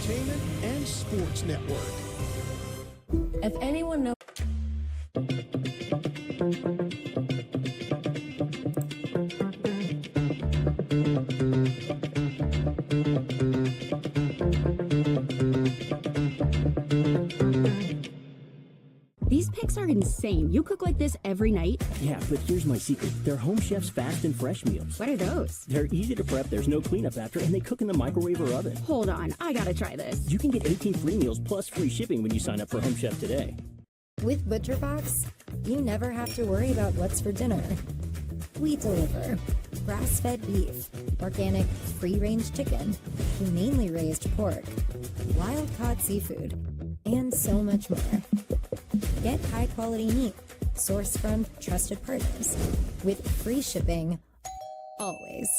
Entertainment and Sports Network. If anyone knows... These pics are insane. You cook like this every night? Yeah, but here's my secret. They're Home Chef's fast and fresh meals. What are those? They're easy to prep, there's no cleanup after, and they cook in the microwave or oven. Hold on, I gotta try this. You can get 18 free meals plus free shipping when you sign up for Home Chef today. With ButcherBox, you never have to worry about what's for dinner. We deliver grass-fed beef, organic free-range chicken, humanely raised pork, wild-caught seafood, and so much more. Get high-quality meat sourced from trusted partners with free shipping always.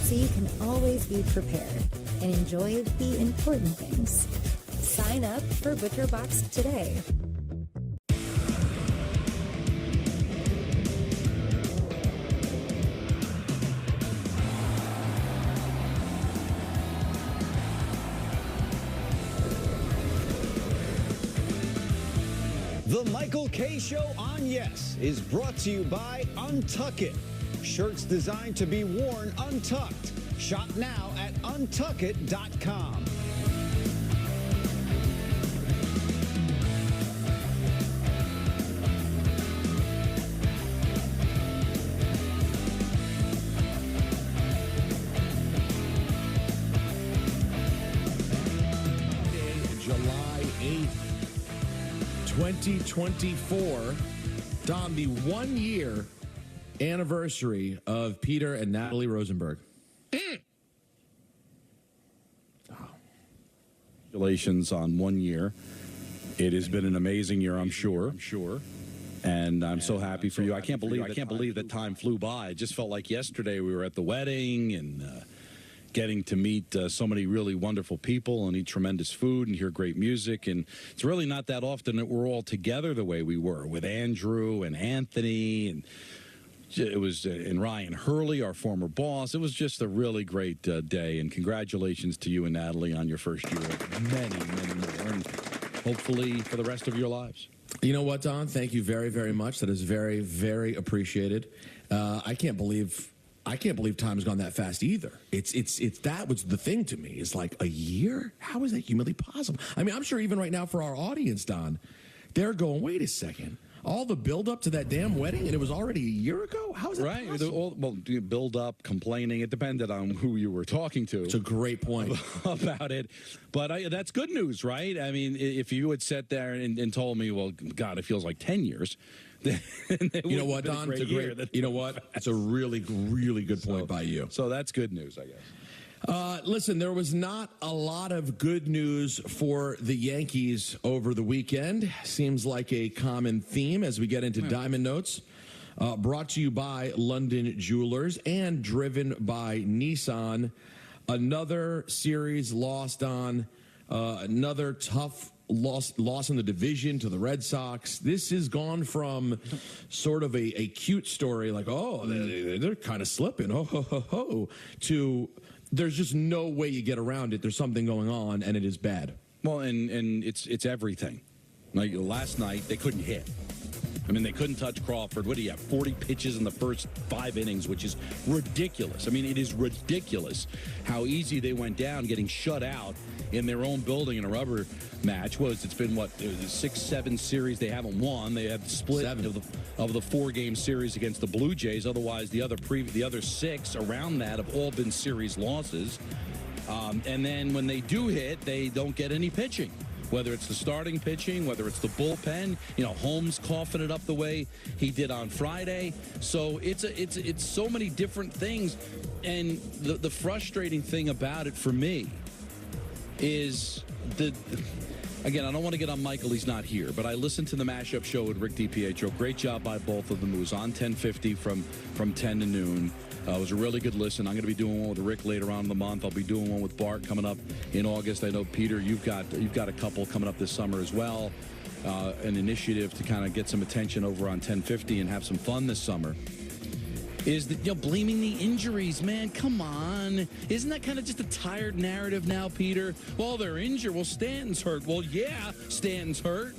So you can always be prepared and enjoy the important things. Sign up for ButcherBox today. The Michael K. Show on Yes is brought to you by Untuck It. Shirts designed to be worn untucked. Shop now at untuckit.com. July 8th. 2024, Don, the 1-year anniversary of Peter and Natalie Rosenberg. Congratulations on 1 year. It has been an amazing year, I'm sure. And I'm so happy for you. I can't believe that time flew by. It just felt like yesterday we were at the wedding and getting to meet so many really wonderful people and eat tremendous food and hear great music. And it's really not that often that we're all together the way we were with Andrew and Anthony and Ryan Hurley, our former boss. It was just a really great day. And congratulations to you and Natalie on your first year of many, many more. And hopefully for the rest of your lives. You know what, Don? Thank you very, very much. That is very, very appreciated. I can't believe time's gone that fast either. It's that was the thing to me. Is like a year? How is that humanly possible? I mean, I'm sure even right now for our audience, Don, they're going, wait a second. All the build up to that damn wedding, and it was already a year ago? How is that possible? Well, build up, complaining. It depended on who you were talking to. It's a great point. About it. But that's good news, right? I mean, if you had sat there and told me, well, God, it feels like 10 years. You know what, Don? You know what? It's a really, really good point by you. So that's good news, I guess. Listen, there was not a lot of good news for the Yankees over the weekend. Seems like a common theme as we get into Diamond Notes. Brought to you by London Jewelers and driven by Nissan. Another series lost on another tough loss in the division to the Red Sox. This has gone from sort of a cute story like, oh, they're kind of slipping, oh, ho, ho, ho, to there's just no way you get around it. There's something going on, and it is bad. Well, and it's everything. Like last night, they couldn't hit. I mean, they couldn't touch Crawford. What do you have, 40 pitches in the first 5 innings, which is ridiculous. I mean, it is ridiculous how easy they went down getting shut out in their own building in a rubber match. It's been, 6-7 series they haven't won. They have split of the 4-game series against the Blue Jays. Otherwise, the other 6 around that have all been series losses. And then when they do hit, they don't get any pitching. Whether it's the starting pitching, whether it's the bullpen, Holmes coughing it up the way he did on Friday. So it's so many different things. And the frustrating thing about it for me is again, I don't want to get on Michael, he's not here, but I listened to the mashup show with Rick DiPietro. Great job by both of them. It was on 1050 from 10 to noon. It was a really good listen. I'm going to be doing one with Rick later on in the month. I'll be doing one with Bart coming up in August. I know, Peter, you've got a couple coming up this summer as well. An initiative to kind of get some attention over on 1050 and have some fun this summer. is that, blaming the injuries, man. Come on. Isn't that kind of just a tired narrative now, Peter? Well, they're injured. Well, Stanton's hurt. Well, yeah, Stanton's hurt.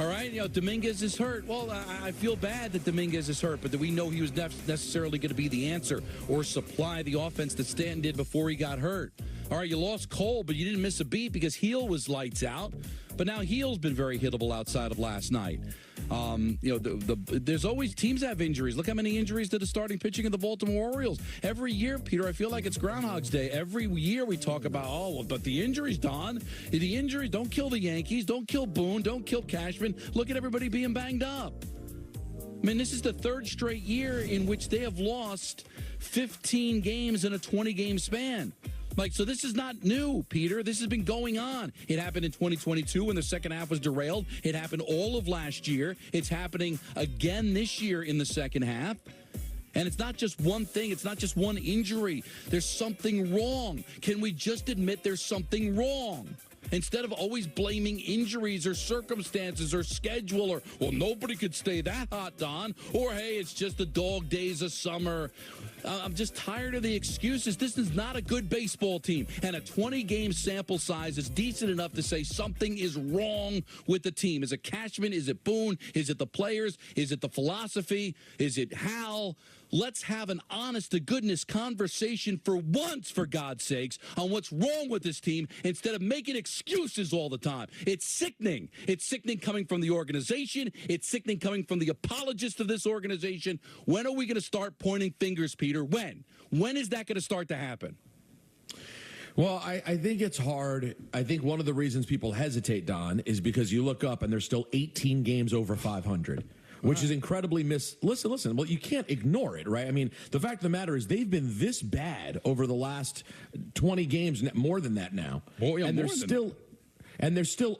All right, Dominguez is hurt. Well, I feel bad that Dominguez is hurt, but do we know he was necessarily going to be the answer or supply the offense that Stanton did before he got hurt? All right, you lost Cole, but you didn't miss a beat because Heel was lights out. But now Heel's been very hittable outside of last night. There's always teams have injuries. Look how many injuries to the starting pitching of the Baltimore Orioles. Every year, Peter, I feel like it's Groundhog's Day. Every year we talk about, but the injuries, Don. The injuries, don't kill the Yankees. Don't kill Boone. Don't kill Cashman. Look at everybody being banged up. I mean, this is the third straight year in which they have lost 15 games in a 20-game span. So this is not new, Peter. This has been going on. It happened in 2022 when the second half was derailed. It happened all of last year. It's happening again this year in the second half. And it's not just one thing. It's not just one injury. There's something wrong. Can we just admit there's something wrong? Instead of always blaming injuries or circumstances or schedule or, well, nobody could stay that hot, Don. Or, hey, it's just the dog days of summer. I'm just tired of the excuses. This is not a good baseball team. And a 20-game sample size is decent enough to say something is wrong with the team. Is it Cashman? Is it Boone? Is it the players? Is it the philosophy? Is it Hal? Let's have an honest-to-goodness conversation for once, for God's sakes, on what's wrong with this team instead of making excuses all the time. It's sickening. It's sickening coming from the organization. It's sickening coming from the apologists of this organization. When are we going to start pointing fingers, Peter? When? When is that going to start to happen? Well, I think it's hard. I think one of the reasons people hesitate, Don, is because you look up and there's still 18 games over 500. Which is incredibly Listen. Well, you can't ignore it, right? I mean, the fact of the matter is they've been this bad over the last 20 games, more than that now. And there's still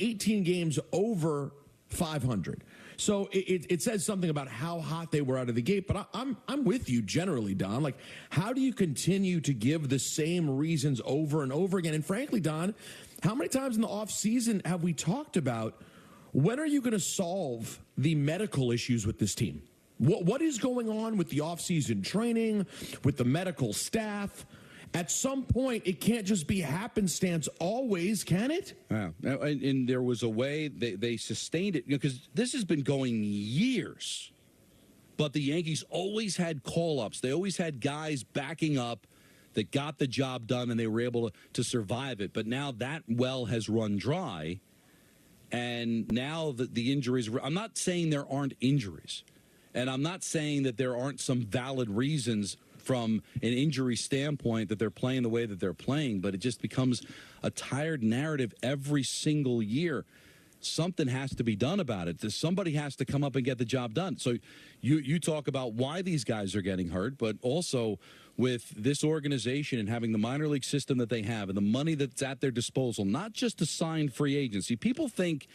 18 games over 500. So it says something about how hot they were out of the gate. But I'm with you generally, Don. Like, how do you continue to give the same reasons over and over again? And frankly, Don, how many times in the offseason have we talked about, when are you going to solve the medical issues with this team? What is going on with the offseason training, with the medical staff? At some point, it can't just be happenstance always, can it? Yeah. And there was a way they sustained it, because this has been going years. But the Yankees always had call-ups. They always had guys backing up that got the job done, and they were able to survive it. But now that well has run dry. And now the injuries, I'm not saying there aren't injuries, and I'm not saying that there aren't some valid reasons from an injury standpoint that they're playing the way that they're playing, but it just becomes a tired narrative every single year. Something has to be done about it. Somebody has to come up and get the job done. So you talk about why these guys are getting hurt, but also with this organization and having the minor league system that they have and the money that's at their disposal, not just to sign free agency. People think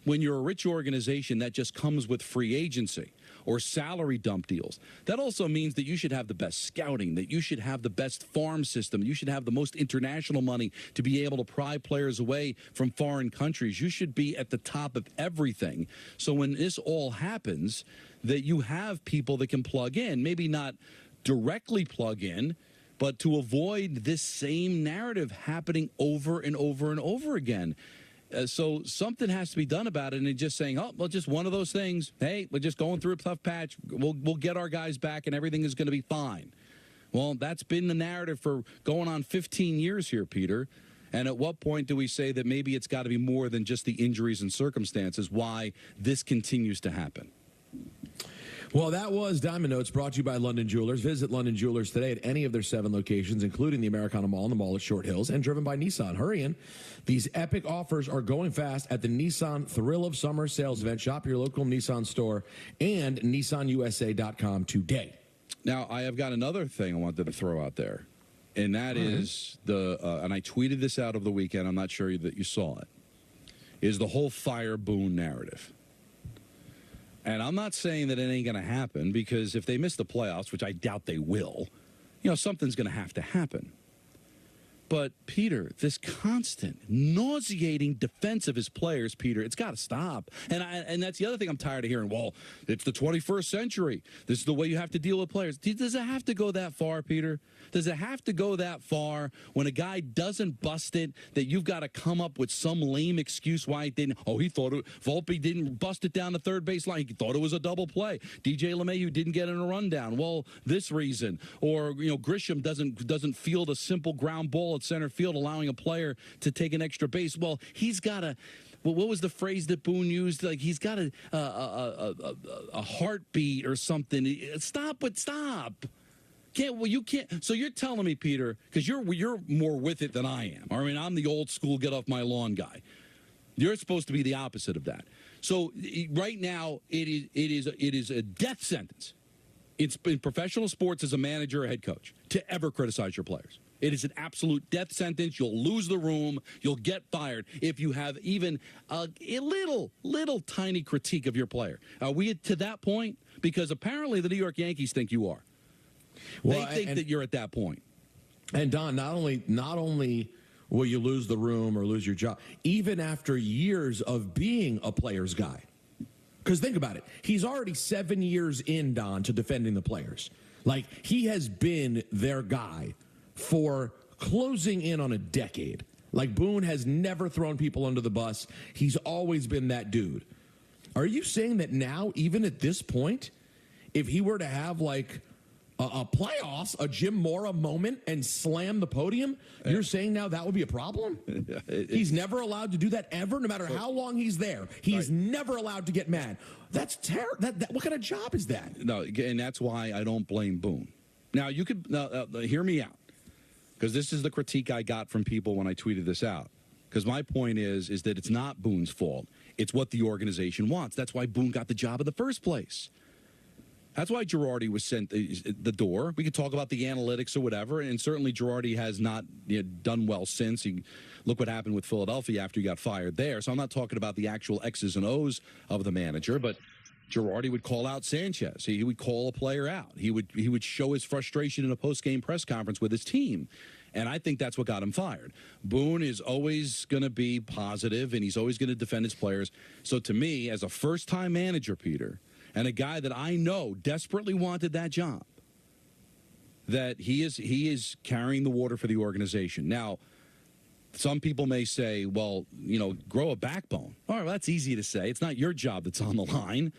when you're a rich organization that just comes with free agency or salary dump deals. That also means that you should have the best scouting, that you should have the best farm system, you should have the most international money to be able to pry players away from foreign countries. You should be at the top of everything. So when this all happens, that you have people that can plug in, maybe not directly plug in, but to avoid this same narrative happening over and over and over again. So something has to be done about it, and just saying, oh, well, just one of those things. Hey, we're just going through a tough patch. We'll get our guys back, and everything is going to be fine. Well, that's been the narrative for going on 15 years here, Peter. And at what point do we say that maybe it's got to be more than just the injuries and circumstances why this continues to happen? Well, that was Diamond Notes, brought to you by London Jewelers. Visit London Jewelers today at any of their 7 locations, including the Americana Mall and the Mall at Short Hills, and driven by Nissan. Hurry in. These epic offers are going fast at the Nissan Thrill of Summer sales event. Shop your local Nissan store and NissanUSA.com today. Now, I have got another thing I wanted to throw out there, and that is and I tweeted this out over the weekend. I'm not sure that you saw it, is the whole Fire Boone narrative. And I'm not saying that it ain't going to happen, because if they miss the playoffs, which I doubt they will, something's going to have to happen. But, Peter, this constant, nauseating defense of his players, Peter, it's got to stop. And that's the other thing I'm tired of hearing. Well, it's the 21st century. This is the way you have to deal with players. Does it have to go that far, Peter? Does it have to go that far when a guy doesn't bust it, that you've got to come up with some lame excuse why he didn't? Oh, he thought Volpe didn't bust it down the third base line. He thought it was a double play. DJ LeMahieu didn't get in a rundown. Well, this reason. Or, Grisham doesn't field a simple ground ball at center field, allowing a player to take an extra base. Well, he's got a... Well, what was the phrase that Boone used? Like, he's got a heartbeat or something. Stop. You can't. So you're telling me, Peter, because you're more with it than I am. I mean, I'm the old school get off my lawn guy. You're supposed to be the opposite of that. So right now, it is a death sentence. It's in professional sports as a manager or head coach to ever criticize your players. It is an absolute death sentence. You'll lose the room. You'll get fired if you have even a little tiny critique of your player. Are we to that point? Because apparently the New York Yankees think you are. Well, they think that you're at that point. And Don, not only will you lose the room or lose your job, even after years of being a player's guy. Because think about it. He's already 7 years in, Don, to defending the players. Like, he has been their guy for closing in on a decade. Like, Boone has never thrown people under the bus. He's always been that dude. Are you saying that now, even at this point, if he were to have, like, a playoffs, a Jim Mora moment, and slam the podium, you're saying now that would be a problem? He's never allowed to do that ever, no matter how long he's there. He's never allowed to get mad. That's terrible. What kind of job is that? No, and that's why I don't blame Boone. Now, you could hear me out, because this is the critique I got from people when I tweeted this out. Because my point is that it's not Boone's fault. It's what the organization wants. That's why Boone got the job in the first place. That's why Girardi was sent the door. We could talk about the analytics or whatever, and certainly Girardi has not done well since. Look what happened with Philadelphia after he got fired there. So I'm not talking about the actual X's and O's of the manager, but Girardi would call out Sanchez. He would call a player out. He would show his frustration in a post-game press conference with his team. And I think that's what got him fired. Boone is always going to be positive, and he's always going to defend his players. So to me, as a first-time manager, Peter, and a guy that I know desperately wanted that job, that he is carrying the water for the organization. Now, some people may say, well, grow a backbone. All right, well, that's easy to say. It's not your job that's on the line.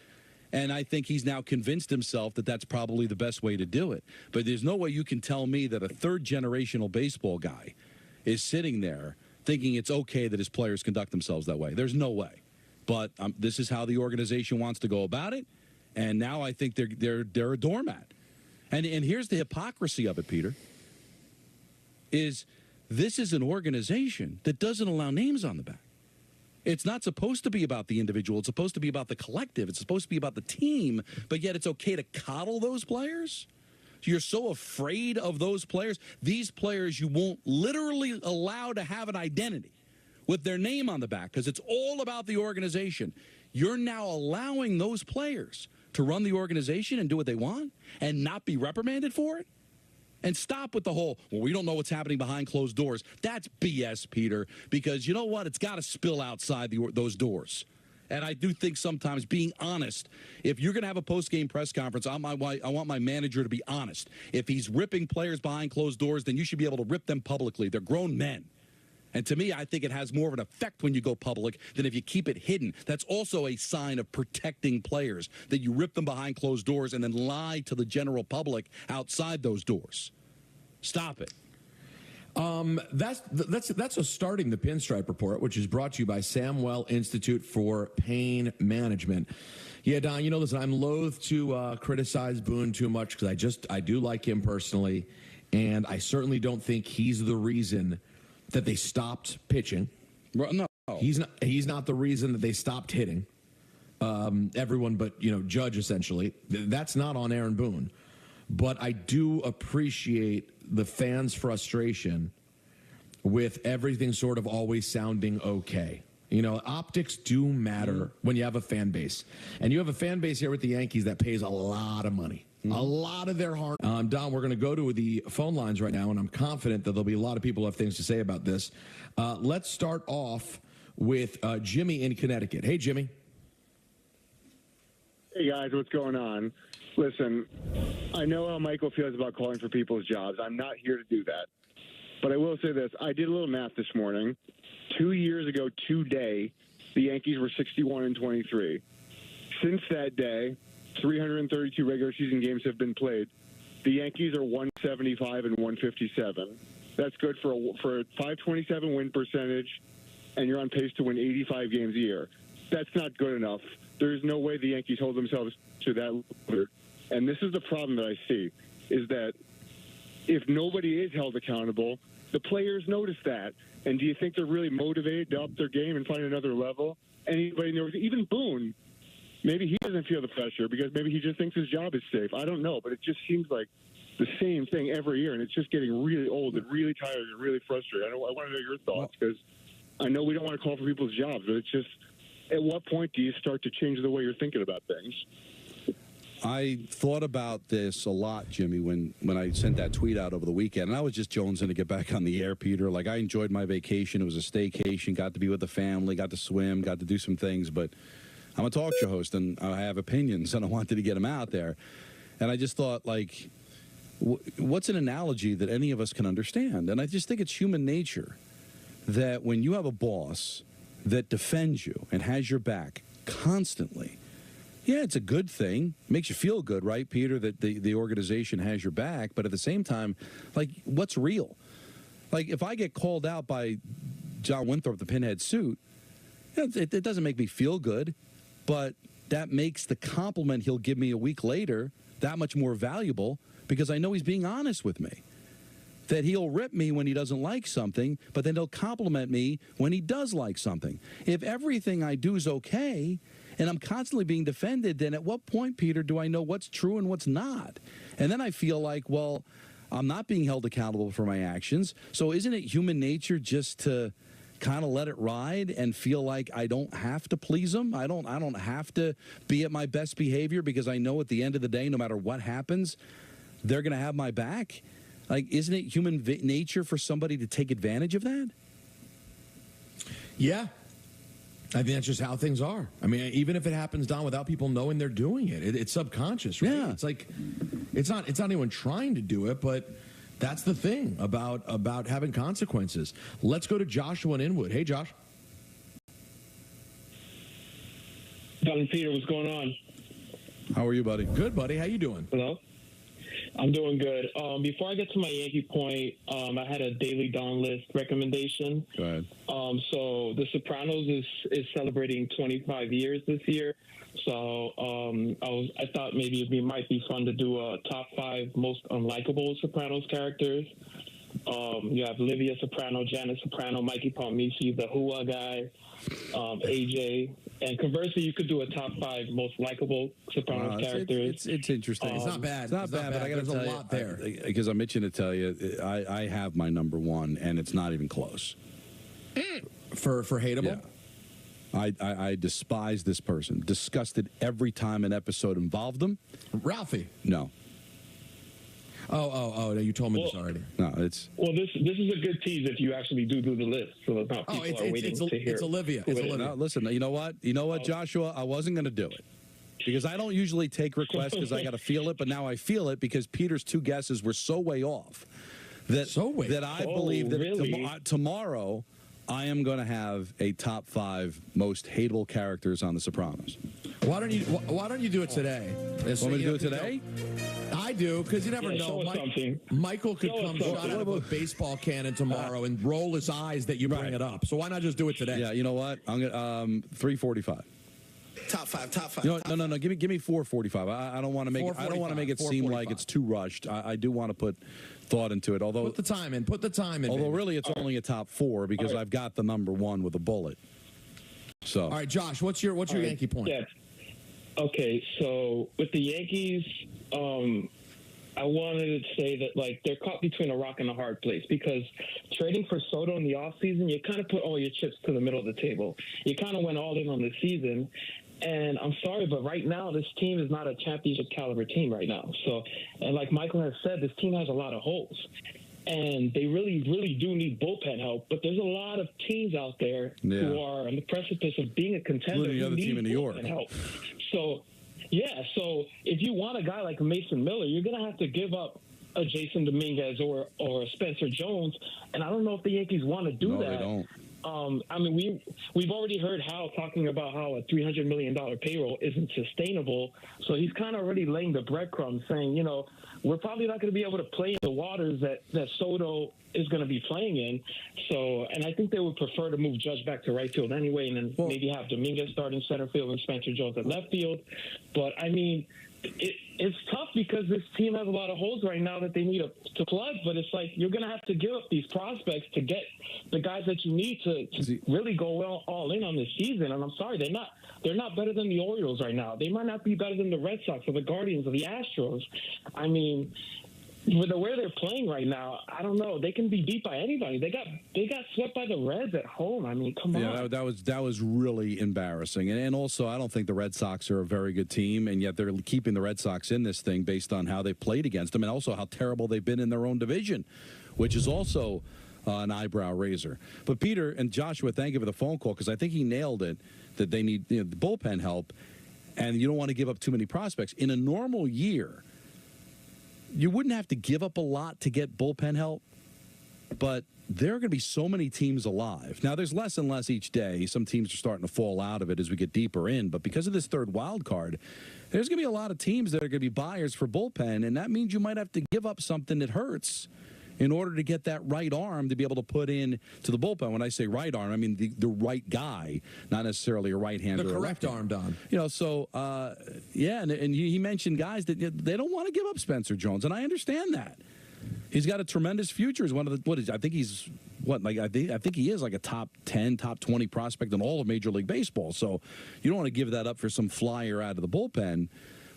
And I think he's now convinced himself that that's probably the best way to do it. But there's no way you can tell me that a third-generational baseball guy is sitting there thinking it's okay that his players conduct themselves that way. There's no way. But this is how the organization wants to go about it. And now I think they're a doormat. And here's the hypocrisy of it, Peter, is this is an organization that doesn't allow names on the back. It's not supposed to be about the individual. It's supposed to be about the collective. It's supposed to be about the team, but yet it's okay to coddle those players? You're so afraid of those players. These players you won't literally allow to have an identity with their name on the back because it's all about the organization. You're now allowing those players to run the organization and do what they want and not be reprimanded for it? And stop with the whole, well, we don't know what's happening behind closed doors. That's BS, Peter, because you know what? It's got to spill outside those doors. And I do think sometimes being honest, if you're going to have a post-game press conference, I want my manager to be honest. If he's ripping players behind closed doors, then you should be able to rip them publicly. They're grown men. And to me, I think it has more of an effect when you go public than if you keep it hidden. That's also a sign of protecting players, that you rip them behind closed doors and then lie to the general public outside those doors. Stop it. That's a starting the Pinstripe Report, which is brought to you by Samwell Institute for Pain Management. Yeah, Don, listen, I'm loath to criticize Boone too much because I do like him personally, and I certainly don't think he's the reason that they stopped pitching. No. He's not the reason that they stopped hitting. Everyone but, Judge, essentially. That's not on Aaron Boone. But I do appreciate the fans' frustration with everything sort of always sounding okay. You know, optics do matter when you have a fan base. And you have a fan base here with the Yankees that pays a lot of money. A lot of their hard. Don, we're going to go to the phone lines right now, and I'm confident that there'll be a lot of people who have things to say about this. Let's start off with Jimmy in Connecticut. Hey, Jimmy. Hey, guys, what's going on? Listen, I know how Michael feels about calling for people's jobs. I'm not here to do that. But I will say this. I did a little math this morning. 2 years ago today, the Yankees were 61-23. Since that day, 332 regular season games have been played. The Yankees are 175 and 157. That's good for a 527 win percentage, and you're on pace to win 85 games a year. That's not good enough. There's no way the Yankees hold themselves to that level. And this is the problem that I see, is that if nobody is held accountable, the players notice that. And do you think they're really motivated to up their game and find another level? Anybody knows, even Boone, maybe he doesn't feel the pressure because maybe he just thinks his job is safe. I don't know, but it just seems like the same thing every year, and it's just getting really old and really tired and really frustrated. I want to know your thoughts, because I know we don't want to call for people's jobs, but it's just, at what point do you start to change the way you're thinking about things? I thought about this a lot, Jimmy, when I sent that tweet out over the weekend. And I was just jonesing to get back on the air, Peter. Like, I enjoyed my vacation. It was a staycation. Got to be with the family. Got to swim. Got to do some things. But I'm a talk show host, and I have opinions, and I wanted to get them out there. And I just thought, like, what's an analogy that any of us can understand? And I just think it's human nature that when you have a boss that defends you and has your back constantly, yeah, it's a good thing. It makes you feel good, right, Peter, that the organization has your back. But at the same time, like, what's real? Like, if I get called out by John Winthrop, the pinhead suit, it doesn't make me feel good. But that makes the compliment he'll give me a week later that much more valuable, because I know he's being honest with me. That he'll rip me when he doesn't like something, but then he'll compliment me when he does like something. If everything I do is okay, and I'm constantly being defended, then at what point, Peter, do I know what's true and what's not? And then I feel like, well, I'm not being held accountable for my actions. So isn't it human nature just to kind of let it ride and feel like I don't have to please them? I don't have to be at my best behavior, because I know at the end of the day, no matter what happens, they're going to have my back. Like, isn't it human nature for somebody to take advantage of that? Yeah. I think that's just how things are. I mean, even if it happens, Don, without people knowing they're doing it, it's subconscious, right? Yeah. It's like, it's not anyone trying to do it, but that's the thing about having consequences. Let's go to Joshua in Inwood. Hey, Josh. Don and Peter, what's going on? How are you, buddy? Good, buddy. How you doing? Hello? I'm doing good. Before I get to my Yankee point, I had a Daily Dawn list recommendation. Go ahead. So The Sopranos is celebrating 25 years this year. So I thought maybe it might be fun to do a top 5 most unlikable Sopranos characters. You have Livia Soprano, Janet Soprano, Mikey Palmici, the Hua guy, AJ. And conversely, you could do a top 5 most likable Sopranos characters. It's interesting. It's not bad. It's not bad, but I got to tell There's a lot there. Because I'm itching to tell you, I have my number one, and it's not even close. For hateable? Yeah. I despise this person. Disgusted every time an episode involved them. Ralphie? No. Oh, no, you told me this already. No, it's... Well, this is a good tease if you actually do the list. So it's not people are waiting to hear. It's Olivia. It's Olivia. No, listen, you know what, Joshua? I wasn't going to do it. Because I don't usually take requests because I got to feel it, but now I feel it because Peter's 2 guesses were so way off that I believe that really? Tomorrow I am going to have a top 5 most hateable characters on The Sopranos. Why don't you do it today? Want me to do it today? I do, because you never know. Michael could come shot out of a baseball cannon tomorrow and roll his eyes that you bring it up. So why not just do it today? Yeah, you know what? I'm gonna 345. Top five. You know, no. Give me 445. I don't want to make. I don't want to make it seem like it's too rushed. I do want to put thought into it. Although put the time in. Although really, it's only a top 4 because I've got the number 1 with a bullet. So all right, Josh, what's your Yankee point? Yeah. Okay, so with the Yankees, I wanted to say that, like, they're caught between a rock and a hard place because trading for Soto in the offseason, you kind of put all your chips to the middle of the table. You kind of went all in on the season. And I'm sorry, but right now this team is not a championship caliber team right now. So, and like Michael has said, this team has a lot of holes. And they really, really do need bullpen help. But there's a lot of teams out there who are on the precipice of being a contender. Including the other team in New York. Help. So, yeah, so if you want a guy like Mason Miller, you're going to have to give up a Jason Dominguez or a Spencer Jones. And I don't know if the Yankees want to do that. They don't. I mean, we've already heard Hal talking about how a $300 million payroll isn't sustainable. So he's kind of already laying the breadcrumbs saying, you know, we're probably not going to be able to play in the waters that Soto is going to be playing in. So, and I think they would prefer to move Judge back to right field anyway, and then maybe have Dominguez start in center field and Spencer Jones at left field. But, I mean, it's tough because this team has a lot of holes right now that they need to plug, but it's like you're going to have to give up these prospects to get the guys that you need to really go all in on this season. And I'm sorry, they're not better than the Orioles right now. They might not be better than the Red Sox or the Guardians or the Astros. I mean, with the way they're playing right now, I don't know. They can be beat by anybody. They got swept by the Reds at home. I mean, come on. Yeah, that was really embarrassing. And also, I don't think the Red Sox are a very good team, and yet they're keeping the Red Sox in this thing based on how they played against them and also how terrible they've been in their own division, which is also an eyebrow raiser. But Peter and Joshua, thank you for the phone call because I think he nailed it that they need the bullpen help, and you don't want to give up too many prospects. In a normal year, you wouldn't have to give up a lot to get bullpen help, but there are going to be so many teams alive. Now, there's less and less each day. Some teams are starting to fall out of it as we get deeper in, but because of this third wild card, there's going to be a lot of teams that are going to be buyers for bullpen, and that means you might have to give up something that hurts in order to get that right arm to be able to put in to the bullpen. When I say right arm, I mean the right guy, not necessarily a right-hander. The correct arm, Don. You know, so, yeah, and he mentioned guys that they don't want to give up Spencer Jones, and I understand that. He's got a tremendous future. He's one of the, I think he's, I think he is like a top 10, top 20 prospect in all of Major League Baseball. So you don't want to give that up for some flyer out of the bullpen.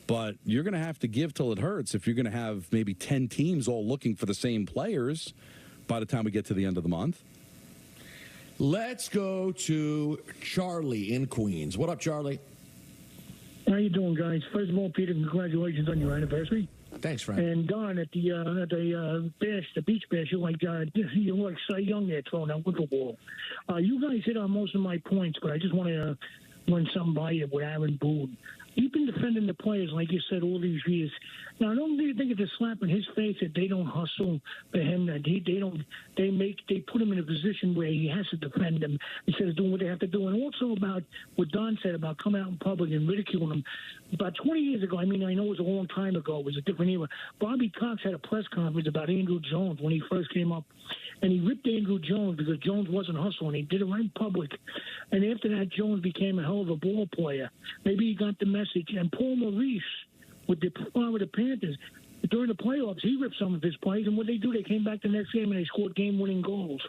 But you're going to have to give till it hurts if you're going to have maybe 10 teams all looking for the same players by the time we get to the end of the month. Let's go to Charlie in Queens. What up, Charlie? How you doing, guys? First of all, Peter, congratulations on your anniversary. Thanks, Frank. And Don, at the beach bash, you're like so young there throwing that wiffle ball. You guys hit on most of my points, but I just want to run something by you with Aaron Boone. You've been defending the players, like you said, all these years. Now, I don't really think it's a slap in his face that they don't hustle for him, that they put him in a position where he has to defend them instead of doing what they have to do. And also about what Don said about coming out in public and ridiculing him. About 20 years ago, I mean, I know it was a long time ago, it was a different era, Bobby Cox had a press conference about Andrew Jones when he first came up. And he ripped Andrew Jones because Jones wasn't hustling. He did it right in public. And after that, Jones became a hell of a ball player. Maybe he got the message. And Paul Maurice with the Panthers, during the playoffs, he ripped some of his plays. And what they do, they came back the next game and they scored game-winning goals.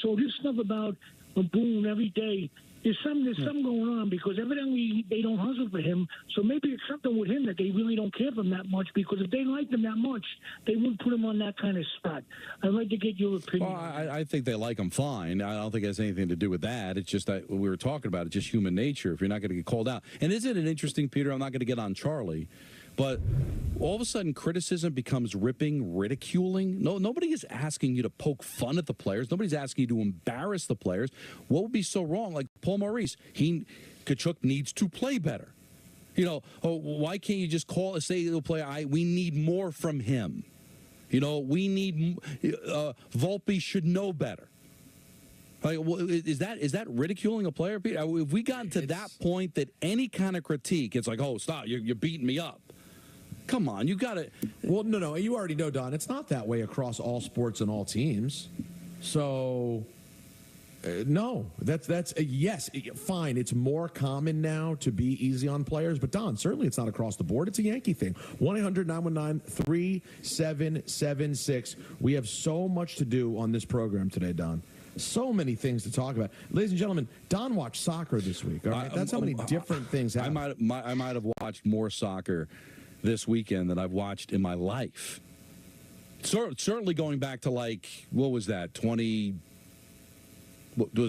So this stuff about Boone every day, there's something going on because evidently they don't hustle for him. So maybe it's something with him that they really don't care for him that much because if they liked him that much, they wouldn't put him on that kind of spot. I'd like to get your opinion. Well, I think they like him fine. I don't think it has anything to do with that. It's just that we were talking about it, just human nature if you're not going to get called out. And isn't it interesting, Peter, I'm not going to get on Charlie, but all of a sudden criticism becomes ridiculing. Nobody is asking you to poke fun at the players. Nobody's asking you to embarrass the players. What would be so wrong? Like Paul Maurice, Kachuk needs to play better. You know, why can't you just say to the player, we need more from him. You know, we need Volpe should know better. Like, is that ridiculing a player? If we got to that point that any kind of critique, it's like, oh, stop, you're beating me up. Come on, you got to. Well, no, you already know, Don. It's not that way across all sports and all teams. So, no, that's yes, fine. It's more common now to be easy on players, but Don, certainly it's not across the board. It's a Yankee thing. 1-800-919-3776. We have so much to do on this program today, Don. So many things to talk about. Ladies and gentlemen, Don watched soccer this week. All right? That's how many different things happen. I might have watched more soccer this weekend than I've watched in my life. Certainly going back to, like, what was that, was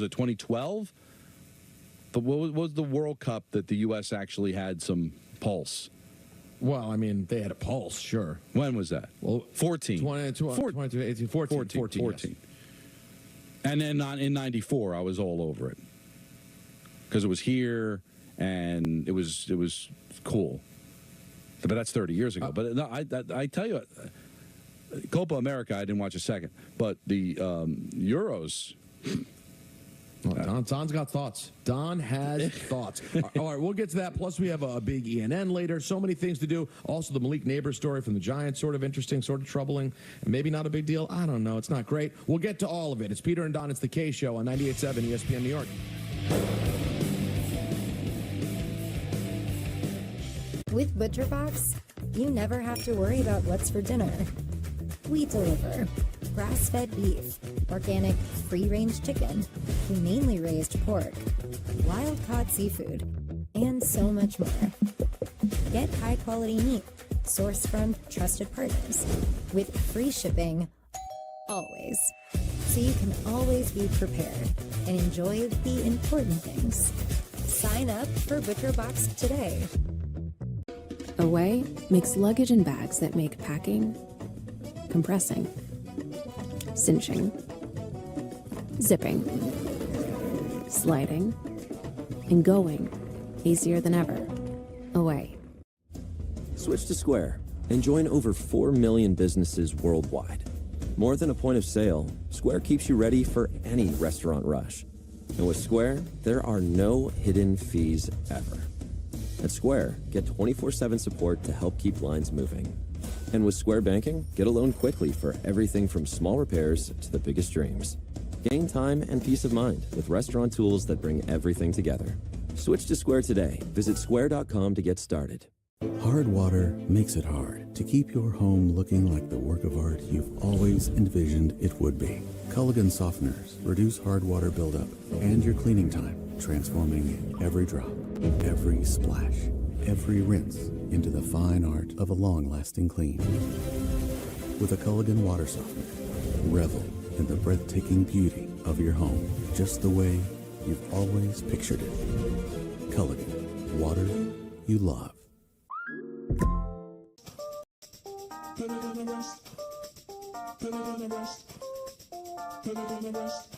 it 2012? But what was the World Cup that the U.S. actually had some pulse? Well, I mean, they had a pulse, sure. When was that? Well, 14. 14. 14. Yes. And then in 94, I was all over it. Because it was here, and it was cool. But that's 30 years ago. But no, I tell you, Copa America, I didn't watch a second. But the Euros... Well, Don's got thoughts. Don has thoughts. All right, we'll get to that. Plus, we have a big ENN later. So many things to do. Also, the Malik Neighbors story from the Giants, sort of interesting, sort of troubling, and maybe not a big deal. I don't know. It's not great. We'll get to all of it. It's Peter and Don. It's the K Show on 98.7 ESPN New York. With ButcherBox, you never have to worry about what's for dinner. We deliver grass-fed beef, organic, free-range chicken, humanely raised pork, wild-caught seafood, and so much more. Get high-quality meat sourced from trusted partners with free shipping always, so you can always be prepared and enjoy the important things. Sign up for ButcherBox today. Away makes luggage and bags that make packing, compressing, cinching, zipping, sliding, and going easier than ever. Away. Switch to Square and join over 4 million businesses worldwide. More than a point of sale, Square keeps you ready for any restaurant rush. And with Square, there are no hidden fees ever. At Square, get 24/7 support to help keep lines moving. And with Square Banking, get a loan quickly for everything from small repairs to the biggest dreams. Gain time and peace of mind with restaurant tools that bring everything together. Switch to Square today. Visit square.com to get started. Hard water makes it hard to keep your home looking like the work of art you've always envisioned it would be. Culligan softeners reduce hard water buildup and your cleaning time, transforming every drop, every splash, every rinse into the fine art of a long-lasting clean. With a Culligan water softener, revel in the breathtaking beauty of your home, just the way you've always pictured it. Culligan, water you love. Put it on the rest. Put it on the rest. Put it on the rest.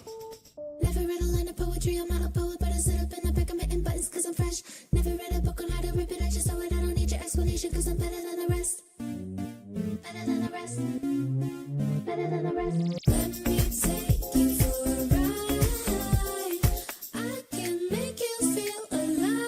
Never read a line of poetry, I'm not a poet, but I sit up in the back of my buttons cause I'm fresh. Never read a book on how to rip it, I just saw it, I don't need your explanation cause I'm better than the rest. Better than the rest. Better than the rest. Let me take you for a ride. I can make you feel alive.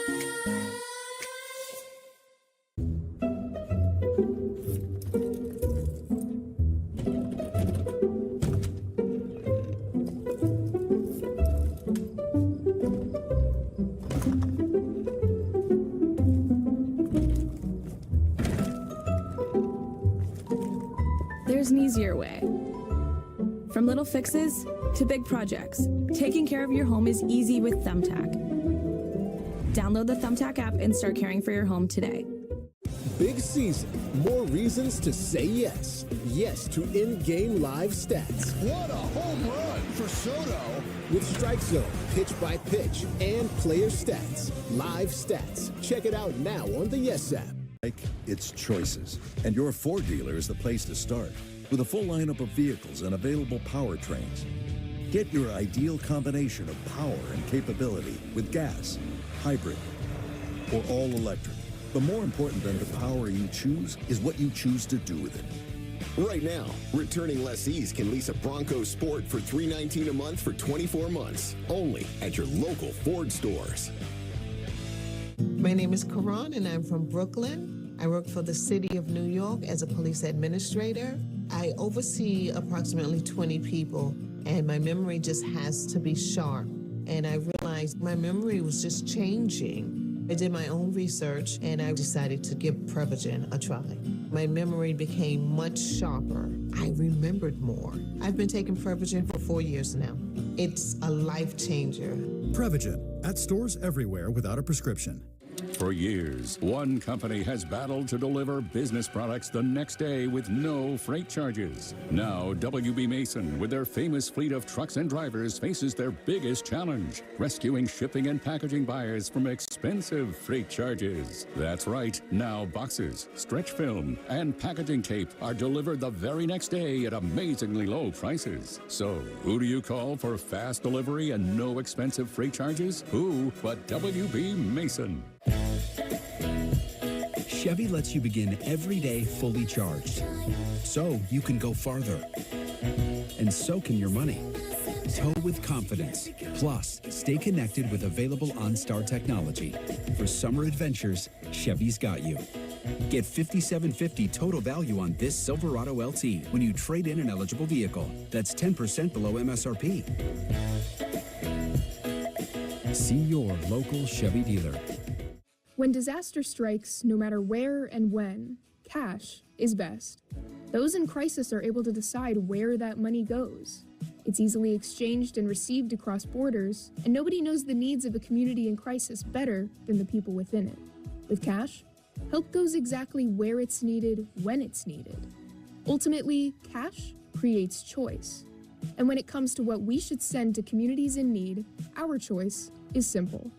There's an easier way. From little fixes to big projects, taking care of your home is easy with Thumbtack. Download the Thumbtack app and start caring for your home today. Big season. More reasons to say yes. Yes to in-game live stats. What a home run for Soto. With Strike Zone, pitch by pitch, and player stats. Live stats. Check it out now on the Yes app. It's choices, and your Ford dealer is the place to start. With a full lineup of vehicles and available powertrains, get your ideal combination of power and capability with gas, hybrid, or all electric. But more important than the power you choose is what you choose to do with it. Right now, returning lessees can lease a Bronco Sport for $319 a month for 24 months, only at your local Ford stores. My name is Karan, and I'm from Brooklyn. I work for the City of New York as a police administrator. I oversee approximately 20 people, and my memory just has to be sharp. And I realized my memory was just changing. I did my own research, and I decided to give Prevagen a try. My memory became much sharper. I remembered more. I've been taking Prevagen for 4 years now. It's a life changer. Prevagen, at stores everywhere without a prescription. For years, one company has battled to deliver business products the next day with no freight charges. Now, WB Mason, with their famous fleet of trucks and drivers, faces their biggest challenge, rescuing shipping and packaging buyers from expensive freight charges. That's right. Now, boxes, stretch film, and packaging tape are delivered the very next day at amazingly low prices. So, who do you call for fast delivery and no expensive freight charges? Who but WB Mason? Chevy lets you begin every day fully charged, so you can go farther. And so can your money. Tow with confidence. Plus, stay connected with available OnStar technology. For summer adventures, Chevy's got you. Get $5,750 total value on this Silverado LT when you trade in an eligible vehicle. That's 10% below MSRP. See your local Chevy dealer. When disaster strikes, no matter where and when, cash is best. Those in crisis are able to decide where that money goes. It's easily exchanged and received across borders, and nobody knows the needs of a community in crisis better than the people within it. With cash, help goes exactly where it's needed, when it's needed. Ultimately, cash creates choice. And when it comes to what we should send to communities in need, our choice is simple.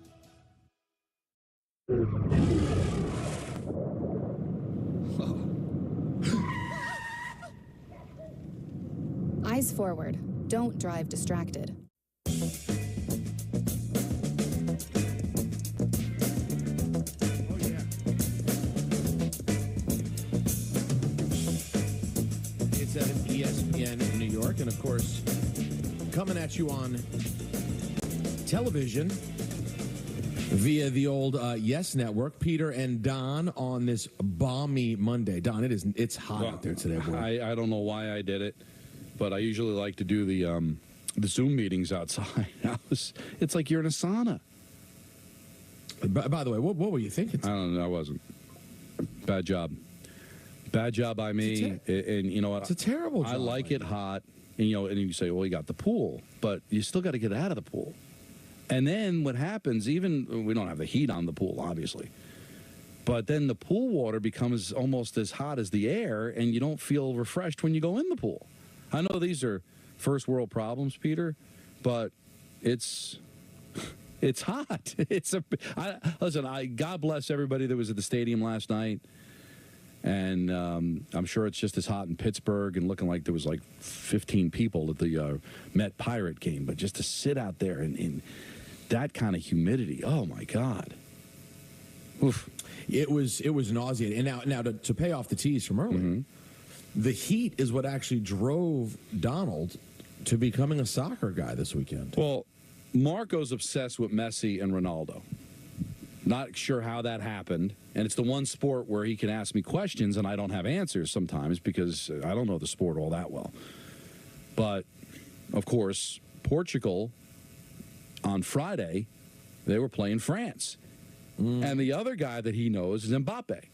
Eyes forward. Don't drive distracted. It's at ESPN in New York, and of course, coming at you on television via the old Yes Network. Peter and Don on this balmy Monday. Don, it's hot out there today, boy. I don't know why I did it, but I usually like to do the Zoom meetings outside. It's like you're in a sauna. By the way, what were you thinking? I don't know. I wasn't. Bad job. Bad job by me. And you know what? It's a terrible job. I like it hot. And and you say, well, you got the pool, but you still got to get out of the pool. And then what happens, even we don't have the heat on the pool, obviously, but then the pool water becomes almost as hot as the air, and you don't feel refreshed when you go in the pool. I know these are first world problems, Peter, but it's hot. Listen, God bless everybody that was at the stadium last night. And I'm sure it's just as hot in Pittsburgh and looking like there was like 15 people at the Met Pirate game. But just to sit out there in that kind of humidity, oh, my God. Oof. It was nauseating. And now to pay off the tease from earlier, the heat is what actually drove Donald to becoming a soccer guy this weekend. Well, Marco's obsessed with Messi and Ronaldo. Not sure how that happened. And it's the one sport where he can ask me questions and I don't have answers sometimes because I don't know the sport all that well. But, of course, Portugal, on Friday, they were playing France. And the other guy that he knows is Mbappe.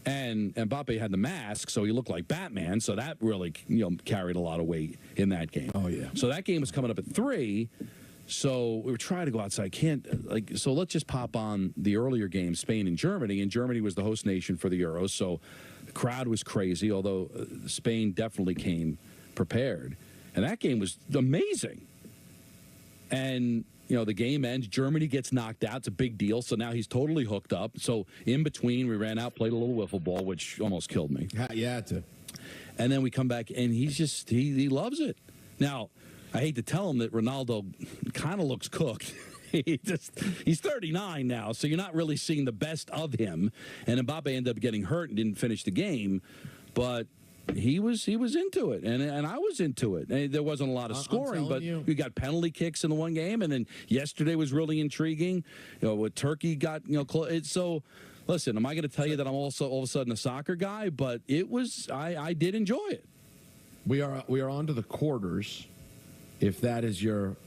And Mbappe had the mask, so he looked like Batman. So that really, carried a lot of weight in that game. Oh, yeah. So that game was coming up at 3. So we were trying to go outside. So let's just pop on the earlier game, Spain and Germany. And Germany was the host nation for the Euros. So the crowd was crazy, although Spain definitely came prepared. And that game was amazing. And, the game ends. Germany gets knocked out. It's a big deal. So now he's totally hooked up. So in between, we ran out, played a little wiffle ball, which almost killed me. Yeah, and then we come back, and he's just, he loves it. Now, I hate to tell him that Ronaldo kind of looks cooked. He's 39 now, so you're not really seeing the best of him. And Mbappe ended up getting hurt and didn't finish the game, but he was into it, and I was into it. And there wasn't a lot of scoring, but we got penalty kicks in the one game, and then yesterday was really intriguing. What Turkey got, so. Listen, am I going to tell you that I'm also all of a sudden a soccer guy? But it was, I did enjoy it. We are on to the quarters. If that is your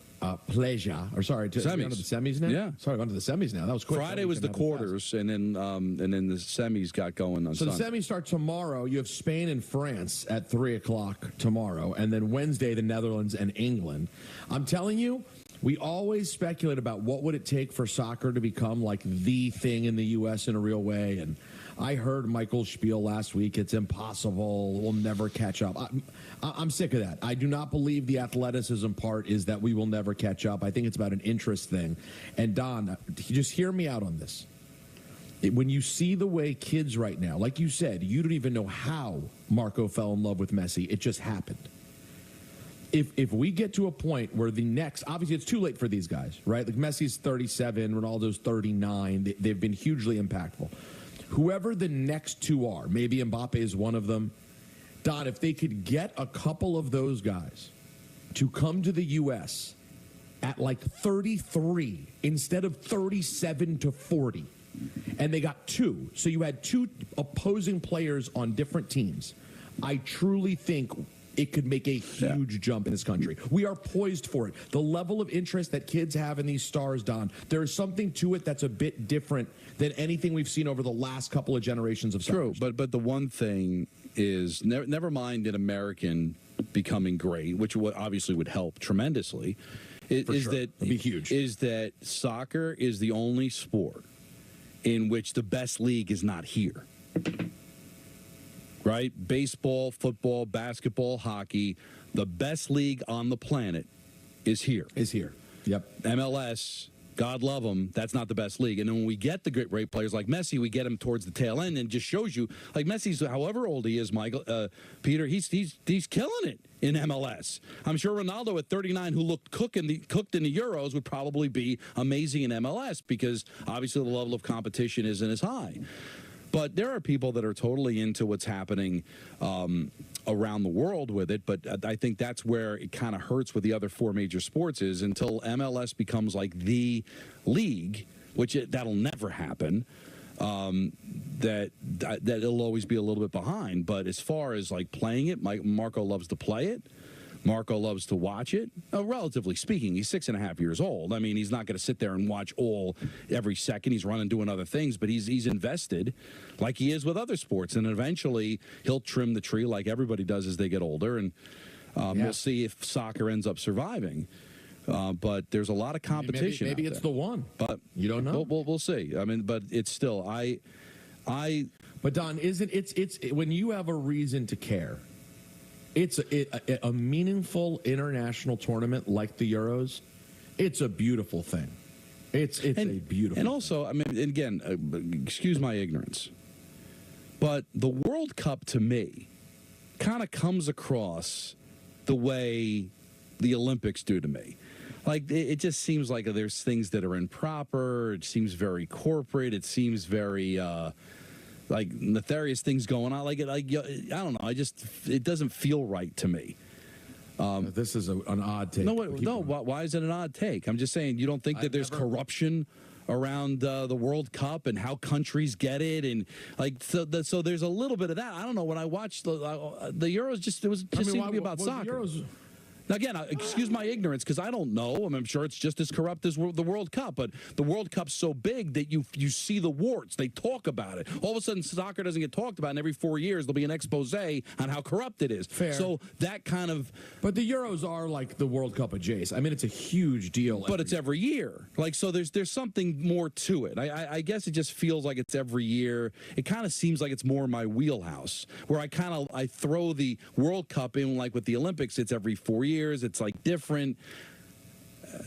pleasure, or sorry, to semis. On to the semis now. Yeah, sorry, on to the semis now. That was quick. Friday was the quarters, and then the semis got going on Sunday. So the semis start tomorrow. You have Spain and France at 3:00 tomorrow, and then Wednesday the Netherlands and England. I'm telling you, we always speculate about what would it take for soccer to become like the thing in the U.S. in a real way. And I heard Michael's spiel last week. It's impossible. We'll never catch up. I'm sick of that. I do not believe the athleticism part is that we will never catch up. I think it's about an interest thing. And Don, just hear me out on this. When you see the way kids right now, like you said, you don't even know how Marco fell in love with Messi. It just happened. If we get to a point where the next, obviously it's too late for these guys, right? Like Messi's 37, Ronaldo's 39. They've been hugely impactful. Whoever the next two are, maybe Mbappe is one of them. Don, if they could get a couple of those guys to come to the U.S. at like 33 instead of 37 to 40, and they got two, so you had two opposing players on different teams, I truly think it could make a huge jump in this country. We are poised for it. The level of interest that kids have in these stars, Don, there is something to it that's a bit different than anything we've seen over the last couple of generations of soccer. True, but the one thing is, never mind an American becoming great, which obviously would help tremendously, It'd be huge. Is that soccer is the only sport in which the best league is not here. Right? Baseball, football, basketball, hockey, the best league on the planet is here. Yep. MLS, God love them, that's not the best league. And then when we get the great players like Messi, we get him towards the tail end, and it just shows you, like Messi's, however old he is, Michael, Peter, he's killing it in MLS. I'm sure Ronaldo at 39, who looked cooked in the Euros, would probably be amazing in MLS because obviously the level of competition isn't as high. But there are people that are totally into what's happening around the world with it. But I think that's where it kind of hurts with the other four major sports is until MLS becomes like the league, which that'll never happen. That it'll always be a little bit behind. But as far as like playing it, Marco loves to play it. Marco loves to watch it. Relatively speaking, he's 6.5 years old. I mean, he's not going to sit there and watch every second. He's running, doing other things, but he's invested like he is with other sports. And eventually, he'll trim the tree like everybody does as they get older. And we'll see if soccer ends up surviving. But there's a lot of competition. Maybe it's the one. But you don't know. We'll see. I mean, but it's still But Don, it's when you have a reason to care. It's a meaningful international tournament like the Euros. It's a beautiful thing. It's a beautiful. And also, I mean, again, excuse my ignorance, but the World Cup to me kind of comes across the way the Olympics do to me. Like it just seems like there's things that are improper. It seems very corporate. It seems very. Like nefarious things going on, I don't know. It doesn't feel right to me. This is an odd take. No. Why is it an odd take? I'm just saying you don't think that there's corruption around the World Cup and how countries get it, and so there's a little bit of that. I don't know. When I watched the Euros, seemed to be about soccer. Now, again, excuse my ignorance because I don't know. I'm sure it's just as corrupt as the World Cup, but the World Cup's so big that you see the warts. They talk about it. All of a sudden, soccer doesn't get talked about, and every 4 years there'll be an expose on how corrupt it is. Fair. So that kind of... But the Euros are like the World Cup of Jace. I mean, it's a huge deal. But it's every year. Like, so there's something more to it. I guess it just feels like it's every year. It kind of seems like it's more my wheelhouse, where I throw the World Cup in, like with the Olympics, it's every 4 years. It's like different.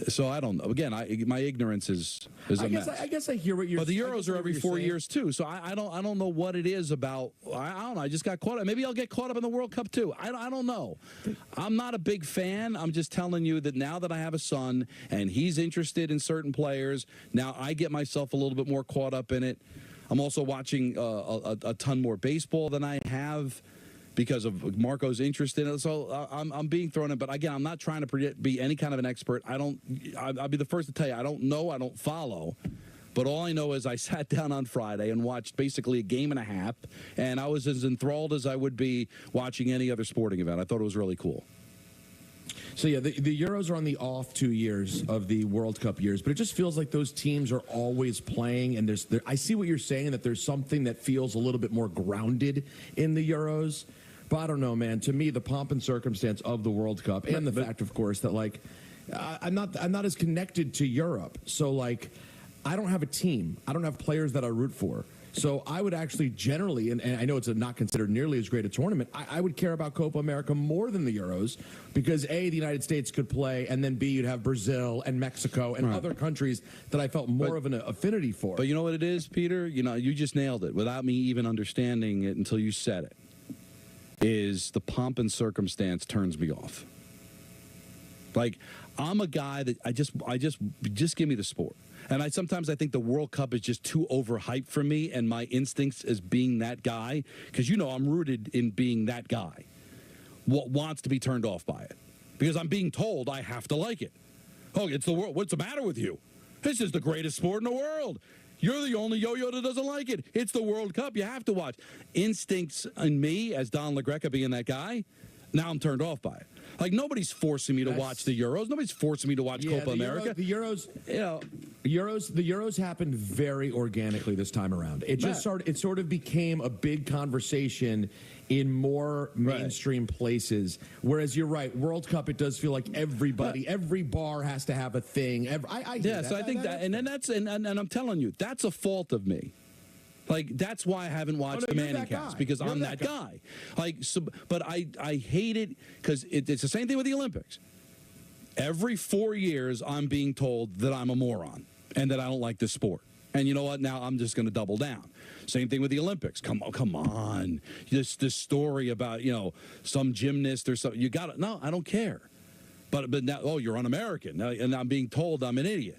So I don't know. Again, my ignorance is a mess. I guess I hear what you're saying. But the Euros are every 4 years too. So I don't know what it is about. I don't know. I just got caught up. Maybe I'll get caught up in the World Cup too. I don't know. I'm not a big fan. I'm just telling you that now that I have a son and he's interested in certain players, now I get myself a little bit more caught up in it. I'm also watching a ton more baseball than I have, because of Marco's interest in it. So I'm being thrown in. But again, I'm not trying to be any kind of an expert. I'll be the first to tell you, I don't know, I don't follow. But all I know is I sat down on Friday and watched basically a game and a half, and I was as enthralled as I would be watching any other sporting event. I thought it was really cool. So, yeah, the Euros are on the off 2 years of the World Cup years, but it just feels like those teams are always playing, and I see what you're saying, that there's something that feels a little bit more grounded in the Euros. But I don't know, man. To me, the pomp and circumstance of the World Cup and the fact, of course, that, like, I'm not as connected to Europe. So like, I don't have a team. I don't have players that I root for. So I would actually generally, and I know it's not considered nearly as great a tournament, I would care about Copa America more than the Euros because A, the United States could play, and then B, you'd have Brazil and Mexico and other countries that I felt more of an affinity for. But you know what it is, Peter? You know, you just nailed it without me even understanding it until you said it, is the pomp and circumstance turns me off. Like, I'm a guy that I just give me the sport. And sometimes I think the World Cup is just too overhyped for me and my instincts as being that guy, because you know I'm rooted in being that guy, wants to be turned off by it. Because I'm being told I have to like it. Oh, it's the world. What's the matter with you? This is the greatest sport in the world. You're the only yo-yo that doesn't like it. It's the World Cup. You have to watch. Instincts in me, as Don LaGreca being that guy, now I'm turned off by it. Like, nobody's forcing me to watch the Euros. Nobody's forcing me to watch Copa America. The Euros happened very organically this time around. It just sort of became a big conversation in more mainstream places. Whereas you're right, World Cup, it does feel like everybody, every bar has to have a thing. I hear that. So I think and I'm telling you, that's a fault of me. Like, that's why I haven't watched the Manning cast, because I'm that guy. Like, so, but I hate it because it's the same thing with the Olympics. Every 4 years, I'm being told that I'm a moron and that I don't like this sport. And you know what? Now I'm just going to double down. Same thing with the Olympics. Come on. This story about, you know, some gymnast or something. You got it. No, I don't care. But now, you're un-American. And I'm being told I'm an idiot.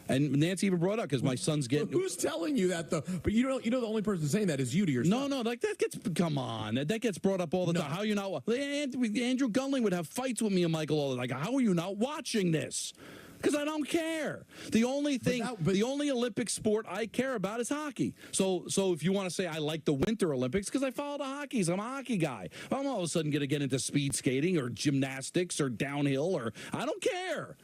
And Nancy even brought up because my son's getting. Who's telling you that though? But you know, the only person saying that is you to yourself. No, like that gets. Come on, that gets brought up all the time. How are you not? Andrew Gunling would have fights with me and Michael all the time. Like, how are you not watching this? Because I don't care. The only thing, the only Olympic sport I care about is hockey. So if you want to say I like the Winter Olympics, because I follow the hockeys, I'm a hockey guy. I'm all of a sudden going to get into speed skating or gymnastics or downhill or I don't care.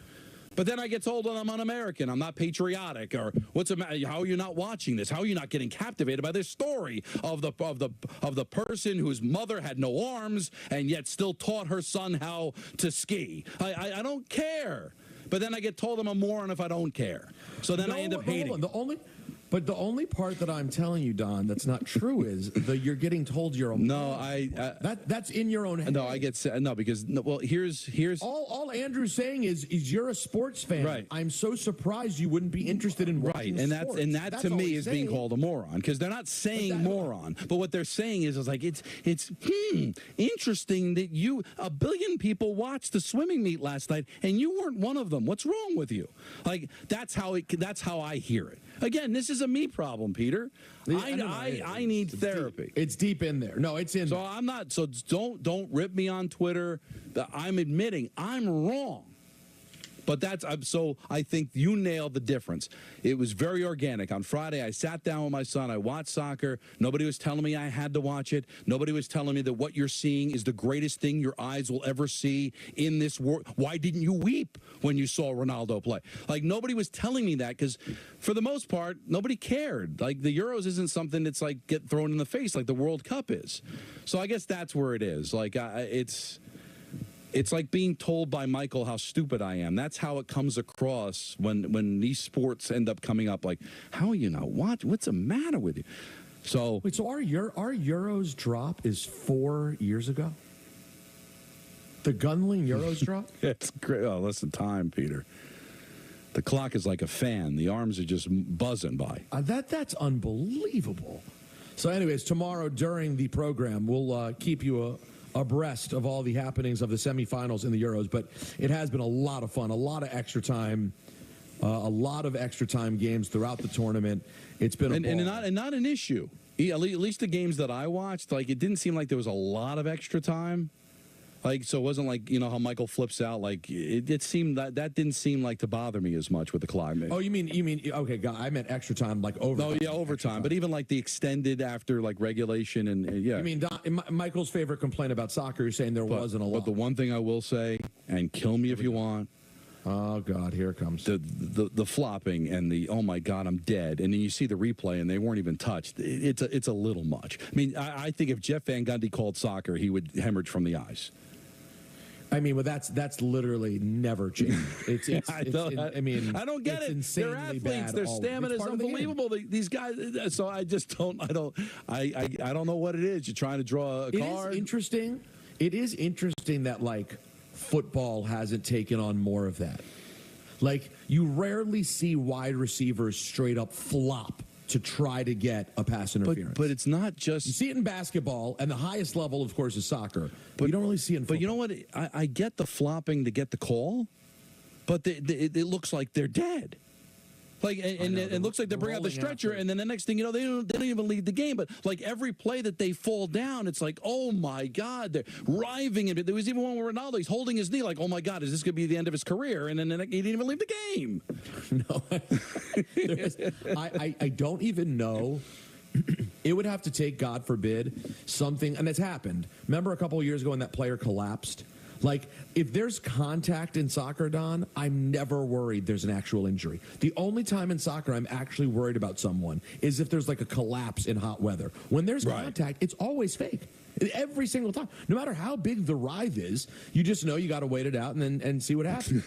But then I get told that I'm un-American, I'm not patriotic, or what's the matter? How are you not watching this? How are you not getting captivated by this story of the person whose mother had no arms and yet still taught her son how to ski? I don't care. But then I get told I'm a moron if I don't care. So then I end up hating. But the only part that I'm telling you, Don, that's not true is that you're getting told you're a moron. No, that's in your own head. No, I get because here's all Andrew's saying is you're a sports fan. Right. I'm so surprised you wouldn't be interested in watching sports. And that to me is being called a moron, because they're not saying moron, but what they're saying is like it's interesting that a billion people watched the swimming meet last night and you weren't one of them. What's wrong with you? Like, that's how I hear it. Again, this is a me problem, Peter. I need therapy. It's deep in there. No, it's in there. So I'm not. So don't rip me on Twitter. I'm admitting I'm wrong. But so I think you nailed the difference. It was very organic. On Friday, I sat down with my son. I watched soccer. Nobody was telling me I had to watch it. Nobody was telling me that what you're seeing is the greatest thing your eyes will ever see in this world. Why didn't you weep when you saw Ronaldo play? Like, nobody was telling me that, because for the most part, nobody cared. Like, the Euros isn't something that's like get thrown in the face like the World Cup is. So I guess that's where it is. Like, It's like being told by Michael how stupid I am. That's how it comes across when these sports end up coming up. Like, how are you not watching? What's the matter with you? So wait, so our Euros drop is 4 years ago? The Gunling Euros drop? It's great. Oh, listen, time, Peter. The clock is like a fan. The arms are just buzzing by. That's unbelievable. So anyways, tomorrow during the program, we'll keep you abreast of all the happenings of the semifinals in the Euros, but it has been a lot of fun, a lot of extra time games throughout the tournament. It's been and not an issue. At least the games that I watched, like, it didn't seem like there was a lot of extra time. Like, so it wasn't like, you know, how Michael flips out. Like, it seemed that didn't seem like to bother me as much with the climate. Oh, you mean okay, God, I meant extra time, like overtime. Oh, yeah, overtime. But even like the extended after like regulation and yeah. You mean Michael's favorite complaint about soccer? You're saying there wasn't a lot. But the one thing I will say, and kill me if you want. Oh God, here it comes. The flopping and the oh my God, I'm dead. And then you see the replay and they weren't even touched. It's a little much. I mean, I think if Jeff Van Gundy called soccer, he would hemorrhage from the eyes. I mean, well, that's literally never changed. I don't get it. They're athletes. Their stamina is unbelievable. These guys. So I just don't. I don't know what it is. You're trying to draw a card. It is interesting. It is interesting that like football hasn't taken on more of that. Like you rarely see wide receivers straight up flop to try to get a pass interference. But it's not just... You see it in basketball, and the highest level, of course, is soccer. But you don't really see it in football. But you know what? I get the flopping to get the call, but it looks like they're dead. Like, and it looks like they bring out the stretcher, and then the next thing you know, they don't even lead the game. But like every play that they fall down, it's like, oh my God, they're writhing. And there was even one where Ronaldo, he's holding his knee, like, oh my God, is this going to be the end of his career? And then he didn't even leave the game. No, I don't even know. It would have to take, God forbid, something, and it's happened. Remember a couple of years ago when that player collapsed? Like, if there's contact in soccer, Don, I'm never worried there's an actual injury. The only time in soccer I'm actually worried about someone is if there's like a collapse in hot weather. When there's contact, it's always fake. Every single time. No matter how big the writhe is, you just know you got to wait it out and see what happens.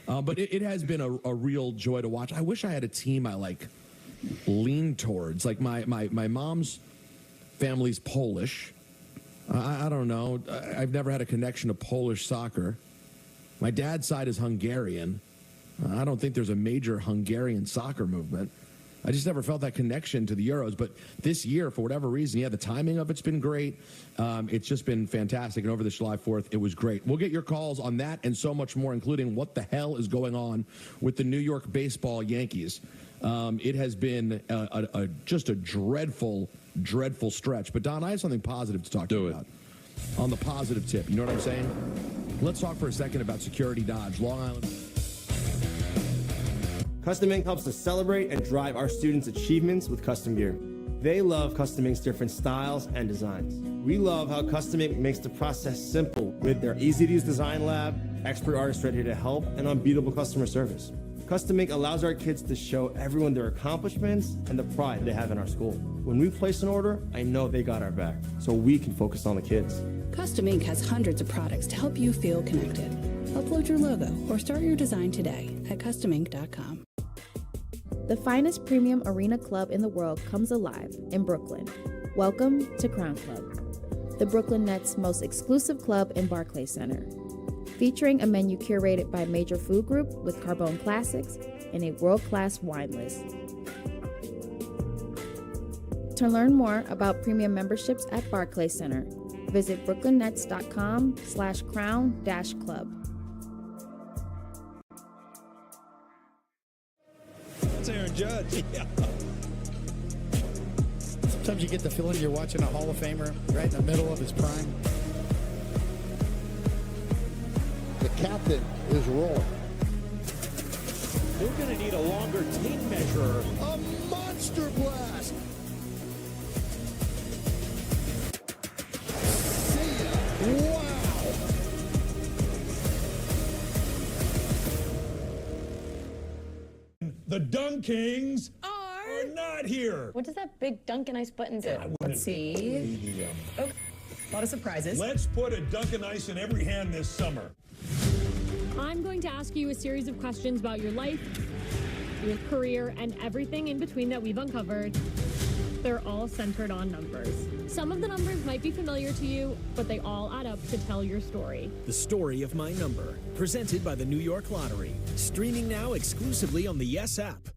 But it has been a real joy to watch. I wish I had a team I like lean towards. Like my mom's family's Polish. I don't know. I've never had a connection to Polish soccer. My dad's side is Hungarian. I don't think there's a major Hungarian soccer movement. I just never felt that connection to the Euros. But this year, for whatever reason, the timing of it's been great. It's just been fantastic. And over the July 4th, it was great. We'll get your calls on that and so much more, including what the hell is going on with the New York baseball Yankees. It has been just a dreadful stretch. But, Don, I have something positive to talk to you about. On the positive tip, you know what I'm saying? Let's talk for a second about Security Dodge, Long Island. Custom Ink helps us celebrate and drive our students' achievements with custom gear. They love Custom Ink's different styles and designs. We love how Custom Ink makes the process simple with their easy-to-use design lab, expert artists ready to help, and unbeatable customer service. Custom Ink allows our kids to show everyone their accomplishments and the pride they have in our school. When we place an order, I know they got our back, so we can focus on the kids. Custom Ink has hundreds of products to help you feel connected. Upload your logo or start your design today at customink.com. The finest premium arena club in the world comes alive in Brooklyn. Welcome to Crown Club, the Brooklyn Nets' most exclusive club in Barclays Center. Featuring a menu curated by a major food group with Carbone classics and a world-class wine list. To learn more about premium memberships at Barclays Center, visit brooklynnets.com/crown-club. That's Aaron Judge. Yeah. Sometimes you get the feeling you're watching a Hall of Famer right in the middle of his prime. The captain is rolling. They're going to need a longer tape measure. A monster blast. See ya. Wow. The Dunk Kings are not here. What does that big Dunkin' Ice button do? Let's see. Okay. A lot of surprises. Let's put a Dunkin' Ice in every hand this summer. I'm going to ask you a series of questions about your life, your career, and everything in between that we've uncovered. They're all centered on numbers. Some of the numbers might be familiar to you, but they all add up to tell your story. The Story of My Number, presented by the New York Lottery. Streaming now exclusively on the Yes app.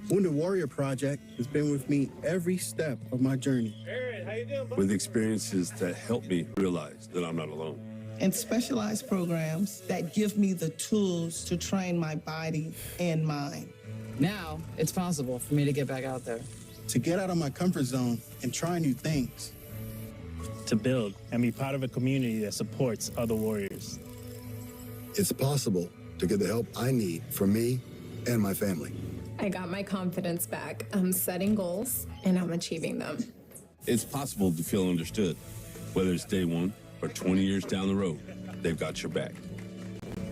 Wounded Warrior Project has been with me every step of my journey. Aaron, how you doing, buddy? With experiences that help me realize that I'm not alone. And specialized programs that give me the tools to train my body and mind. Now, it's possible for me to get back out there. To get out of my comfort zone and try new things. To build and be part of a community that supports other warriors. It's possible to get the help I need for me and my family. I got my confidence back. I'm setting goals and I'm achieving them. It's possible to feel understood, whether it's day one or 20 years down the road, they've got your back.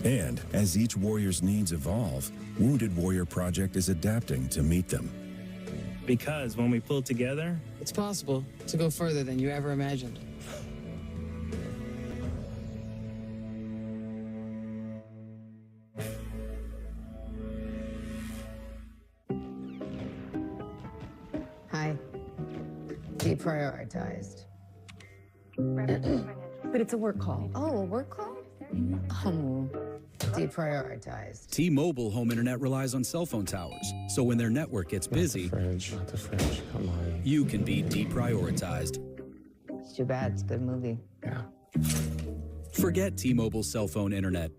And as each warrior's needs evolve, Wounded Warrior Project is adapting to meet them. Because when we pull together, it's possible to go further than you ever imagined. I deprioritized. But it's a work call. Oh, a work call? Deprioritized. T-Mobile home internet relies on cell phone towers, so when their network gets busy, Not the fridge, come on. you can be deprioritized. It's too bad. It's a good movie. Yeah. Forget T-Mobile cell phone internet.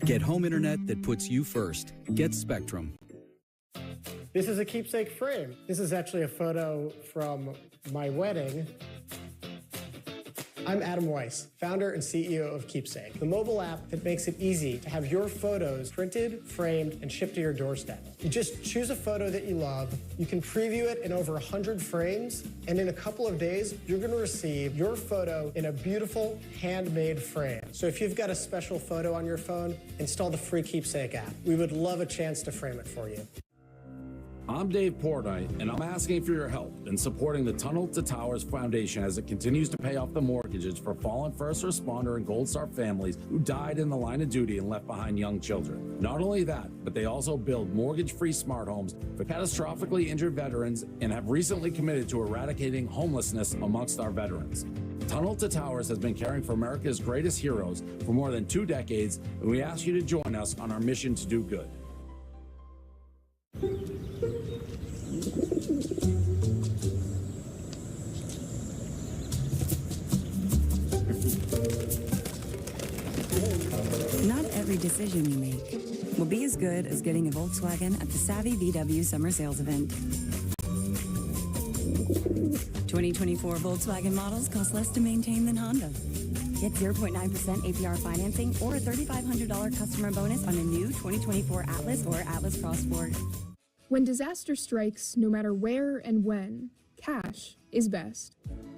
Get home internet that puts you first. Get Spectrum. This is a keepsake frame. This is actually a photo from my wedding. I'm Adam Weiss, founder and CEO of Keepsake, the mobile app that makes it easy to have your photos printed, framed, and shipped to your doorstep. You just choose a photo that you love, you can preview it in over 100 frames, and in a couple of days, you're gonna receive your photo in a beautiful, handmade frame. So if you've got a special photo on your phone, install the free Keepsake app. We would love a chance to frame it for you. I'm Dave Portnight, and I'm asking for your help in supporting the Tunnel to Towers Foundation as it continues to pay off the mortgages for fallen first responder and Gold Star families who died in the line of duty and left behind young children. Not only that, but they also build mortgage-free smart homes for catastrophically injured veterans and have recently committed to eradicating homelessness amongst our veterans. Tunnel to Towers has been caring for America's greatest heroes for more than 2 decades, and we ask you to join us on our mission to do good. Not every decision you make will be as good as getting a Volkswagen at the Savvy VW Summer Sales Event. 2024 Volkswagen models cost less to maintain than Honda. Get 0.9% APR financing or a $3,500 customer bonus on a new 2024 Atlas or Atlas Cross Sport. When disaster strikes, no matter where and when, cash is best.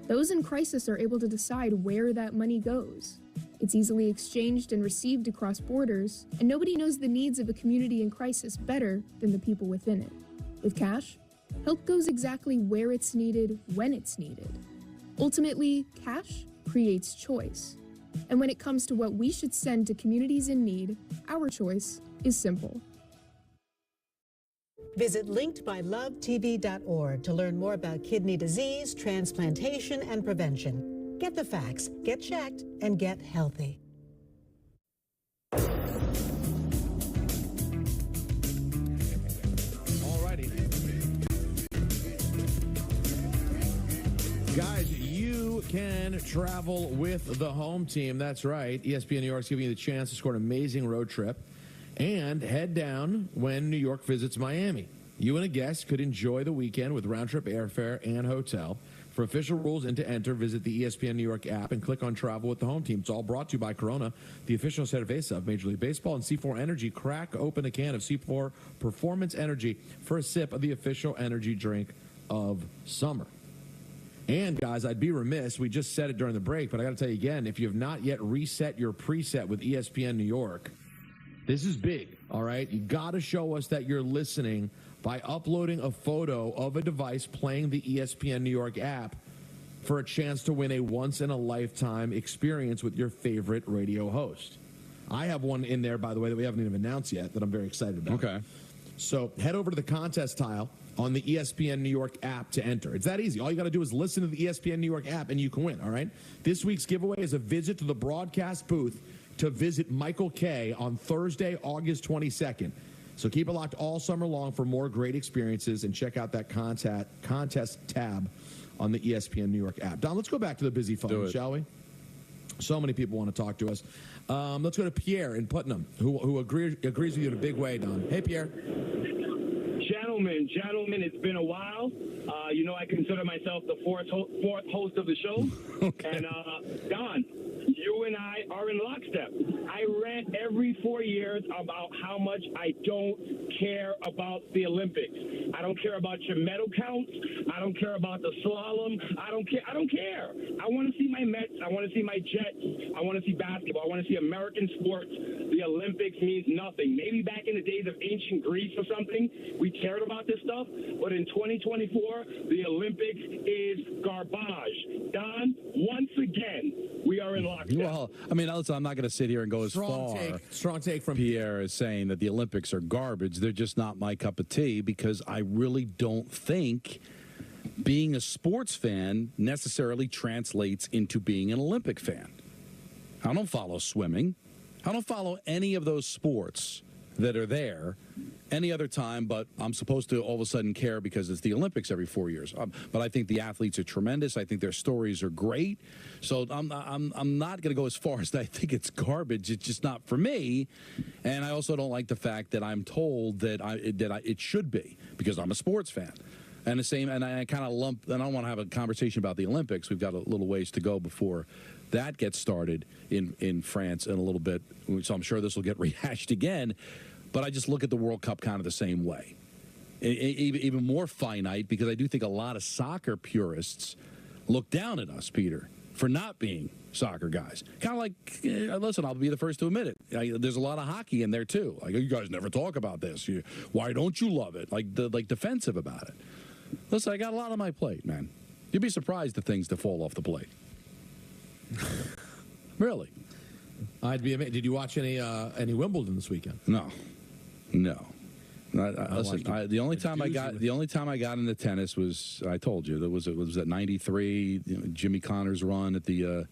Those in crisis are able to decide where that money goes. It's easily exchanged and received across borders, and nobody knows the needs of a community in crisis better than the people within it. With cash, help goes exactly where it's needed, when it's needed. Ultimately, cash creates choice. And when it comes to what we should send to communities in need, our choice is simple. Visit linkedbylovetv.org to learn more about kidney disease, transplantation, and prevention. Get the facts, get checked, and get healthy. Alrighty. Guys, you can travel with the home team. That's right. ESPN New York's giving you the chance to score an amazing road trip and head down when New York visits Miami. You and a guest could enjoy the weekend with round-trip airfare and hotel. For official rules and to enter, visit the ESPN New York app and click on Travel with the Home Team. It's all brought to you by Corona, the official cerveza of Major League Baseball, and C4 Energy. Crack open a can of C4 Performance Energy for a sip of the official energy drink of summer. And, guys, I'd be remiss, we just said it during the break, but I got to tell you again, if you have not yet reset your preset with ESPN New York, this is big, all right? You got to show us that you're listening by uploading a photo of a device playing the ESPN New York app for a chance to win a once-in-a-lifetime experience with your favorite radio host. I have one in there, by the way, that we haven't even announced yet that I'm very excited about. Okay. So head over to the contest tile on the ESPN New York app to enter. It's that easy. All you got to do is listen to the ESPN New York app and you can win, all right? This week's giveaway is a visit to the broadcast booth to visit Michael Kay on Thursday, August 22nd. So keep it locked all summer long for more great experiences and check out that contest tab on the ESPN New York app. Don, let's go back to the busy phone, shall we? So many people want to talk to us. Let's go to Pierre in Putnam, who agrees with you in a big way, Don. Hey, Pierre. Gentlemen, it's been a while. You know, I consider myself the fourth host of the show. Okay. And Don, you and I are in lockstep. I rant every 4 years about how much I don't care about the Olympics. I don't care about your medal counts. I don't care about the slalom. I don't care. I want to see my Mets. I want to see my Jets. I want to see basketball. I want to see American sports. The Olympics means nothing. Maybe back in the days of ancient Greece or something, we cared about this stuff. But in 2024, the Olympics is garbage. Don, once again, we are in lockstep. Well, I mean, listen, I'm not going to sit here and go as far. Strong take from Pierre is saying that the Olympics are garbage. They're just not my cup of tea because I really don't think being a sports fan necessarily translates into being an Olympic fan. I don't follow swimming. I don't follow any of those sports that are there any other time, but I'm supposed to all of a sudden care because it's the Olympics every 4 years. But I think the athletes are tremendous. I think their stories are great. So I'm not going to go as far as I think it's garbage. It's just not for me. And I also don't like the fact that I'm told that it should be because I'm a sports fan. And the same, and I kind of lump, and I don't want to have a conversation about the Olympics. We've got a little ways to go before that gets started in France in a little bit. So I'm sure this will get rehashed again. But I just look at the World Cup kind of the same way. Even more finite, because I do think a lot of soccer purists look down at us, Peter, for not being soccer guys. Kind of like, listen, I'll be the first to admit it. There's a lot of hockey in there, too. Like, you guys never talk about this. Why don't you love it? Like defensive about it. Listen, I got a lot on my plate, man. You'd be surprised the things that fall off the plate. Really. I'd be amazed. Did you watch any Wimbledon this weekend? No. Listen, the only time I got into tennis was, I told you, it was at 93, Jimmy Connor's run at the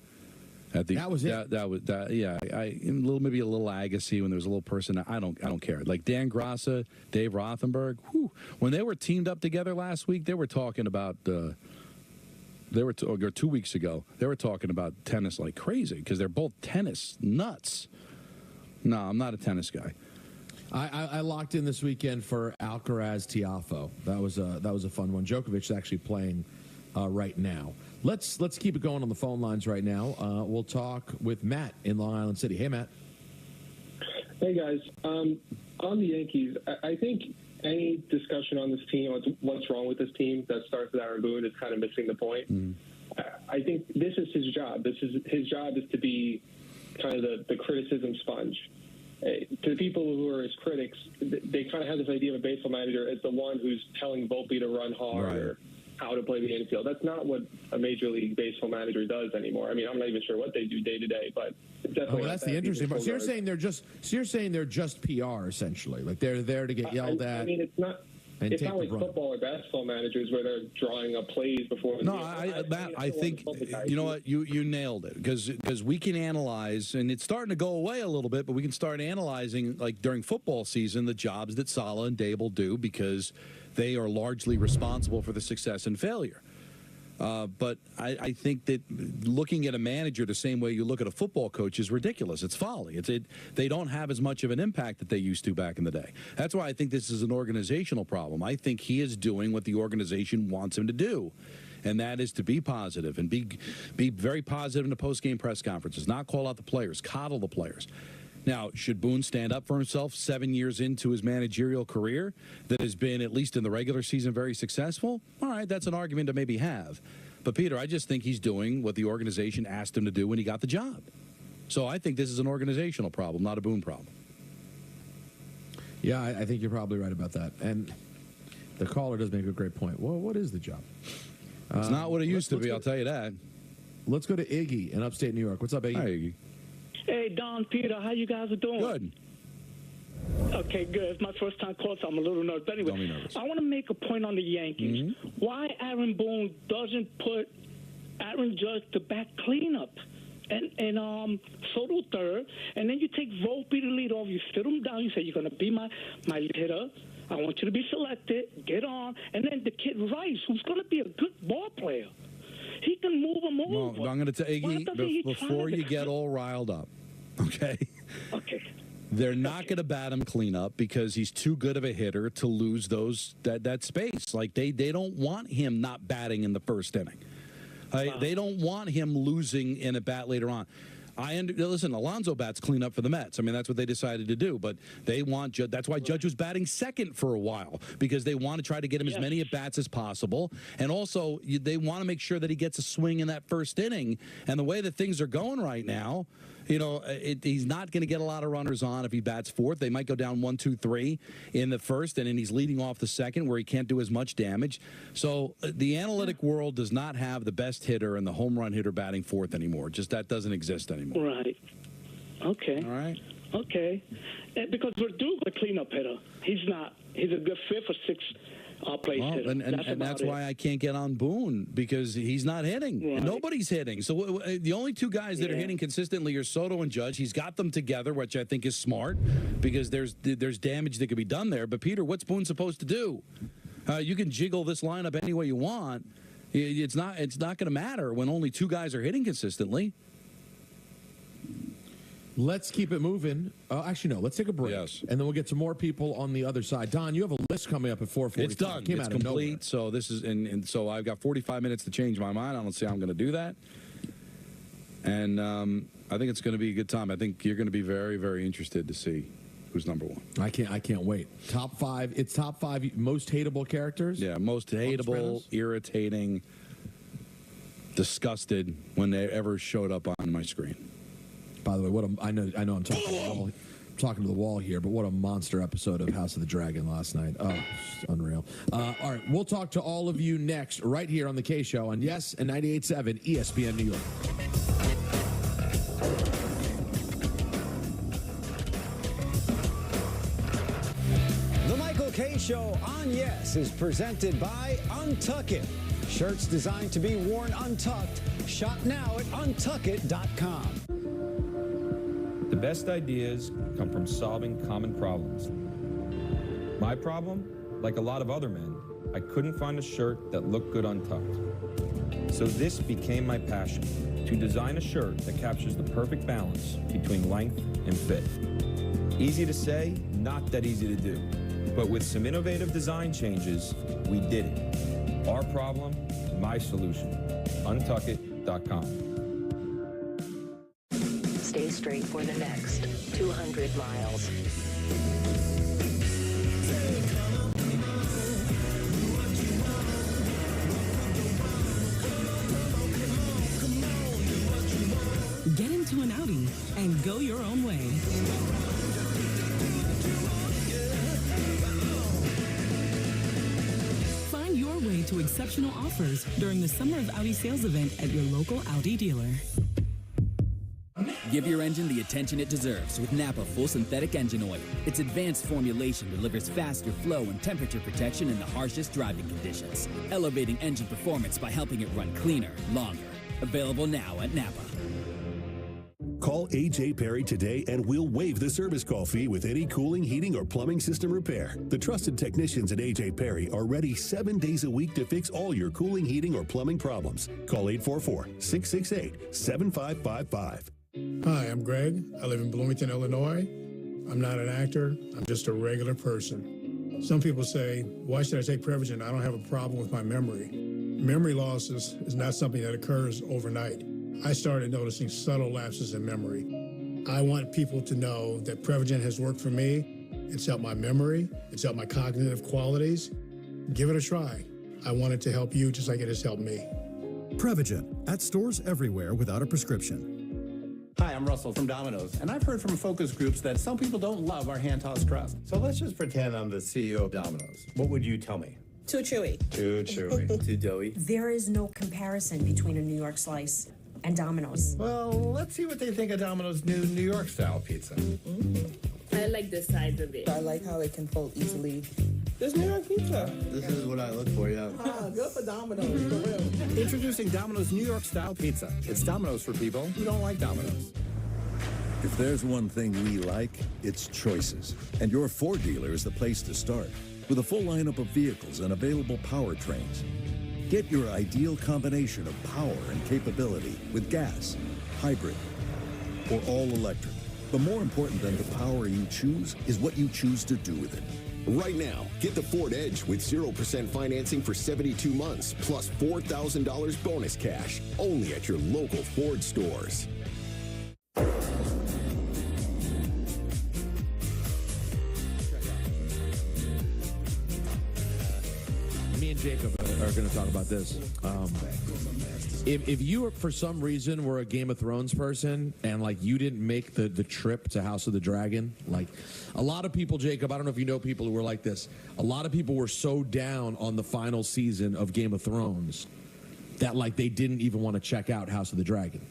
that was it. Maybe a little Agassi when there was a little person. I don't care. Like Dan Grassa, Dave Rothenberg. Whew, when they were teamed up together last week, they were talking about. Or 2 weeks ago, they were talking about tennis like crazy because they're both tennis nuts. No, I'm not a tennis guy. I locked in this weekend for Alcaraz Tiafoe. That was a fun one. Djokovic is actually playing right now. Let's keep it going on the phone lines right now. We'll talk with Matt in Long Island City. Hey, Matt. Hey, guys. On the Yankees, I think any discussion on this team, what's wrong with this team that starts with Aaron Boone is kind of missing the point. I think this is his job. His job is to be kind of the criticism sponge. To the people who are his critics, they kind of have this idea of a baseball manager as the one who's telling Volpe to run hard or how to play the infield. That's not what a Major League Baseball manager does anymore. I mean, I'm not even sure what they do day to day, but it's definitely. That's the interesting part. So you're saying they're just PR essentially, like they're there to get yelled at. I mean, it's not. It's not like football or basketball managers where they're drawing up plays before. No, I think you know what you nailed it because we can analyze, and it's starting to go away a little bit, but we can start analyzing like during football season the jobs that Saleh and Dable do because they are largely responsible for the success and failure. But I think that looking at a manager the same way you look at a football coach is ridiculous. It's folly. They don't have as much of an impact that they used to back in the day. That's why I think this is an organizational problem. I think he is doing what the organization wants him to do, and that is to be positive and be very positive in the post-game press conferences, not call out the players, coddle the players. Now, should Boone stand up for himself 7 years into his managerial career that has been, at least in the regular season, very successful? All right, that's an argument to maybe have. But, Peter, I just think he's doing what the organization asked him to do when he got the job. So I think this is an organizational problem, not a Boone problem. Yeah, I think you're probably right about that. And the caller does make a great point. Well, what is the job? It's not what it used to be, I'll tell you that. Let's go to Iggy in upstate New York. What's up, Iggy? Hi, Iggy. Hey, Don, Peter, how you guys are doing? Good. Okay, good. It's my first time calling, so I'm a little nervous. But anyway, Don't be nervous. I want to make a point on the Yankees. Why Aaron Boone doesn't put Aaron Judge to back cleanup and Soto third, and then you take Volpe to lead off. You sit him down. You say, you're going to be my hitter. I want you to be selected. Get on. And then the kid Rice, who's going to be a good ball player. He can move him over. Well, I'm going to tell Iggy, before you get all riled up, okay? Okay. They're not going to bat him cleanup because he's too good of a hitter to lose that space. Like, they don't want him not batting in the first inning. They don't want him losing in a bat later on. Listen, Alonso bats clean up for the Mets. I mean, that's what they decided to do. But they want that's why Judge was batting second for a while, because they want to try to get him as many at-bats as possible. And also, they want to make sure that he gets a swing in that first inning. And the way that things are going right now, He's not going to get a lot of runners on if he bats fourth. They might go down 1, 2, 3 in the first, and then he's leading off the second where he can't do as much damage. So the analytic world does not have the best hitter and the home run hitter batting fourth anymore. Just that doesn't exist anymore. Right. Okay. All right. Okay. Because Verdugo's a cleanup hitter. He's not. He's a good fifth or sixth place hitter. And that's why I can't get on Boone, because he's not hitting. Right. Nobody's hitting. So the only two guys that are hitting consistently are Soto and Judge. He's got them together, which I think is smart, because there's damage that could be done there. But, Peter, what's Boone supposed to do? You can jiggle this lineup any way you want. It's not going to matter when only two guys are hitting consistently. Let's keep it moving. Actually, no, let's take a break. Yes. And then we'll get some more people on the other side. Don, you have a list coming up at 4:45. It's done. It's complete. So this is, and so I've got 45 minutes to change my mind. I don't see how I'm going to do that. And I think it's going to be a good time. I think you're going to be very, very interested to see who's number one. I can't wait. Top 5. It's top 5 most hateable characters. Yeah, most hateable, irritating, disgusted when they ever showed up on my screen. By the way, I know I'm talking to the wall here, but what a monster episode of House of the Dragon last night. Oh, it's unreal. All right, we'll talk to all of you next, right here on the K Show on Yes and 98.7 ESPN New York. The Michael K Show on Yes is presented by Untuck It. Shirts designed to be worn untucked. Shop now at untuckit.com. The best ideas come from solving common problems. My problem, like a lot of other men, I couldn't find a shirt that looked good untucked. So this became my passion, to design a shirt that captures the perfect balance between length and fit. Easy to say, not that easy to do. But with some innovative design changes, we did it. Our problem, my solution. Untuckit.com. Stay straight for the next 200 miles. Get into an Audi and go your own way. Find your way to exceptional offers during the Summer of Audi sales event at your local Audi dealer. Give your engine the attention it deserves with Napa Full Synthetic Engine Oil. Its advanced formulation delivers faster flow and temperature protection in the harshest driving conditions, elevating engine performance by helping it run cleaner, longer. Available now at Napa. Call A.J. Perry today and we'll waive the service call fee with any cooling, heating, or plumbing system repair. The trusted technicians at A.J. Perry are ready 7 days a week to fix all your cooling, heating, or plumbing problems. Call 844-668-7555. Hi, I'm Greg. I live in Bloomington, Illinois. I'm not an actor. I'm just a regular person. Some people say, why should I take Prevagen? I don't have a problem with my memory. Memory loss is not something that occurs overnight. I started noticing subtle lapses in memory. I want people to know that Prevagen has worked for me. It's helped my memory. It's helped my cognitive qualities. Give it a try. I want it to help you just like it has helped me. Prevagen, at stores everywhere without a prescription. Hi, I'm Russell from Domino's, and I've heard from focus groups that some people don't love our hand-tossed crust. So let's just pretend I'm the CEO of Domino's. What would you tell me? Too chewy. Too chewy. Too doughy. There is no comparison between a New York slice and Domino's. Well, let's see what they think of Domino's new New York-style pizza. I like the size of it. I like how it can fold easily. This New York pizza. This is what I look for, yeah. Good for Domino's, for real. Introducing Domino's New York-style pizza. It's Domino's for people who don't like Domino's. If there's one thing we like, it's choices. And your Ford dealer is the place to start. With a full lineup of vehicles and available powertrains. Get your ideal combination of power and capability with gas, hybrid, or all electric. But more important than the power you choose is what you choose to do with it. Right now, get the Ford Edge with 0% financing for 72 months, plus $4,000 bonus cash, only at your local Ford stores. Me and Jacob are going to talk about this. If you, for some reason, were a Game of Thrones person and, like, you didn't make the trip to House of the Dragon, like, a lot of people, Jacob, I don't know if you know people who were like this, a lot of people were so down on the final season of Game of Thrones that, like, they didn't even want to check out House of the Dragon.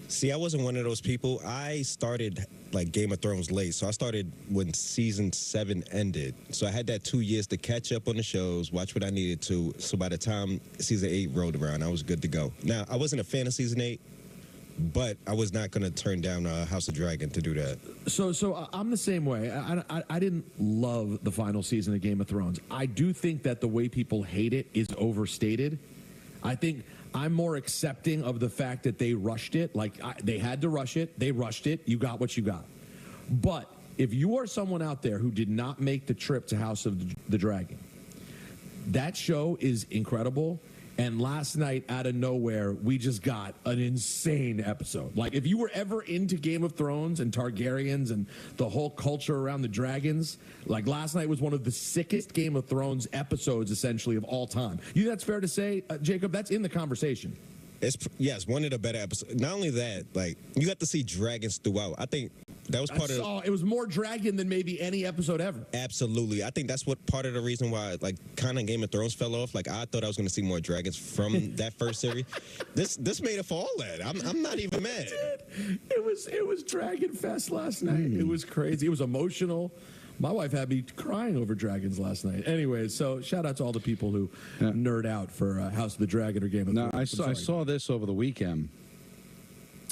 See, I wasn't one of those people. I started like Game of Thrones late, so I started when season 7 ended. So I had that 2 years to catch up on the shows, watch what I needed to. So by the time season 8 rolled around, I was good to go. Now, I wasn't a fan of season 8, but I was not going to turn down House of Dragon to do that. So I'm the same way. I didn't love the final season of Game of Thrones. I do think that the way people hate it is overstated. I think I'm more accepting of the fact that they rushed it. Like, they had to rush it. They rushed it. You got what you got. But if you are someone out there who did not make the trip to House of the Dragon, that show is incredible. And last night, out of nowhere, we just got an insane episode. Like, if you were ever into Game of Thrones and Targaryens and the whole culture around the dragons, like, last night was one of the sickest Game of Thrones episodes, essentially, of all time. You think that's fair to say, Jacob? That's in the conversation. Yes, one of the better episodes. Not only that, like, you got to see dragons throughout. I think that was part of... It was more dragon than maybe any episode ever. Absolutely. I think that's what part of the reason why, like, kind of Game of Thrones fell off. Like, I thought I was going to see more dragons from that first series. This made it for all that. I'm not even mad. It was Dragon Fest last night. It was crazy. It was emotional. My wife had me crying over dragons last night. Anyway, so shout out to all the people who nerd out for House of the Dragon or Game of Thrones. I saw this over the weekend.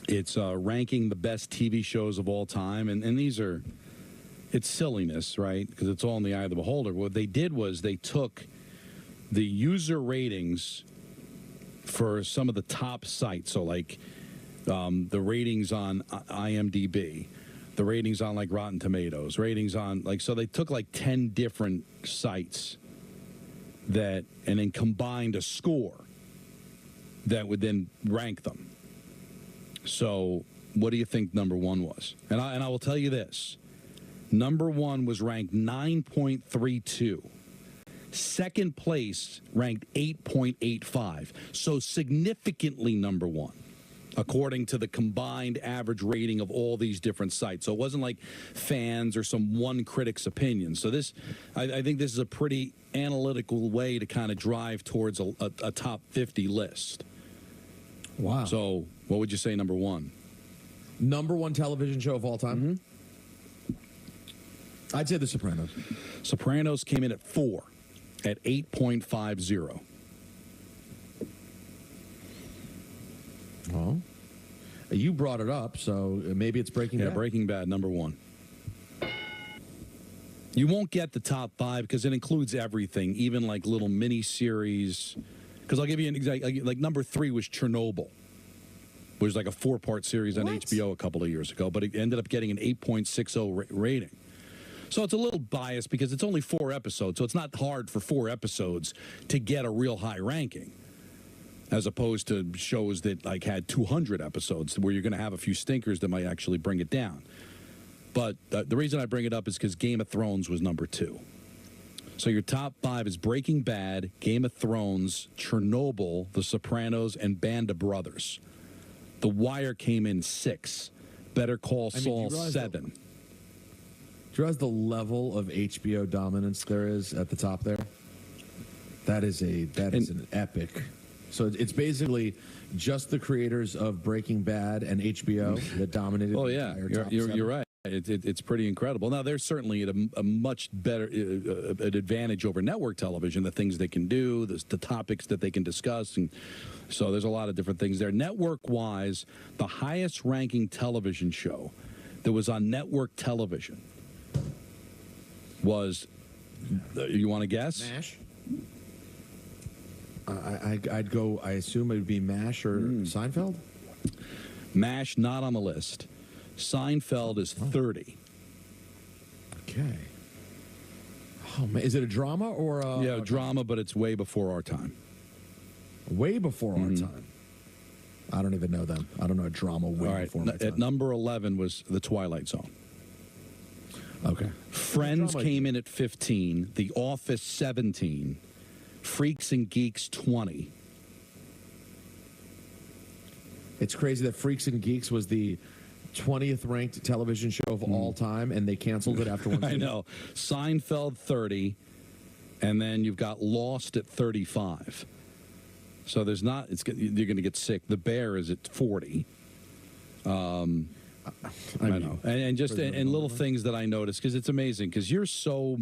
It's ranking the best TV shows of all time, and these are, it's silliness, right? Because it's all in the eye of the beholder. What they did was they took the user ratings for some of the top sites, so like the ratings on IMDb, the ratings on like Rotten Tomatoes, ratings on like, so they took like 10 different sites that, and then combined a score that would then rank them. So what do you think number one was? And I will tell you this. Number one was ranked 9.32. Second place ranked 8.85. So significantly number one, according to the combined average rating of all these different sites. So it wasn't like fans or some one critic's opinion. So this, I think this is a pretty analytical way to kind of drive towards a top 50 list. Wow. So what would you say number one? Number one television show of all time? I'd say The Sopranos. Sopranos came in at 4, at 8.50. Well, you brought it up, so maybe it's Breaking Bad. Yeah, Breaking Bad, number one. You won't get the top 5 because it includes everything, even like little mini-series. Because I'll give you an example. Like number 3 was Chernobyl, which was like a 4-part series on HBO a couple of years ago, but it ended up getting an 8.60 rating. So it's a little biased because it's only 4 episodes, so it's not hard for 4 episodes to get a real high ranking, as opposed to shows that like had 200 episodes where you're going to have a few stinkers that might actually bring it down. But the reason I bring it up is because Game of Thrones was number 2. So your top 5 is Breaking Bad, Game of Thrones, Chernobyl, The Sopranos, and Band of Brothers. The Wire came in 6. Better Call Saul 7. Do you realize the level of HBO dominance there is at the top there? That is an epic. So it's basically just the creators of Breaking Bad and HBO that dominated. Oh yeah, you're right. It's pretty incredible. Now, they're certainly at a much better an advantage over network television, the things they can do, the topics that they can discuss. And so there's a lot of different things there. Network-wise, the highest-ranking television show that was on network television was, you want to guess? MASH? I'd go, I assume it would be MASH or Seinfeld? MASH, not on the list. Seinfeld is 30. Okay. Oh, man. Is it a drama or a... Yeah, a drama, but it's way before our time. Way before our time? I don't even know them. I don't know a drama way before my time. At number 11 was The Twilight Zone. Okay. Friends came in at 15. The Office, 17. Freaks and Geeks 20. It's crazy that Freaks and Geeks was the 20th ranked television show of all time, and they canceled it after one season. I know. Seinfeld 30, and then you've got Lost at 35. So there's not. You're going to get sick. The Bear is at 40. I know, and just little things that I noticed, because it's amazing, because you're so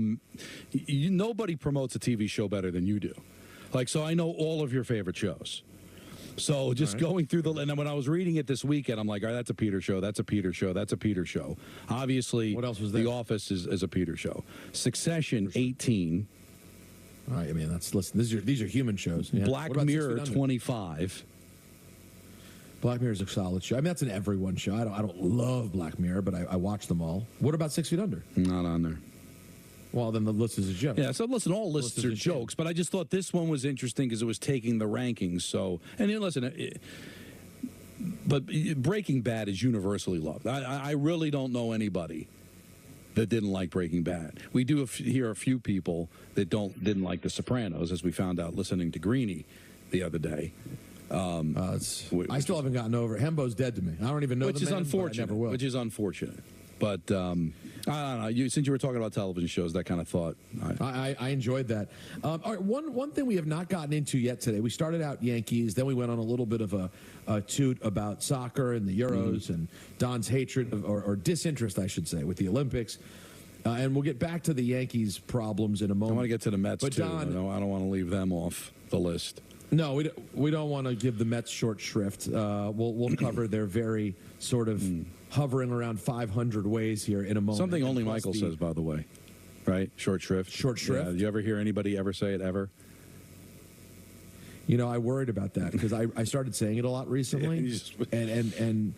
nobody promotes a TV show better than you do. Like, so I know all of your favorite shows. So just going through and then when I was reading it this weekend, I'm like, all right, that's a Peter show, that's a Peter show, that's a Peter show. Obviously, what else was there? The Office is a Peter show. Succession 18. All right, I mean, listen. These are human shows. Yeah. Black Mirror 25. Black Mirror is a solid show. I mean, that's an everyone show. I don't love Black Mirror, but I watch them all. What about 6 Feet Under? Not on there. Well, then the list is a joke. Yeah, so listen, all lists are jokes, but I just thought this one was interesting because it was taking the rankings. So, and listen, but Breaking Bad is universally loved. I really don't know anybody that didn't like Breaking Bad. We do hear a few people that didn't like The Sopranos, as we found out listening to Greeny the other day. I still haven't gotten over it. Hembo's dead to me. I don't even know which the is man, unfortunate. But I never will. Which is unfortunate. But I don't know. Since you were talking about television shows, that kind of thought. I enjoyed that. All right, one thing we have not gotten into yet today. We started out Yankees, then we went on a little bit of a toot about soccer and the Euros and Don's hatred or disinterest, I should say, with the Olympics. And we'll get back to the Yankees' problems in a moment. I want to get to the Mets but too. Don, I don't want to leave them off the list. No, we don't want to give the Mets short shrift. We'll cover their very sort of hovering around 500 ways here in a moment. Something only Michael says, by the way, right? Short shrift. Short shrift. Yeah, do you ever hear anybody ever say it ever? You know, I worried about that because I started saying it a lot recently, and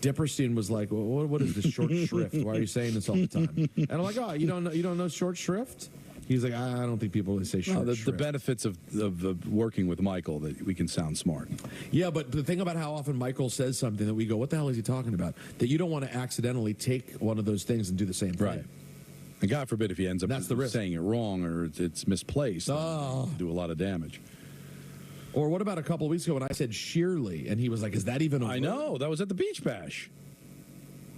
Dipperstein was like, well, "What is this short shrift? Why are you saying this all the time?" And I'm like, "Oh, you don't know short shrift?" He's like, I don't think people really say short shrift. The benefits of working with Michael, that we can sound smart. Yeah, but the thing about how often Michael says something that we go, what the hell is he talking about? That you don't want to accidentally take one of those things and do the same thing. Right. And God forbid if he ends up saying it wrong or it's misplaced, do a lot of damage. Or what about a couple of weeks ago when I said Sheerly, and he was like, is that even a word? I know. That was at the Beach Bash.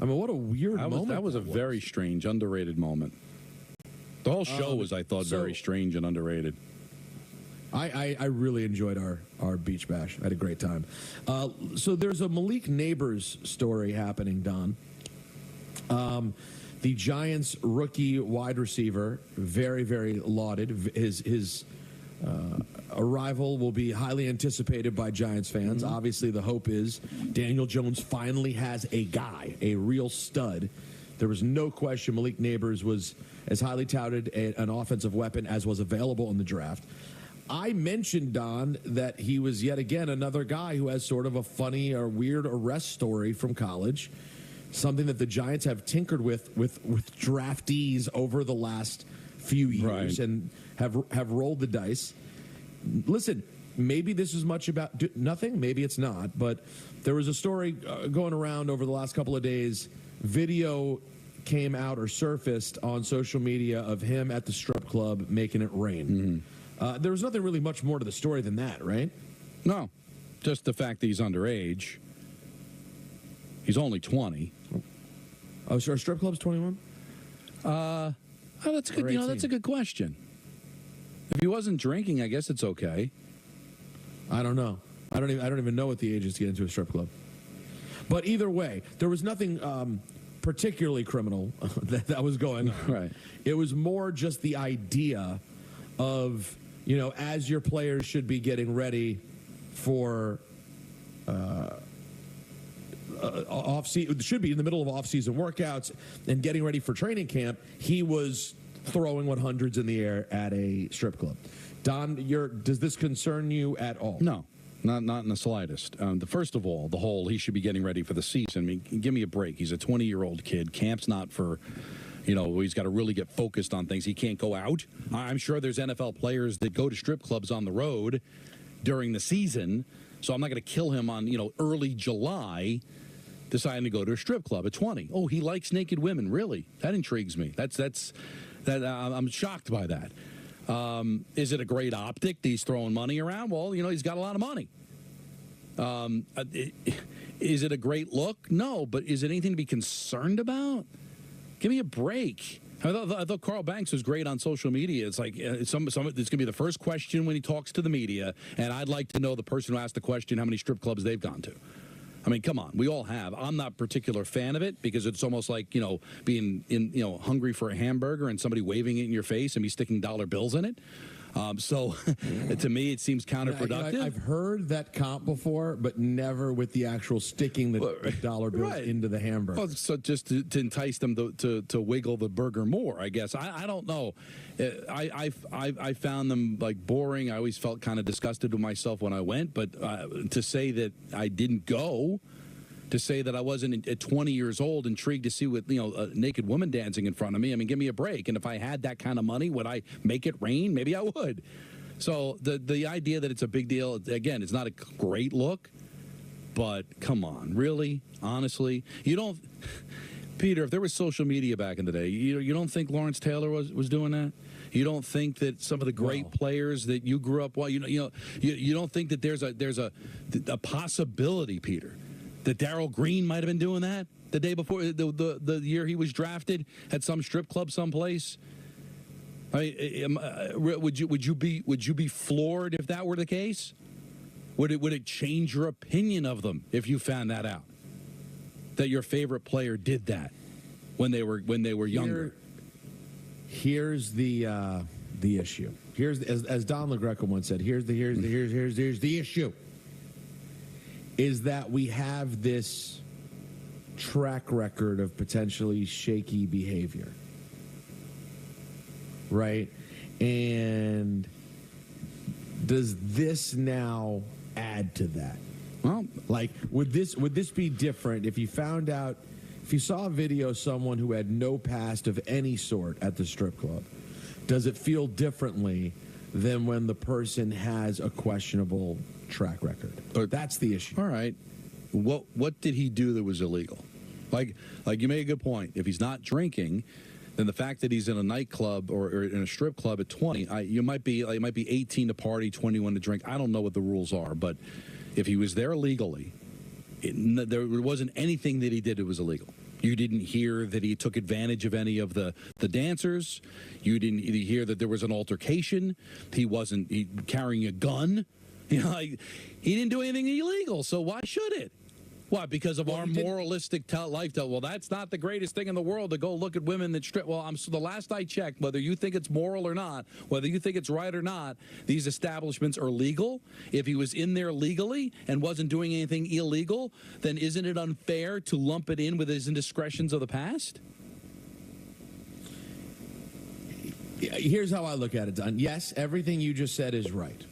I mean, what a weird moment. That was a very strange, underrated moment. The whole show was, I thought, very strange and underrated. I really enjoyed our Beach Bash. I had a great time. So there's a Malik Neighbors story happening, Don. The Giants' rookie wide receiver, very, very lauded. His arrival will be highly anticipated by Giants fans. Obviously, the hope is Daniel Jones finally has a guy, a real stud. There was no question Malik Neighbors was as highly touted an offensive weapon as was available in the draft. I mentioned, Don, that he was yet again another guy who has sort of a funny or weird arrest story from college, something that the Giants have tinkered with draftees over the last few years and have rolled the dice. Listen, maybe this is much about nothing. Maybe it's not. But there was a story going around over the last couple of days. Video came out or surfaced on social media of him at the strip club making it rain. There was nothing really much more to the story than that, right? No. Just the fact that he's underage. He's only 20. Oh, so our strip club's 21? That's good. That's a good question. If he wasn't drinking, I guess it's okay. I don't know. I don't even know what the age is to get into a strip club. But either way, there was nothing particularly criminal that was going on. Right. It was more just the idea of, as your players should be getting ready for off-season, should be in the middle of off-season workouts and getting ready for training camp, he was throwing 100s in the air at a strip club. Don, does this concern you at all? No. Not in the slightest. First of all, the whole he should be getting ready for the season. I mean, give me a break. He's a 20-year-old kid. Camp's not for, he's got to really get focused on things. He can't go out. I'm sure there's NFL players that go to strip clubs on the road during the season. So I'm not going to kill him on, early July deciding to go to a strip club at 20. Oh, he likes naked women. Really? That intrigues me. I'm shocked by that. Is it a great optic that he's throwing money around? Well, he's got a lot of money. Is it a great look? No, but is it anything to be concerned about? Give me a break. I thought Carl Banks was great on social media. It's like it's going to be the first question when he talks to the media, and I'd like to know the person who asked the question how many strip clubs they've gone to. I mean, come on, we all have. I'm not a particular fan of it because it's almost like being hungry for a hamburger and somebody waving it in your face and me sticking dollar bills in it. So to me, it seems counterproductive. I've heard that comp before, but never with the actual sticking the dollar bills into the hamburger. Well, so just to entice them to wiggle the burger more, I guess. I don't know. I found them like boring. I always felt kind of disgusted with myself when I went. But to say that I didn't go, to say that I wasn't at 20 years old intrigued to see with a naked woman dancing in front of me. I mean, give me a break. And if I had that kind of money, would I make it rain? Maybe I would. So the idea that it's a big deal, again, it's not a great look. But come on, really, honestly, you don't, Peter. If there was social media back in the day, you don't think Lawrence Taylor was doing that? You don't think that some of the great players that you grew up, you don't think that there's a possibility, Peter, that Darryl Green might have been doing that the day before the year he was drafted at some strip club someplace? Would you be floored if that were the case? Would it change your opinion of them if you found that out? That your favorite player did that when they were younger? Here's the issue. Here's as Don LaGreca once said. Here's the issue. Is that we have this track record of potentially shaky behavior, right? And does this now add to that? Well, like, would this be different if you found out, if you saw a video of someone who had no past of any sort at the strip club? Does it feel differently than when the person has a questionable track record? But that's the issue. All right. What did he do that was illegal? Like you made a good point. If he's not drinking, then the fact that he's in a nightclub or in a strip club at 20, it might be 18 to party, 21 to drink. I don't know what the rules are, but if he was there legally, there wasn't anything that he did that was illegal. You didn't hear that he took advantage of any of the dancers. You didn't hear that there was an altercation. He wasn't carrying a gun. He didn't do anything illegal, so why should it? What, because of our moralistic lifestyle? Well, that's not the greatest thing in the world to go look at women that strip. Well, the last I checked, whether you think it's moral or not, whether you think it's right or not, these establishments are legal. If he was in there legally and wasn't doing anything illegal, then isn't it unfair to lump it in with his indiscretions of the past? Here's how I look at it, Don. Yes, everything you just said is right.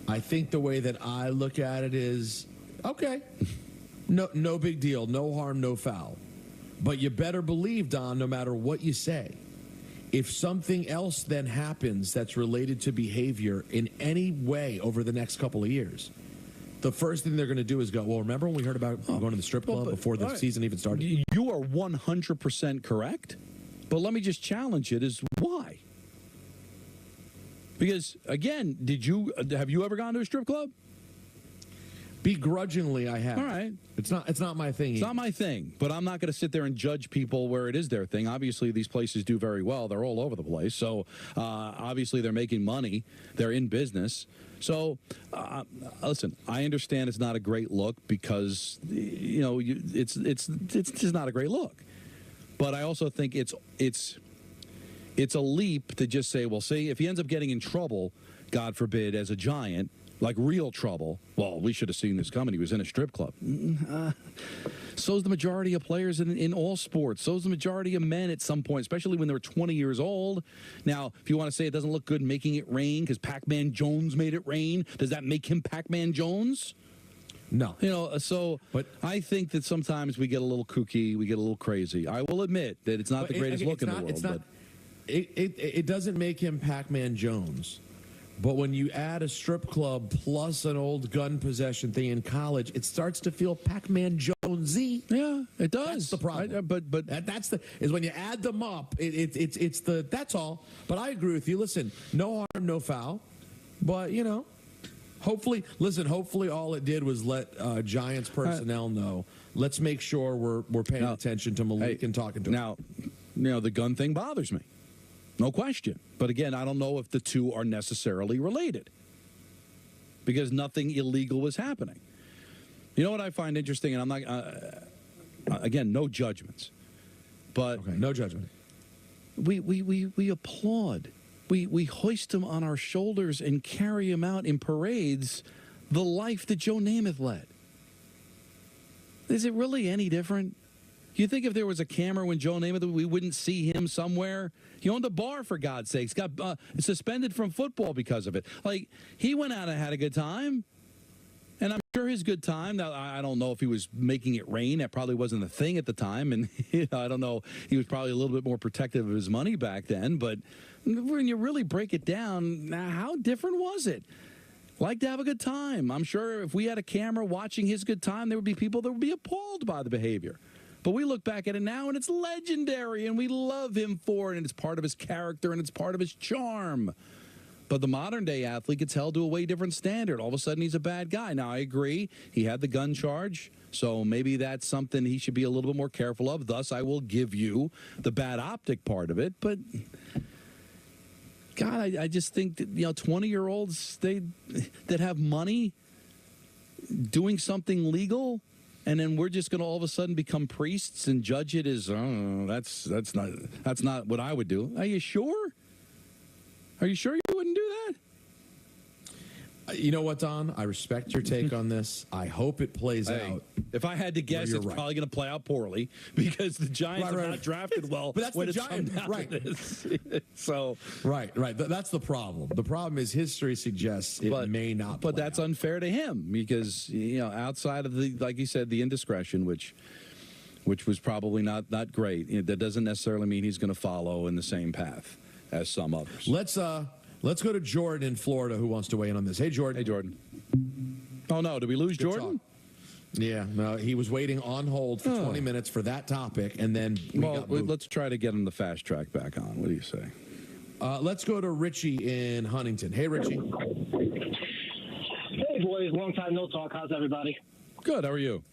I think the way that I look at it is, okay, no big deal, no harm, no foul. But you better believe, Don, no matter what you say, if something else then happens that's related to behavior in any way over the next couple of years, the first thing they're going to do is go, well, remember when we heard about going to the strip club before the season even started? You are 100% correct, but let me just challenge it is why? Because, again, have you ever gone to a strip club? Begrudgingly, I have. All right. It's not my thing. It's not my thing, but I'm not going to sit there and judge people where it is their thing. Obviously, these places do very well. They're all over the place. So, obviously, they're making money. They're in business. So, listen, I understand it's not a great look because, it's just not a great look. But I also think it's a leap to just say, well, see, if he ends up getting in trouble, God forbid, as a giant, like real trouble, well, we should have seen this coming. He was in a strip club. So's the majority of players in all sports. So's the majority of men at some point, especially when they're 20 years old. Now, if you want to say it doesn't look good making it rain because Pac-Man Jones made it rain, does that make him Pac-Man Jones? No. But I think that sometimes we get a little kooky, we get a little crazy. I will admit that it's not the greatest look in the world. It doesn't make him Pac-Man Jones. But when you add a strip club plus an old gun possession thing in college, it starts to feel Pac-Man Jonesy. Yeah, It does. That's the problem. But that's when you add them up. It's that's all. But I agree with you. Listen, no harm, no foul. But hopefully all it did was let Giants personnel know. Let's make sure we're paying attention to Malik and talking to him. Now, the gun thing bothers me, no question. But again, I don't know if the two are necessarily related because nothing illegal was happening. You know what I find interesting, and I'm not. Again, no judgments, but no judgment. We applaud, we hoist him on our shoulders and carry him out in parades, the life that Joe Namath led. Is it really any different? You think if there was a camera when Joe Namath, we wouldn't see him somewhere? He owned a bar, for God's sakes. Got suspended from football because of it. Like, he went out and had a good time. And I'm sure his good time, now I don't know if he was making it rain. That probably wasn't a thing at the time. And I don't know, he was probably a little bit more protective of his money back then. But when you really break it down, how different was it? Like to have a good time. I'm sure if we had a camera watching his good time, there would be people that would be appalled by the behavior. But we look back at it now, and it's legendary, and we love him for it, and it's part of his character, and it's part of his charm. But the modern-day athlete gets held to a way different standard. All of a sudden, he's a bad guy. Now, I agree. He had the gun charge, so maybe that's something he should be a little bit more careful of. Thus, I will give you the bad optic part of it. But, God, I just think that, 20-year-olds that have money doing something legal, and then we're just going to all of a sudden become priests and judge it as, that's not what I would do. Are you sure? Are you sure you wouldn't do that? You know what, Don? I respect your take on this. I hope it plays out. If I had to guess, it's probably going to play out poorly because the Giants have not drafted well. But that's when the Giants, right? So right. That's the problem. The problem is history suggests it may not. But that's unfair to him because outside of like you said, the indiscretion, which was probably not great. That doesn't necessarily mean he's going to follow in the same path as some others. Let's go to Jordan in Florida who wants to weigh in on this. Hey, Jordan. Hey, Jordan. Oh, no. Did we lose Jordan? Talk. Yeah. No, he was waiting on hold for 20 minutes for that topic, and then let's try to get him the fast track back on. What do you say? Let's go to Richie in Huntington. Hey, Richie. Hey, boys. Long time no talk. How's everybody? Good. How are you?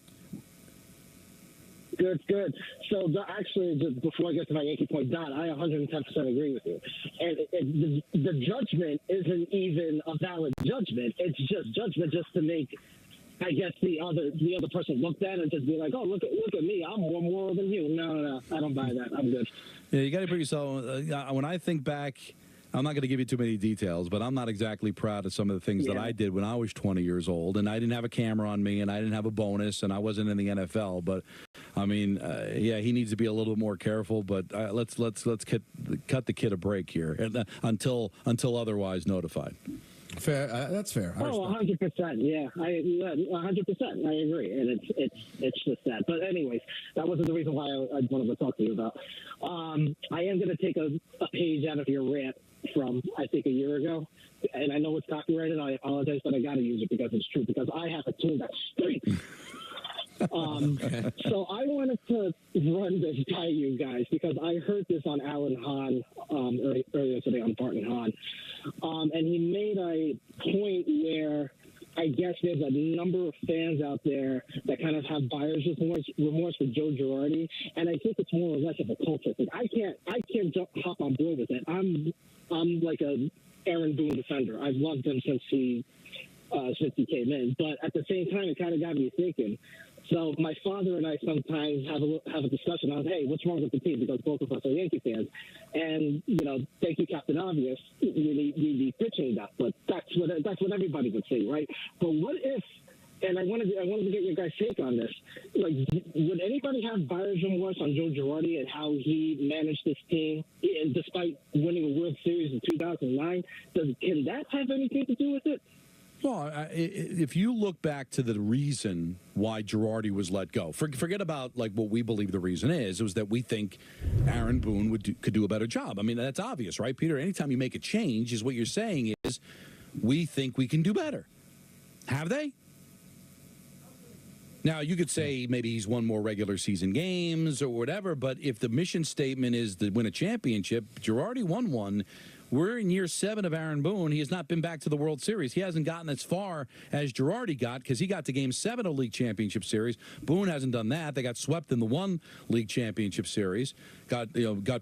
Good. So actually, just before I get to my Yankee point, Don, I 110% agree with you. And the judgment isn't even a valid judgment. It's just judgment just to make, I guess, the other person look at and just be like, oh, look at me. I'm more moral than you. No. I don't buy that. I'm good. Yeah, you got to put yourself, when I think back, I'm not going to give you too many details, but I'm not exactly proud of some of the things that I did when I was 20 years old, and I didn't have a camera on me, and I didn't have a bonus, and I wasn't in the NFL. But I mean, he needs to be a little bit more careful. But let's cut the kid a break here until otherwise notified. Fair. That's fair. 100%. Yeah, 100%. I agree, and it's just that. But anyways, that wasn't the reason why I wanted to talk to you about. I am going to take a page out of your rant from, I think, a year ago. And I know it's copyrighted. I apologize, but I got to use it because it's true, because I have a tune that's straight. So I wanted to run this by you guys because I heard this on Alan Hahn earlier today on Barton Hahn. And he made a point where I guess there's a number of fans out there that kind of have buyer's remorse for Joe Girardi, and I think it's more or less of a culture thing. I can't hop on board with it. I'm like a Aaron Boone defender. I've loved him since he came in, but at the same time, it kind of got me thinking. So my father and I sometimes have a discussion on, hey, what's wrong with the team? Because both of us are Yankee fans, and thank you, Captain Obvious. We need pitching depth, but that's what everybody would say, right? But what if? And I wanted to get your guys' take on this. Like, would anybody have buyer's remorse on Joe Girardi and how he managed this team, and despite winning a World Series in 2009? Can that have anything to do with it? Well, if you look back to the reason why Girardi was let go, forget about like what we believe the reason is. It was that we think Aaron Boone could do a better job. I mean, that's obvious, right, Peter? Anytime you make a change, is what you're saying is we think we can do better. Have they? Now, you could say maybe he's won more regular season games or whatever, but if the mission statement is to win a championship, Girardi won one. We're in year 7 of Aaron Boone. He has not been back to the World Series. He hasn't gotten as far as Girardi got because he got to Game 7 of League Championship Series. Boone hasn't done that. They got swept in the one League Championship Series. Got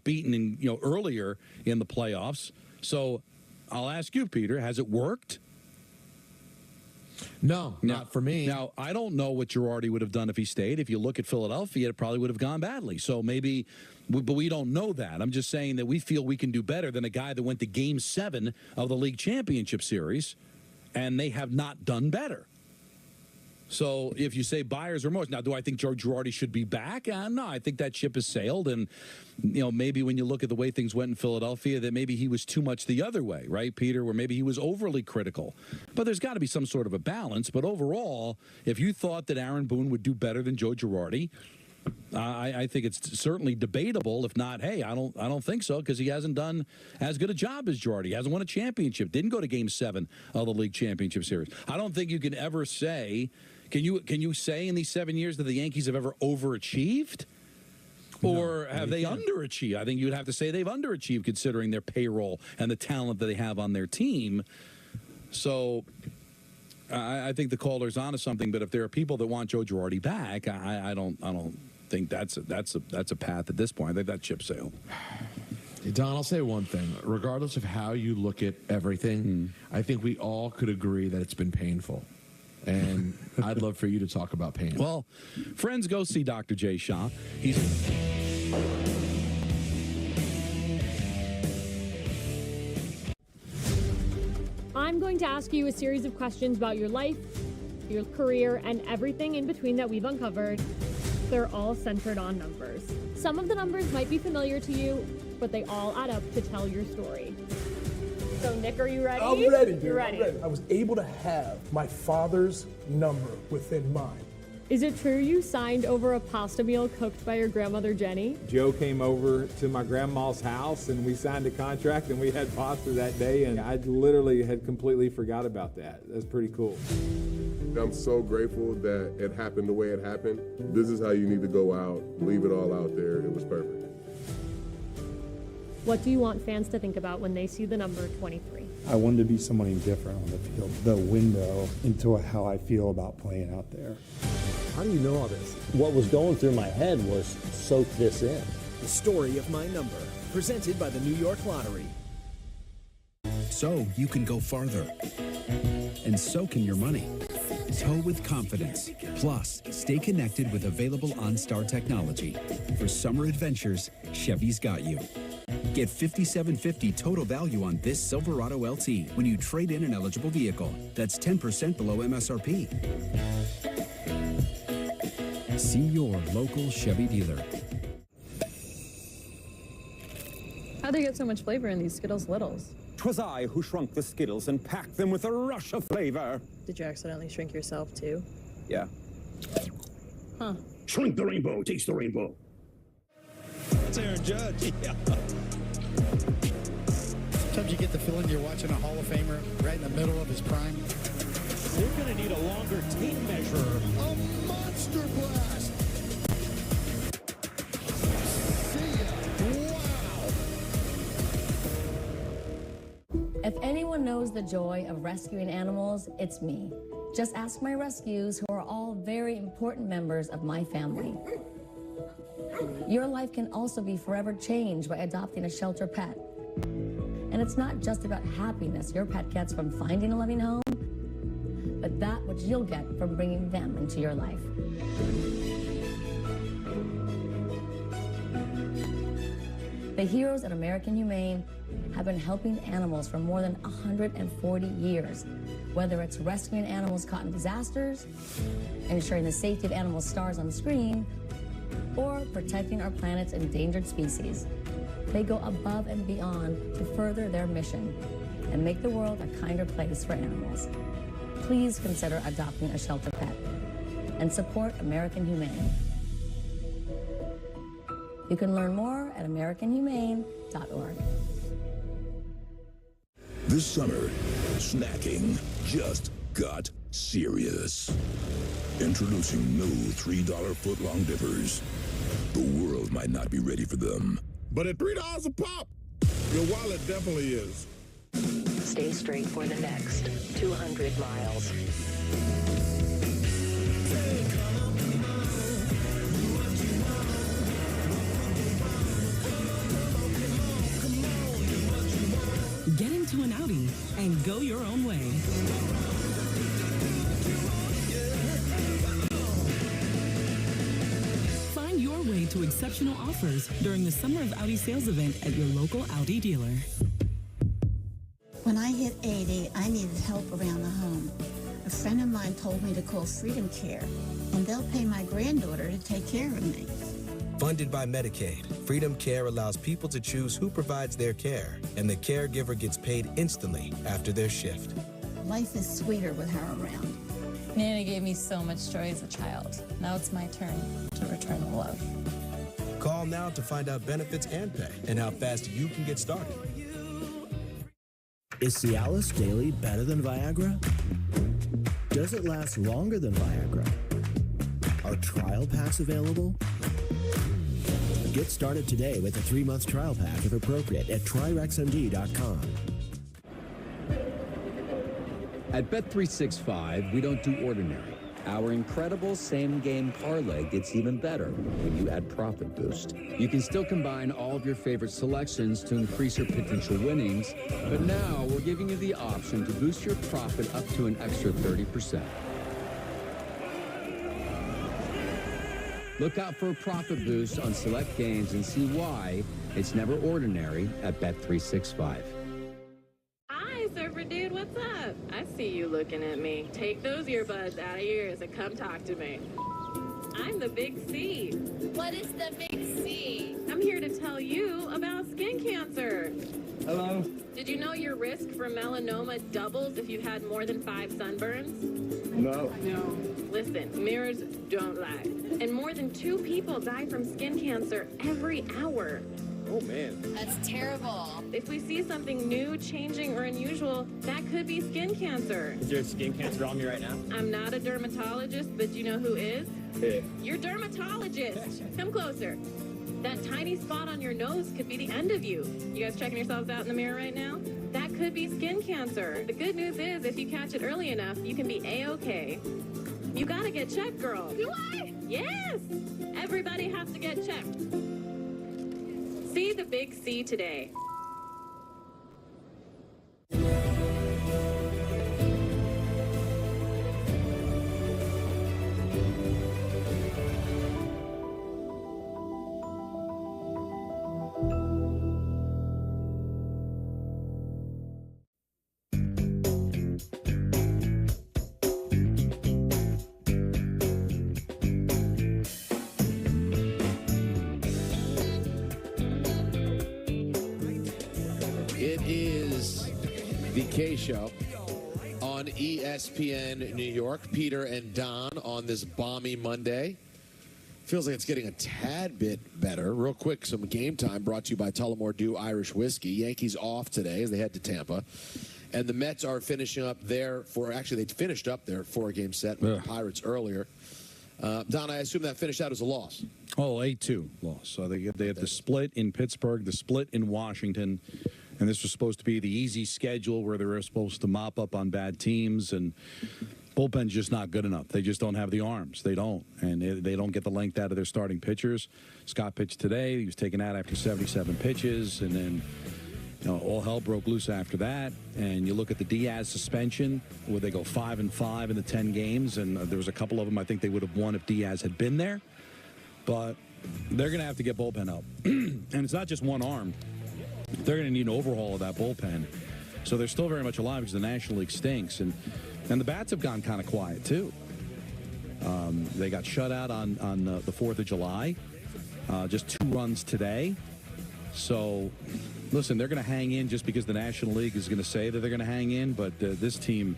beaten in earlier in the playoffs. So I'll ask you, Peter, has it worked? No, not for me. Now, I don't know what Girardi would have done if he stayed. If you look at Philadelphia, it probably would have gone badly. So maybe, but we don't know that. I'm just saying that we feel we can do better than a guy that went to Game 7 of the League Championship Series, and they have not done better. So if you say buyer's remorse, now do I think Joe Girardi should be back? No, I think that ship has sailed. And, maybe when you look at the way things went in Philadelphia, that maybe he was too much the other way, right, Peter, where maybe he was overly critical. But there's got to be some sort of a balance. But overall, if you thought that Aaron Boone would do better than Joe Girardi, I think it's certainly debatable. If not, hey, I don't think so because he hasn't done as good a job as Girardi. He hasn't won a championship. Didn't go to Game 7 of the League Championship Series. I don't think you can ever say. Can you say in these 7 years that the Yankees have ever overachieved? Or have they underachieved? I think you would have to say they've underachieved considering their payroll and the talent that they have on their team. So I think the caller's onto something. But if there are people that want Joe Girardi back, I don't think that's a path at this point. I think that ship sailed. Don, I'll say one thing. Regardless of how you look at everything, I think we all could agree that it's been painful. And I'd love for you to talk about pain. Well, friends, go see Dr. Jay Shah. I'm going to ask you a series of questions about your life, your career, and everything in between that we've uncovered. They're all centered on numbers. Some of the numbers might be familiar to you, but they all add up to tell your story. So, Nick, are you ready? I'm ready, dude. You're ready. I'm ready. I was able to have my father's number within mine. Is it true you signed over a pasta meal cooked by your grandmother, Jenny? Joe came over to my grandma's house, and we signed a contract, and we had pasta that day, and I literally had completely forgot about that. That's pretty cool. I'm so grateful that it happened the way it happened. This is how you need to go out, leave it all out there. It was perfect. What do you want fans to think about when they see the number 23? I wanted to be somebody different on the field, the window into how I feel about playing out there. How do you know all this? What was going through my head was soak this in. The story of my number, presented by the New York Lottery. So you can go farther. And so can your money. Tow with confidence. Plus, stay connected with available OnStar technology. For summer adventures, Chevy's got you. Get $5,750 total value on this Silverado LT when you trade in an eligible vehicle. That's 10% below MSRP. See your local Chevy dealer. How'd they get so much flavor in these Skittles Littles? 'Twas I who shrunk the Skittles and packed them with a rush of flavor. Did you accidentally shrink yourself too? Yeah. Huh. Shrink the rainbow, taste the rainbow. That's Aaron Judge. Yeah. Sometimes you get the feeling you're watching a Hall of Famer right in the middle of his prime. They're going to need a longer tape measure. A monster blast. See ya. Wow. If anyone knows the joy of rescuing animals, it's me. Just ask my rescues, who are all very important members of my family. Your life can also be forever changed by adopting a shelter pet. And it's not just about happiness your pet gets from finding a loving home, but that which you'll get from bringing them into your life. The heroes at American Humane have been helping animals for more than 140 years, whether it's rescuing animals caught in disasters, ensuring the safety of animal stars on screen, or protecting our planet's endangered species. They go above and beyond to further their mission and make the world a kinder place for animals. Please consider adopting a shelter pet and support American Humane. You can learn more at AmericanHumane.org. This summer, snacking just got serious. Introducing new $3 footlong dippers. The world might not be ready for them. But at $3 a pop, your wallet definitely is. Stay straight for the next 200 miles. Get into an Audi and go your own way. Find your way to exceptional offers during the Summer of Audi sales event at your local Audi dealer. When I hit 80, I needed help around the home. A friend of mine told me to call Freedom Care, and they'll pay my granddaughter to take care of me. Funded by Medicaid, Freedom Care allows people to choose who provides their care, and the caregiver gets paid instantly after their shift. Life is sweeter with her around. Nana gave me so much joy as a child. Now it's my turn to return the love. Call now to find out benefits and pay, and how fast you can get started. Is Cialis Daily better than Viagra? Does it last longer than Viagra? Are trial packs available? Get started today with a 3-month trial pack if appropriate at TryRexMD.com. At Bet365, we don't do ordinary. Our incredible same-game parlay gets even better when you add Profit Boost. You can still combine all of your favorite selections to increase your potential winnings, but now we're giving you the option to boost your profit up to an extra 30%. Look out for a profit boost on select games and see why it's never ordinary at Bet365. Hi, surfer dude, what's up? I see you looking at me. Take those earbuds out of your ears and come talk to me. I'm the Big C. What is the Big C? I'm here to tell you about skin cancer. Hello? Did you know your risk for melanoma doubles if you've had more than 5 sunburns? No. No. Listen, mirrors don't lie. And more than 2 people die from skin cancer every hour. Oh, man. That's terrible. If we see something new, changing, or unusual, that could be skin cancer. Is there skin cancer on me right now? I'm not a dermatologist, but you know who is? Hey. Your dermatologist. Come closer. That tiny spot on your nose could be the end of you. You guys checking yourselves out in the mirror right now? That could be skin cancer. The good news is, if you catch it early enough, you can be A-OK. You gotta get checked, girl. Do I? Yes! Everybody has to get checked. See the Big C today. Show on ESPN New York. Peter and Don on this balmy Monday. Feels like it's getting a tad bit better. Real quick, some game time brought to you by Tullamore Dew Irish Whiskey. Yankees off today as they head to Tampa. And the Mets are finishing up their they finished up their 4-game set with the Pirates earlier. Don, I assume that finished out as a loss. Oh, 8-2 loss. So they have the split in Pittsburgh, the split in Washington. And this was supposed to be the easy schedule where they were supposed to mop up on bad teams, and bullpen's just not good enough. They just don't have the arms. They don't. And they don't get the length out of their starting pitchers. Scott pitched today. He was taken out after 77 pitches, and then all hell broke loose after that. And you look at the Diaz suspension, where they go 5-5 in the 10 games, and there was a couple of them I think they would have won if Diaz had been there. But they're going to have to get bullpen help. And it's not just one arm. They're going to need an overhaul of that bullpen. So they're still very much alive because the National League stinks. And the bats have gone kind of quiet, too. They got shut out on the 4th of July. Just 2 runs today. So, listen, they're going to hang in just because the National League is going to say that they're going to hang in. But this team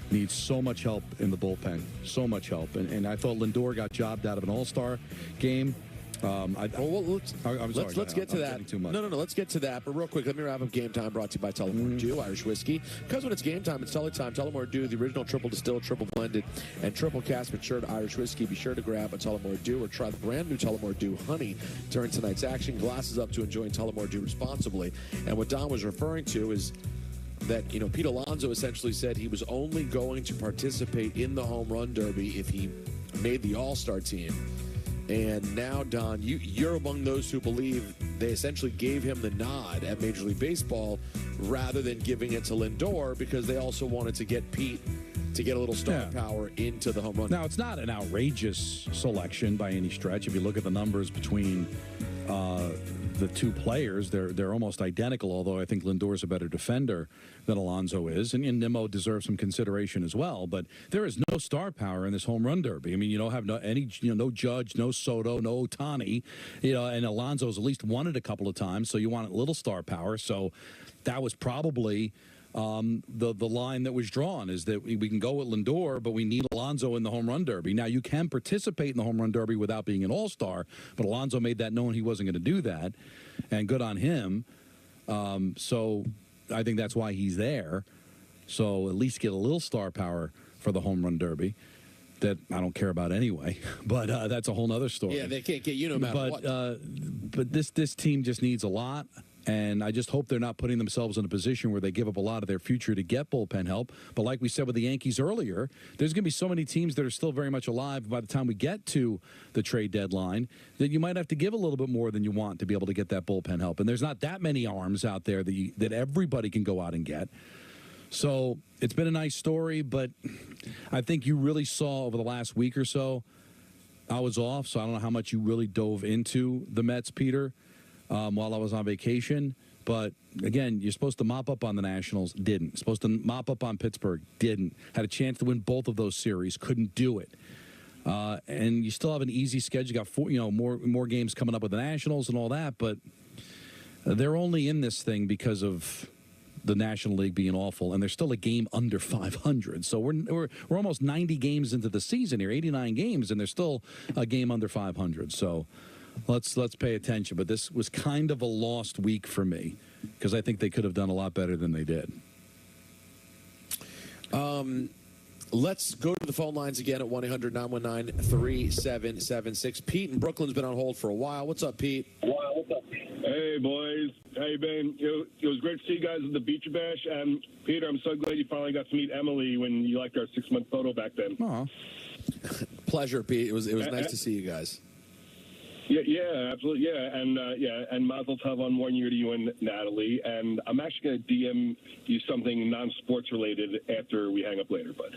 needs so much help in the bullpen. So much help. And I thought Lindor got jobbed out of an all-star game. Let's get to that. Too much. No. Let's get to that. But real quick, let me wrap up Game Time, brought to you by Tullamore Dew Irish Whiskey. Because when it's game time, it's Tully time. Tullamore Dew, the original triple distilled, triple blended, and triple cast matured Irish whiskey. Be sure to grab a Tullamore Dew or try the brand new Tullamore Dew Honey during tonight's action. Glasses up to enjoying Tullamore Dew responsibly. And what Don was referring to is that, Pete Alonso essentially said he was only going to participate in the home run derby if he made the All-Star team. And now, Don, you're among those who believe they essentially gave him the nod at Major League Baseball rather than giving it to Lindor because they also wanted to get Pete to get a little star power into the home run. Now, it's not an outrageous selection by any stretch. If you look at the numbers between the two players, they're almost identical, although I think Lindor's a better defender than Alonso is, and Nimmo deserves some consideration as well. But there is no star power in this home run derby. I mean, you don't have no Judge, no Soto, no Ohtani, and Alonso's at least won it a couple of times, so you want a little star power. So that was probably the line that was drawn, is that we can go with Lindor, but we need Alonso in the home run derby. Now, you can participate in the home run derby without being an all-star, but Alonso made that known he wasn't going to do that, and good on him. So I think that's why he's there. So at least get a little star power for the home run derby that I don't care about anyway, but that's a whole other story. Yeah, they can't get you no matter what. But this team just needs a lot. And I just hope they're not putting themselves in a position where they give up a lot of their future to get bullpen help. But like we said with the Yankees earlier, there's going to be so many teams that are still very much alive by the time we get to the trade deadline that you might have to give a little bit more than you want to be able to get that bullpen help. And there's not that many arms out there that everybody can go out and get. So it's been a nice story, but I think you really saw over the last week or so, I was off, so I don't know how much you really dove into the Mets, Peter, while I was on vacation. But, again, you're supposed to mop up on the Nationals, didn't. Supposed to mop up on Pittsburgh, didn't. Had a chance to win both of those series, couldn't do it. And you still have an easy schedule. You got more games coming up with the Nationals and all that, but they're only in this thing because of the National League being awful, and they're still a game under 500. So we're almost 90 games into the season here, 89 games, and they're still a game under 500. So let's pay attention. But this was kind of a lost week for me because I think they could have done a lot better than they did. Let's go to the phone lines again at 1-800-919-3776. Pete in Brooklyn's been on hold for a while. What's up, Pete? Hey, boys. How you been? It was great to see you guys at the Beach Bash. And, Peter, I'm so glad you finally got to meet Emily when you liked our 6-month photo back then. Aw. Pleasure, Pete. It was nice to see you guys. Yeah, absolutely, and Mazel Tov on 1 year to you and Natalie. And I'm actually going to DM you something non-sports related after we hang up later. But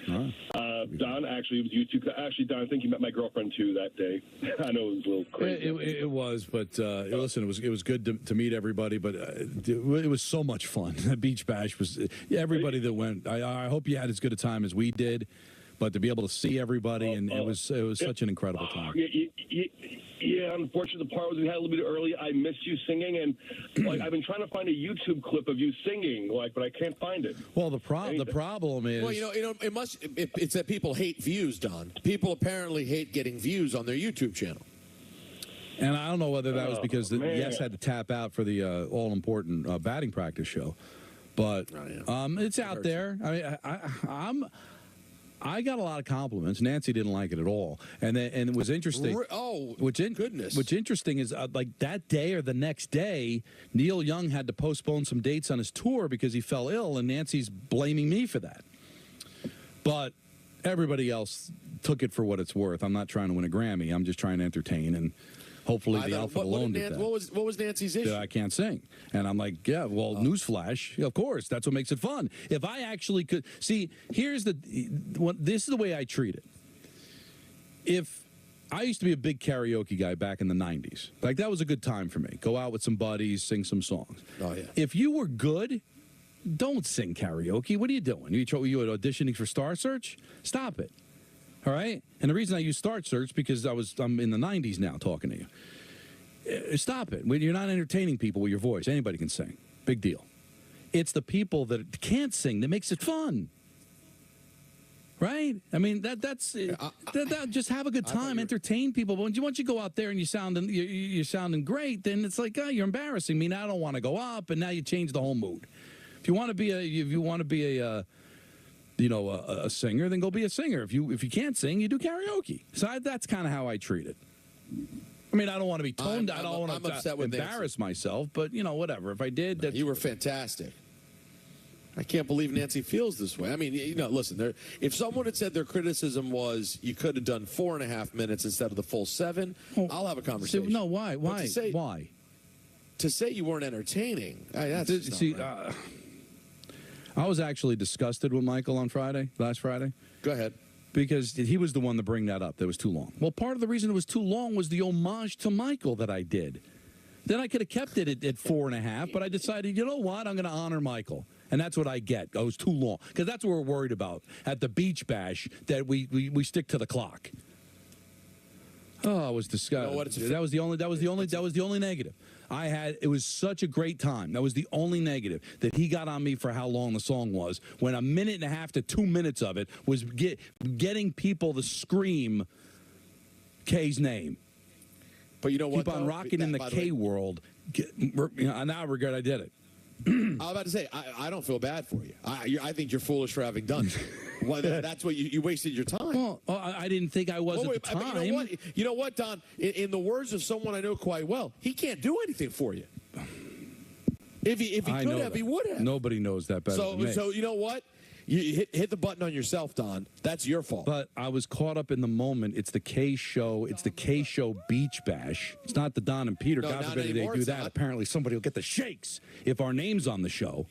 Don, actually, it was you two. Actually, Don, I think you met my girlfriend too that day. I know it was a little crazy. It was, but listen, it was good to meet everybody. But it was so much fun. The Beach Bash was everybody that went. I hope you had as good a time as we did. But to be able to see everybody, and it was such an incredible time. Yeah, unfortunately, the part was we had a little bit early. I missed you singing, and I've been trying to find a YouTube clip of you singing, but I can't find it. Well, the problem is, well, it's that people hate views, Don. People apparently hate getting views on their YouTube channel. And I don't know whether that was because the Yes had to tap out for the all-important batting practice show, but it's out there. I mean, I got a lot of compliments. Nancy didn't like it at all, and it was interesting. Goodness! What's interesting is like that day or the next day, Neil Young had to postpone some dates on his tour because he fell ill, and Nancy's blaming me for that. But everybody else took it for what it's worth. I'm not trying to win a Grammy. I'm just trying to entertain, and hopefully the outfit alone did that. What was Nancy's issue? I can't sing. And I'm like, newsflash. Of course, that's what makes it fun. If I actually could see, this is the way I treat it. If I used to be a big karaoke guy back in the 90s, like that was a good time for me. Go out with some buddies, sing some songs. Oh yeah. If you were good, don't sing karaoke. What are you doing? You auditioning for Star Search? Stop it. All right? And the reason I use Star Search because I'm in the 90s now talking to you. Stop it. When you're not entertaining people with your voice, anybody can sing. Big deal. It's the people that can't sing that makes it fun. Right? I mean, that's just have a good time, entertain people. But once you go out there and you're sounding great, then it's like, oh, you're embarrassing me. Now I don't want to go up, and now you change the whole mood. If you want to be a singer, then go be a singer. If you can't sing, you do karaoke. So that's kind of how I treat it. I mean, I don't want to be toned. I don't want to embarrass myself, but whatever. If I did, you were fantastic. I can't believe Nancy feels this way. I mean, listen, if someone had said their criticism was you could have done 4.5 minutes instead of the full 7, I'll have a conversation. No, why? Why? To say you weren't entertaining, that's I was actually disgusted with Michael on last Friday. Go ahead. Because he was the one to bring that up. That was too long. Well, part of the reason it was too long was the homage to Michael that I did. Then I could have kept it at 4.5, but I decided, you know what? I'm going to honor Michael. And that's what I get. Oh, it was too long. Because that's what we're worried about at the beach bash, that we stick to the clock. Oh, I was disgusted. That was the only negative. It was such a great time. That was the only negative, that he got on me for how long the song was, when 1.5 to 2 minutes of it was getting people to scream K's name. But you know what? Keep on rocking in the K world. I now regret I did it. I was about to say, I don't feel bad for you. I think you're foolish for having done it. Well, that's what you wasted your time. Well, I didn't think I was at the time. I mean, you know what, Don? In the words of someone I know quite well, he can't do anything for you. If he could have, he would have. Nobody knows that better than me. So you know what? You hit the button on yourself, Don. That's your fault. But I was caught up in the moment. It's the K show. It's the K show beach bash. It's not the Don and Peter. No, God forbid they do that. Apparently somebody will get the shakes if our name's on the show.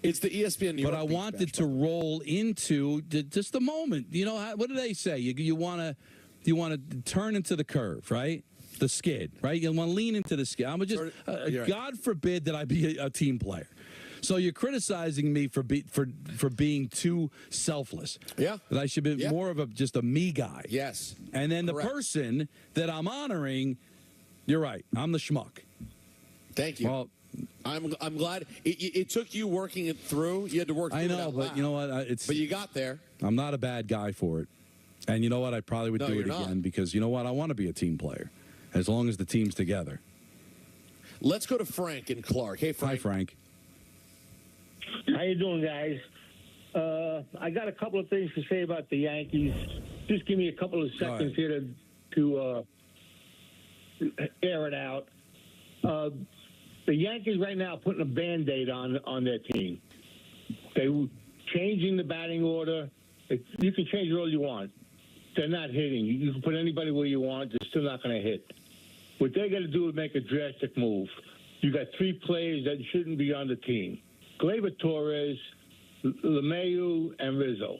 It's the ESPN New York. But I wanted to roll into just the moment. You know, what do they say? You want to turn into the curve, right? The skid, right? You want to lean into the skid. I'm just God forbid that I be a team player. So you're criticizing me for being too selfless. Yeah. That I should be more of just a me guy. Yes. And then the person that I'm honoring, you're right, I'm the schmuck. Thank you. Well, I'm glad it took you working it through. You had to work through it. I know, but you know what? But you got there. I'm not a bad guy for it. And you know what? I probably would do it again because you know what? I want to be a team player as long as the team's together. Let's go to Frank and Clark. Hey, Frank. Hi, Frank. How you doing, guys? I got a couple of things to say about the Yankees. Just give me a couple of seconds here to air it out. The Yankees right now are putting a Band-Aid on their team. They're changing the batting order. You can change it all you want. They're not hitting. You can put anybody where you want. They're still not going to hit. What they got to do is make a drastic move. You got 3 players that shouldn't be on the team. Gleyber Torres, LeMahieu, and Rizzo.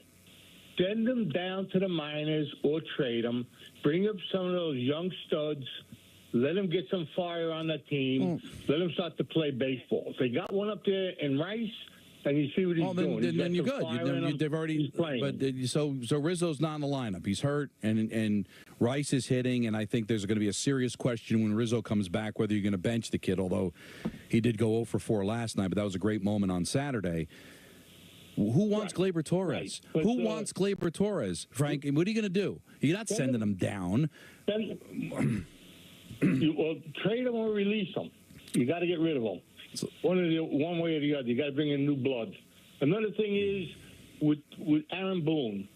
Send them down to the minors or trade them. Bring up some of those young studs. Let them get some fire on the team. Let them start to play baseball. If they got one up there in Rice, and you see what he's doing. Then you're good. They've already playing. But so Rizzo's not in the lineup. He's hurt, and Rice is hitting, and I think there's going to be a serious question when Rizzo comes back whether you're going to bench the kid, although he did go 0 for 4 last night, but that was a great moment on Saturday. Who wants Gleyber Torres? Right. Who wants Gleyber Torres, Frank? What are you going to do? You're not sending him down. Well, trade him or release him. You got to get rid of him. One way or the other. You got to bring in new blood. Another thing is with Aaron Boone.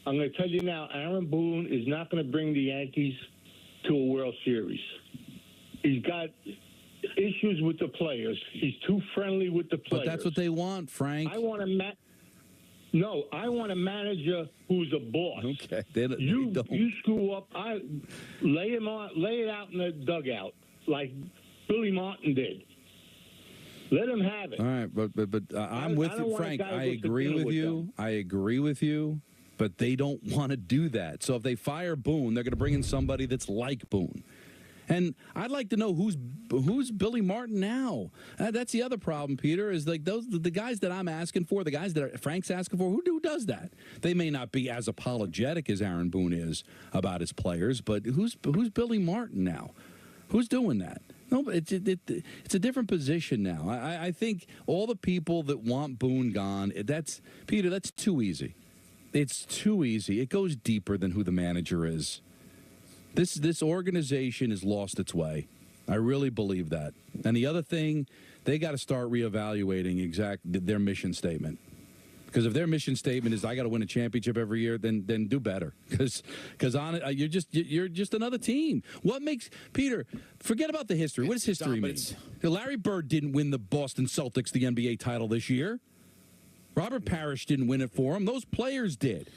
I'm going to tell you now, Aaron Boone is not going to bring the Yankees to a World Series. He's got issues with the players. He's too friendly with the players. But that's what they want, Frank. I want a manager who's a boss. Okay. You screw up. Lay it out in the dugout like Billy Martin did. Let him have it. All right, but I'm with you, Frank. I agree with you. I agree with you, but they don't want to do that. So if they fire Boone, they're going to bring in somebody that's like Boone. And I'd like to know who's Billy Martin now. That's the other problem, Peter, is like the guys that I'm asking for, the guys that Frank's asking for, who does that? They may not be as apologetic as Aaron Boone is about his players, but who's Billy Martin now? Who's doing that? No, but it's a different position now. I think all the people that want Boone gone, that's too easy. It's too easy. It goes deeper than who the manager is. This organization has lost its way. I really believe that. And the other thing, they got to start reevaluating their mission statement. Because if their mission statement is I got to win a championship every year, then do better. Because you're just another team. What makes Peter forget about the history? What does history mean? Larry Bird didn't win the Boston Celtics the NBA title this year. Robert Parrish didn't win it for him. Those players did.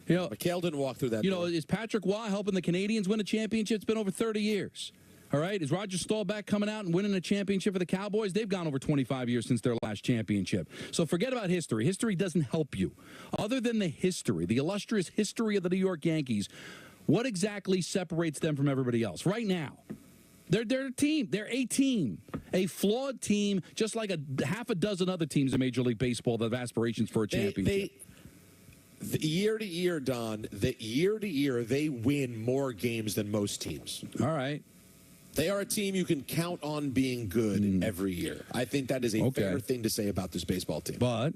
You know, McHale didn't walk through that. Is Patrick Waugh helping the Canadians win a championship? It's been over 30 years. All right, is Roger Staubach coming out and winning a championship for the Cowboys? They've gone over 25 years since their last championship. So forget about history. History doesn't help you. Other than the history, the illustrious history of the New York Yankees, what exactly separates them from everybody else right now? They're a team. They're a team. A flawed team, just like half a dozen other teams in Major League Baseball that have aspirations for a championship. Year to year, Don, year to year, they win more games than most teams. All right. They are a team you can count on being good every year. I think that is a fair thing to say about this baseball team. But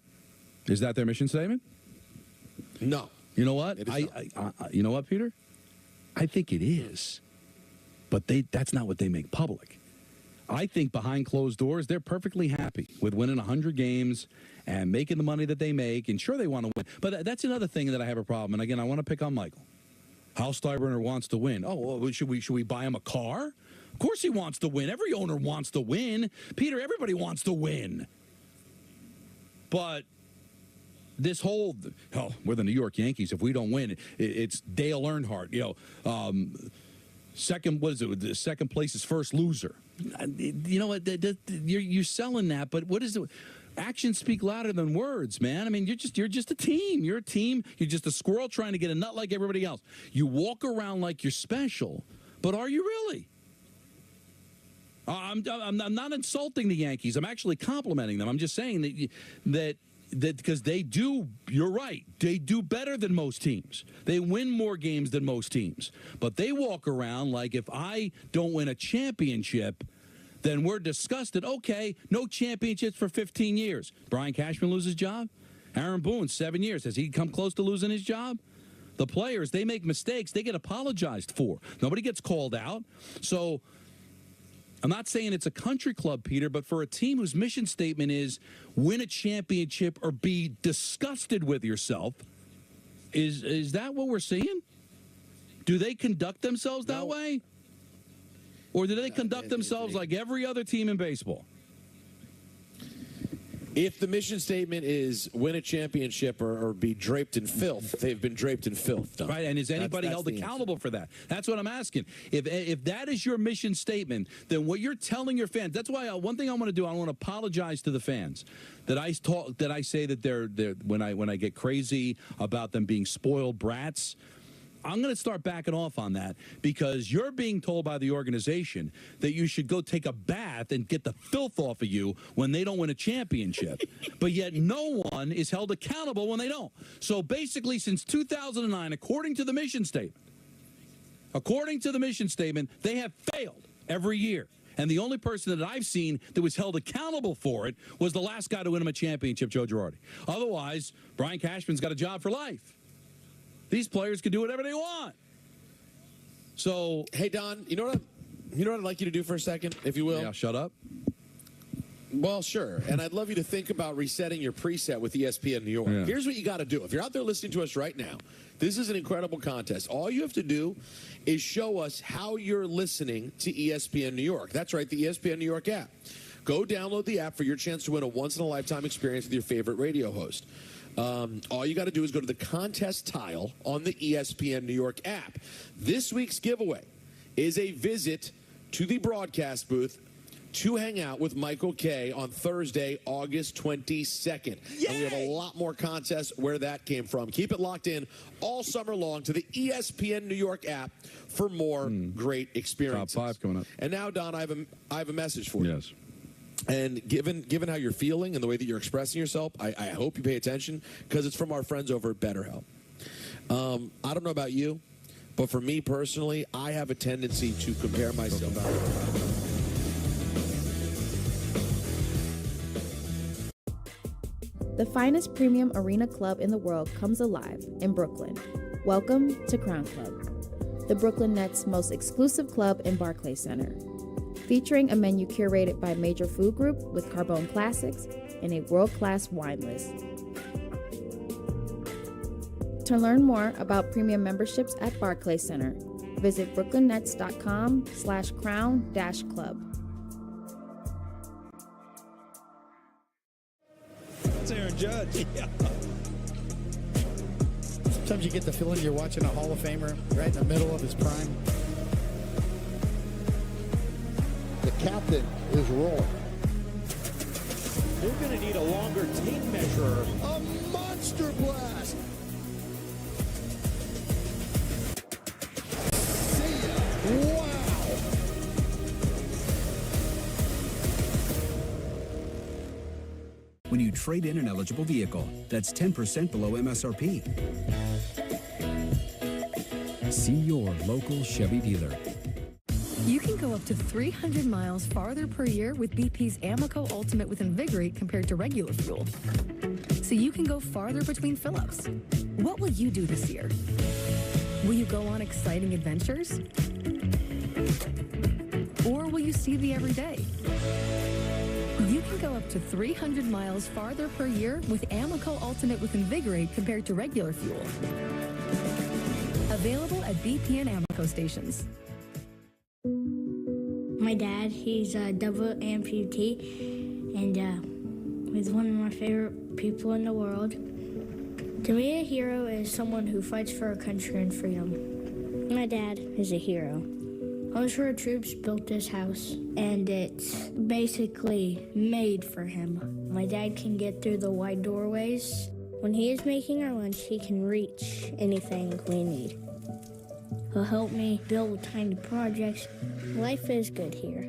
is that their mission statement? No. You know what? You know what, Peter? I think it is. But that's not what they make public. I think behind closed doors, they're perfectly happy with winning 100 games and making the money that they make. And sure, they want to win. But that's another thing that I have a problem. And again, I want to pick on Michael. Hal Steinbrenner wants to win. Oh, well, should we buy him a car? Of course he wants to win. Every owner wants to win. Peter, everybody wants to win. But this whole, we're the New York Yankees. If we don't win, it's Dale Earnhardt. Second, what is it? The second place is first loser. You know what? You're selling that, but what is it? Actions speak louder than words, man. I mean, you're just a team. You're a team. You're just a squirrel trying to get a nut like everybody else. You walk around like you're special, but are you really? I'm not insulting the Yankees. I'm actually complimenting them. I'm just saying that because they do, you're right, they do better than most teams. They win more games than most teams. But they walk around like if I don't win a championship, then we're disgusted. Okay, no championships for 15 years. Brian Cashman lose his job? Aaron Boone, 7 years. Has he come close to losing his job? The players, they make mistakes. They get apologized for. Nobody gets called out. So I'm not saying it's a country club, Peter, but for a team whose mission statement is win a championship or be disgusted with yourself, is that what we're seeing? Do they conduct themselves that way? Or do they conduct themselves like every other team in baseball? If the mission statement is win a championship or be draped in filth, they've been draped in filth. Don. Right, and is anybody held accountable for that? That's what I'm asking. If that is your mission statement, then what you're telling your fans, that's why one thing I want to do, I want to apologize to the fans that I say that they're when I get crazy about them being spoiled brats. I'm going to start backing off on that because you're being told by the organization that you should go take a bath and get the filth off of you when they don't win a championship. But yet no one is held accountable when they don't. So basically since 2009, according to the mission statement, they have failed every year. And the only person that I've seen that was held accountable for it was the last guy to win him a championship, Joe Girardi. Otherwise, Brian Cashman's got a job for life. These players can do whatever they want. So, hey, Don, you know what I'd like you to do for a second, if you will? Yeah, shut up. Well, sure. And I'd love you to think about resetting your preset with ESPN New York. Yeah. Here's what you got to do. If you're out there listening to us right now, this is an incredible contest. All you have to do is show us how you're listening to ESPN New York. That's right, the ESPN New York app. Go download the app for your chance to win a once-in-a-lifetime experience with your favorite radio host. All you got to do is go to the contest tile on the ESPN New York app. This week's giveaway is a visit to the broadcast booth to hang out with Michael Kay on Thursday, August 22nd. Yay! And we have a lot more contests where that came from. Keep it locked in all summer long to the ESPN New York app for more great experiences. Top 5 coming up. And now, Don, I have a message for you. Yes. And given how you're feeling and the way that you're expressing yourself, I hope you pay attention because it's from our friends over at BetterHelp. I don't know about you, but for me personally, I have a tendency to compare myself. The finest premium arena club in the world comes alive in Brooklyn. Welcome to Crown Club, the Brooklyn Nets' most exclusive club in Barclays Center. Featuring a menu curated by a major food group with Carbone classics and a world-class wine list. To learn more about premium memberships at Barclays Center, visit brooklynnets.com/crown-club. That's Aaron Judge. Yeah. Sometimes you get the feeling you're watching a Hall of Famer right in the middle of his prime. The captain is rolling. They're going to need a longer tape measure. A monster blast. See ya. Wow. When you trade in an eligible vehicle that's 10% below MSRP. See your local Chevy dealer. You can go up to 300 miles farther per year with BP's Amoco Ultimate with Invigorate compared to regular fuel. So you can go farther between fill-ups. What will you do this year? Will you go on exciting adventures? Or will you see the everyday? You can go up to 300 miles farther per year with Amoco Ultimate with Invigorate compared to regular fuel. Available at BP and Amoco stations. My dad, he's a double amputee, and he's one of my favorite people in the world. To me, a hero is someone who fights for our country and freedom. My dad is a hero. Homes for Our Troops built this house, and it's basically made for him. My dad can get through the wide doorways. When he is making our lunch, he can reach anything we need. He'll help me build tiny projects. Life is good here.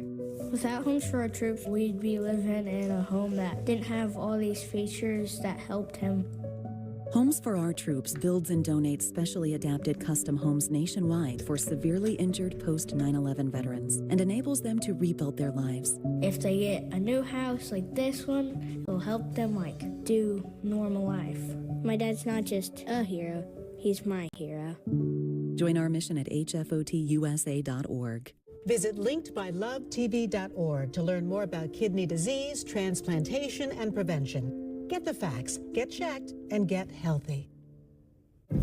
Without Homes for Our Troops, we'd be living in a home that didn't have all these features that helped him. Homes for Our Troops builds and donates specially adapted custom homes nationwide for severely injured post-9/11 veterans and enables them to rebuild their lives. If they get a new house like this one, it'll help them do normal life. My dad's not just a hero, he's my hero. Join our mission at hfotusa.org. Visit linkedbylovetv.org to learn more about kidney disease, transplantation, and prevention. Get the facts, get checked, and get healthy.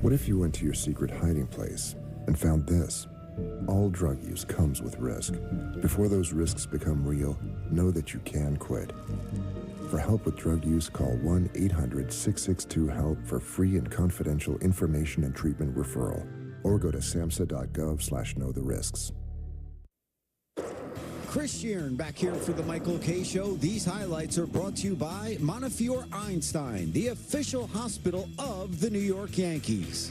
What if you went to your secret hiding place and found this? All drug use comes with risk. Before those risks become real, know that you can quit. For help with drug use, call 1-800-662-HELP for free and confidential information and treatment referral. Or go to samhsa.gov/knowtherisks. Chris Sheeran back here for the Michael K. Show. These highlights are brought to you by Montefiore Einstein, the official hospital of the New York Yankees.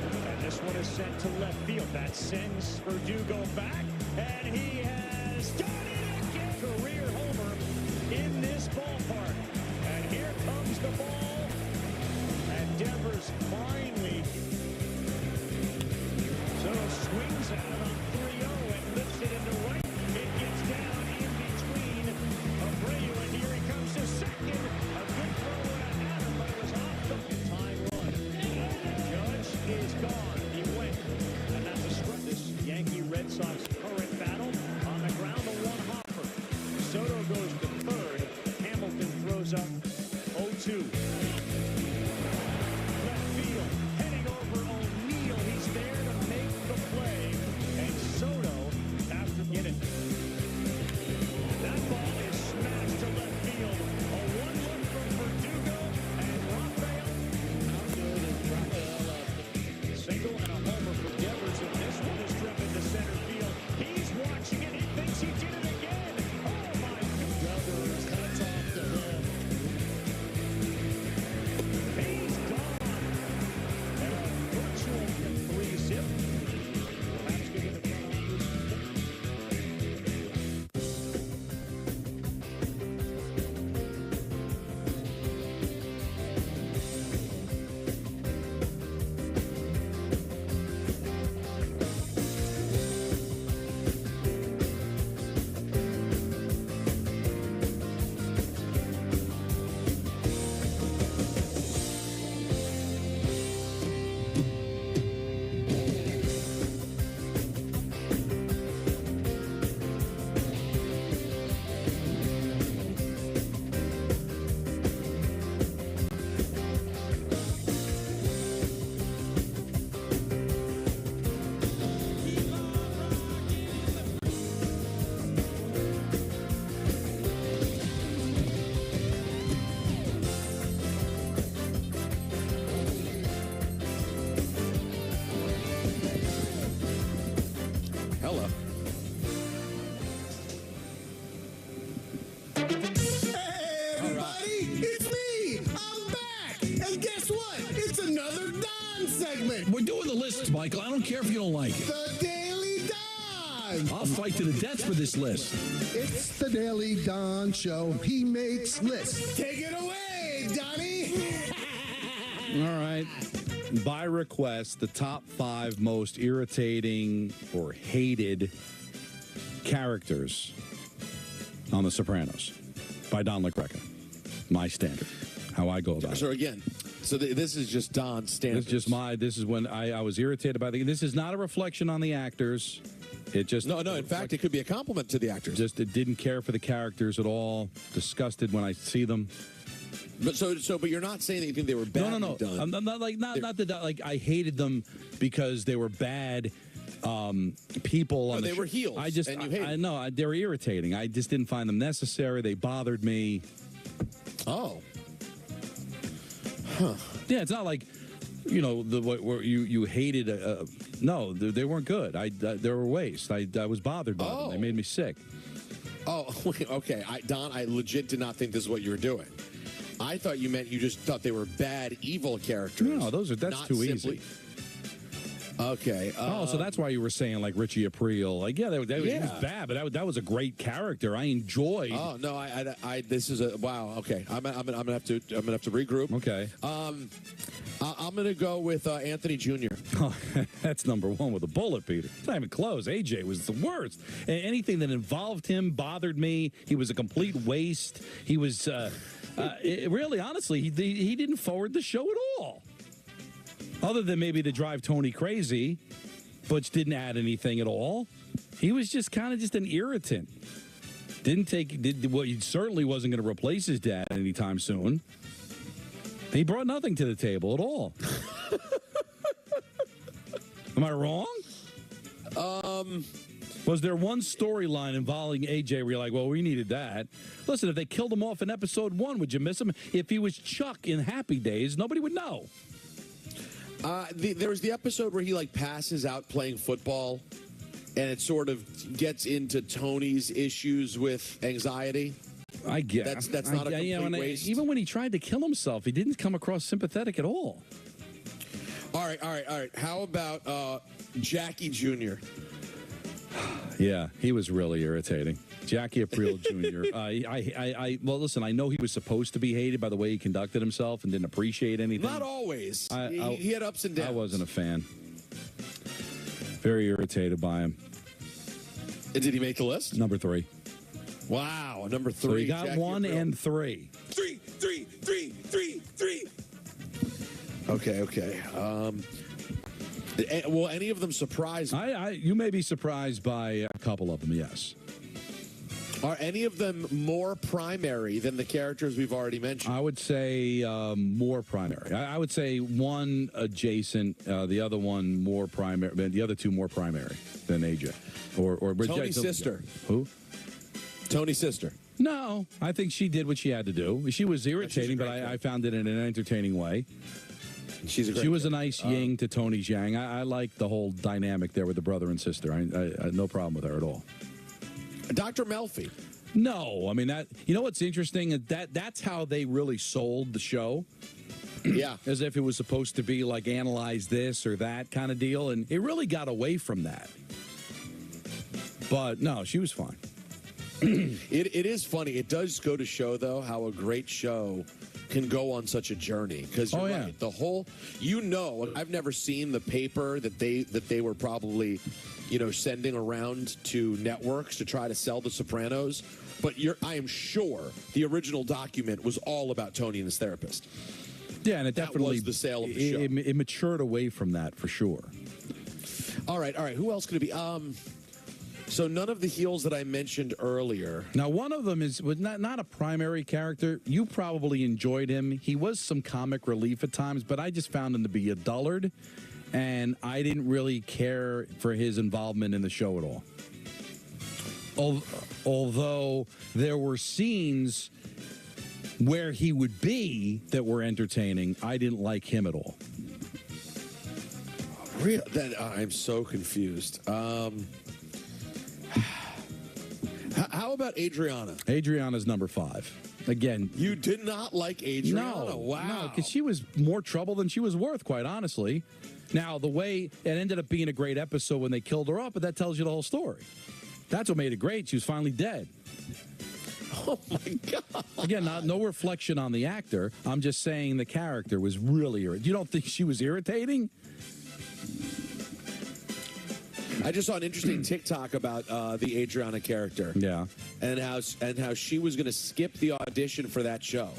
And this one is sent to left field. That sends Verdugo back, and he has done it again. Career homer in this ballpark. And here comes the ball. And Devers finally swings out on 3-0 and lifts it into right. It gets down in between Abreu, and here he comes to second. A good throw at Adam, but it was off the time run. Judge is gone. He went, and that's a scrub. This Yankee-Red Sox current battle on the ground. The one hopper. Soto goes to third. Hamilton throws up 0-2. Left field, heading over O'Neill. He's there to make the play, and Soto, after getting that ball is smashed to left field. A one-look from Verdugo, and Rafael out good, and Rafael single and a homer for Devers, and this one is driven to center field. He's watching it. He thinks he did it again. Oh my God! Devers cuts off the him. We're doing the list, Michael. I don't care if you don't like it. The Daily Don! I'll fight to the death for this list. It's the Daily Don Show. He makes lists. Take it away, Donnie! All right. By request, the top 5 most irritating or hated characters on The Sopranos by Don LaGreca. My standard. How I go about it. So again, this is just Don's standard. This is when I was irritated by this is not a reflection on the actors. It just No, in fact, it could be a compliment to the actors. It didn't care for the characters at all. Disgusted when I see them. But but you're not saying that you think they were badly No. done. I'm not that I hated them because they were bad people. No, they were heels. And you hated them. No, they were irritating. I just didn't find them necessary. They bothered me. Oh. Huh. Yeah, it's not like where you hated. No, they weren't good. They were a waste. I was bothered by them. They made me sick. Oh, okay. Don, I legit did not think this is what you were doing. I thought you meant you just thought they were bad, evil characters. No, that's too easy. Okay. So that's why you were saying like Richie Aprile. Like, he was bad, but that was a great character. I enjoyed. Oh no, I this is a wow. Okay, I'm gonna have to regroup. Okay. I'm gonna go with Anthony Jr. Oh, that's number 1 with a bullet, Peter. It's not even close. AJ was the worst. Anything that involved him bothered me. He was a complete waste. He was really, honestly, he didn't forward the show at all. Other than maybe to drive Tony crazy, Butch didn't add anything at all. He was just kind of just an irritant. He certainly wasn't going to replace his dad anytime soon. He brought nothing to the table at all. Am I wrong? Was there one storyline involving AJ where you're like, well, we needed that? Listen, if they killed him off in episode 1, would you miss him? If he was Chuck in Happy Days, nobody would know. There was the episode where he passes out playing football, and it sort of gets into Tony's issues with anxiety. I guess that's not a complete waste. Even when he tried to kill himself, he didn't come across sympathetic at all. All right. How about Jackie Jr.? Yeah, he was really irritating. Jackie Aprile Jr. Well, listen, I know he was supposed to be hated by the way he conducted himself and didn't appreciate anything. Not always. He had ups and downs. I wasn't a fan. Very irritated by him. And did he make the list? Number 3. Wow, number 3. So he got Jackie 1 Aprile. and 3. 3. Okay. Will any of them surprise me? You may be surprised by a couple of them, yes. Are any of them more primary than the characters we've already mentioned? I would say more primary. I would say one adjacent, the other one more primary, the other 2 more primary than AJ. Or Tony's sister. Who? Tony's sister. No, I think she did what she had to do. She was irritating, but I found it in an entertaining way. She was a nice yin to Tony's yang. I like the whole dynamic there with the brother and sister. I had no problem with her at all. Dr. Melfi. No, I mean that. You know what's interesting? That's how they really sold the show. Yeah, as if it was supposed to be like analyze this or that kind of deal, and it really got away from that. But no, she was fine. It is funny. It does go to show, though, how a great show can go on such a journey. Because you're right. The whole, I've never seen the paper that they were probably, sending around to networks to try to sell The Sopranos. But I am sure the original document was all about Tony and his therapist. Yeah, and it definitely was the sale of the show. It matured away from that for sure. All right. Who else could it be? So none of the heels that I mentioned earlier. Now, one of them was not a primary character. You probably enjoyed him. He was some comic relief at times, but I just found him to be a dullard, and I didn't really care for his involvement in the show at all. Although there were scenes where he would be that were entertaining, I didn't like him at all. I'm so confused. How about Adriana? Adriana's number 5. Again, you did not like Adriana. No, Wow. because she was more trouble than she was worth, quite honestly. Now, the way it ended up being a great episode when they killed her off, but that tells you the whole story. That's what made it great. She was finally dead. Oh, my God. Again, no reflection on the actor. I'm just saying the character was really irritating. You don't think she was irritating? I just saw an interesting TikTok about the Adriana character. Yeah. And how she was going to skip the audition for that show.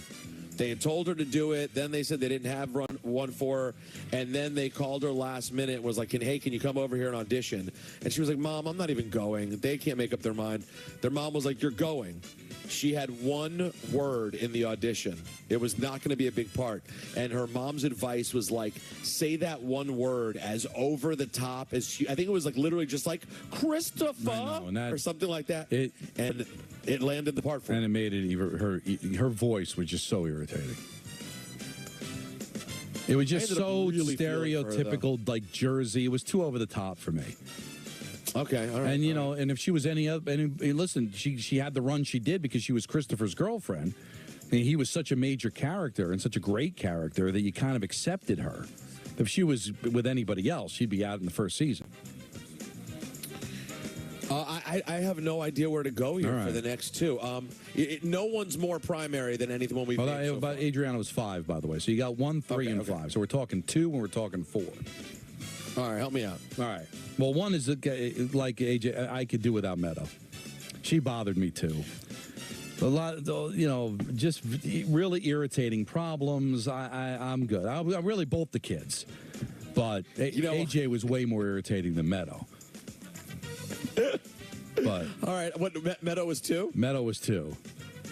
They had told her to do it. Then they said they didn't have one for her. And then they called her last minute and was like, hey, can you come over here and audition? And she was like, Mom, I'm not even going. They can't make up their mind. Their mom was like, you're going. She had one word in the audition. It was not going to be a big part. And her mom's advice was like, say that one word as over the top as she, I think it was like literally just like, Christopher, or something like that. And it landed the part for her. And it made it even, her voice was just so irritating. It was just so really stereotypical, like Jersey. It was too over the top for me. Okay, all right. And, and if she was any other, and listen, she had the run she did because she was Christopher's girlfriend. And he was such a major character and such a great character that you kind of accepted her. If she was with anybody else, she'd be out in the first season. I have no idea where to go here for the next two. No one's more primary than anyone we've made so far. Adriana was 5, by the way. So you got 1, 3, and 5. So we're talking 2 and we're talking 4. All right, help me out. All right. Well, 1 is like AJ. I could do without Meadow. She bothered me too. A lot, just really irritating problems. I'm good. I'm really both the kids, but AJ was way more irritating than Meadow. But all right, what Meadow was 2? Meadow was 2,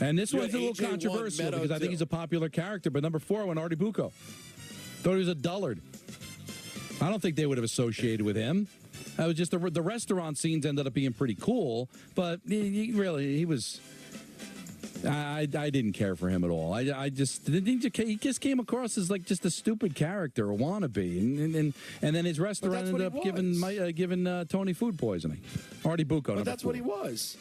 and this one's a little controversial because I think he's a popular character. But number 4 went Artie Bucco. Thought he was a dullard. I don't think they would have associated with him. That was just the restaurant scenes ended up being pretty cool, but he was. I didn't care for him at all. I just he just came across as like just a stupid character, a wannabe, and then his restaurant ended up giving Tony food poisoning. Artie Bucco. But that's what he was.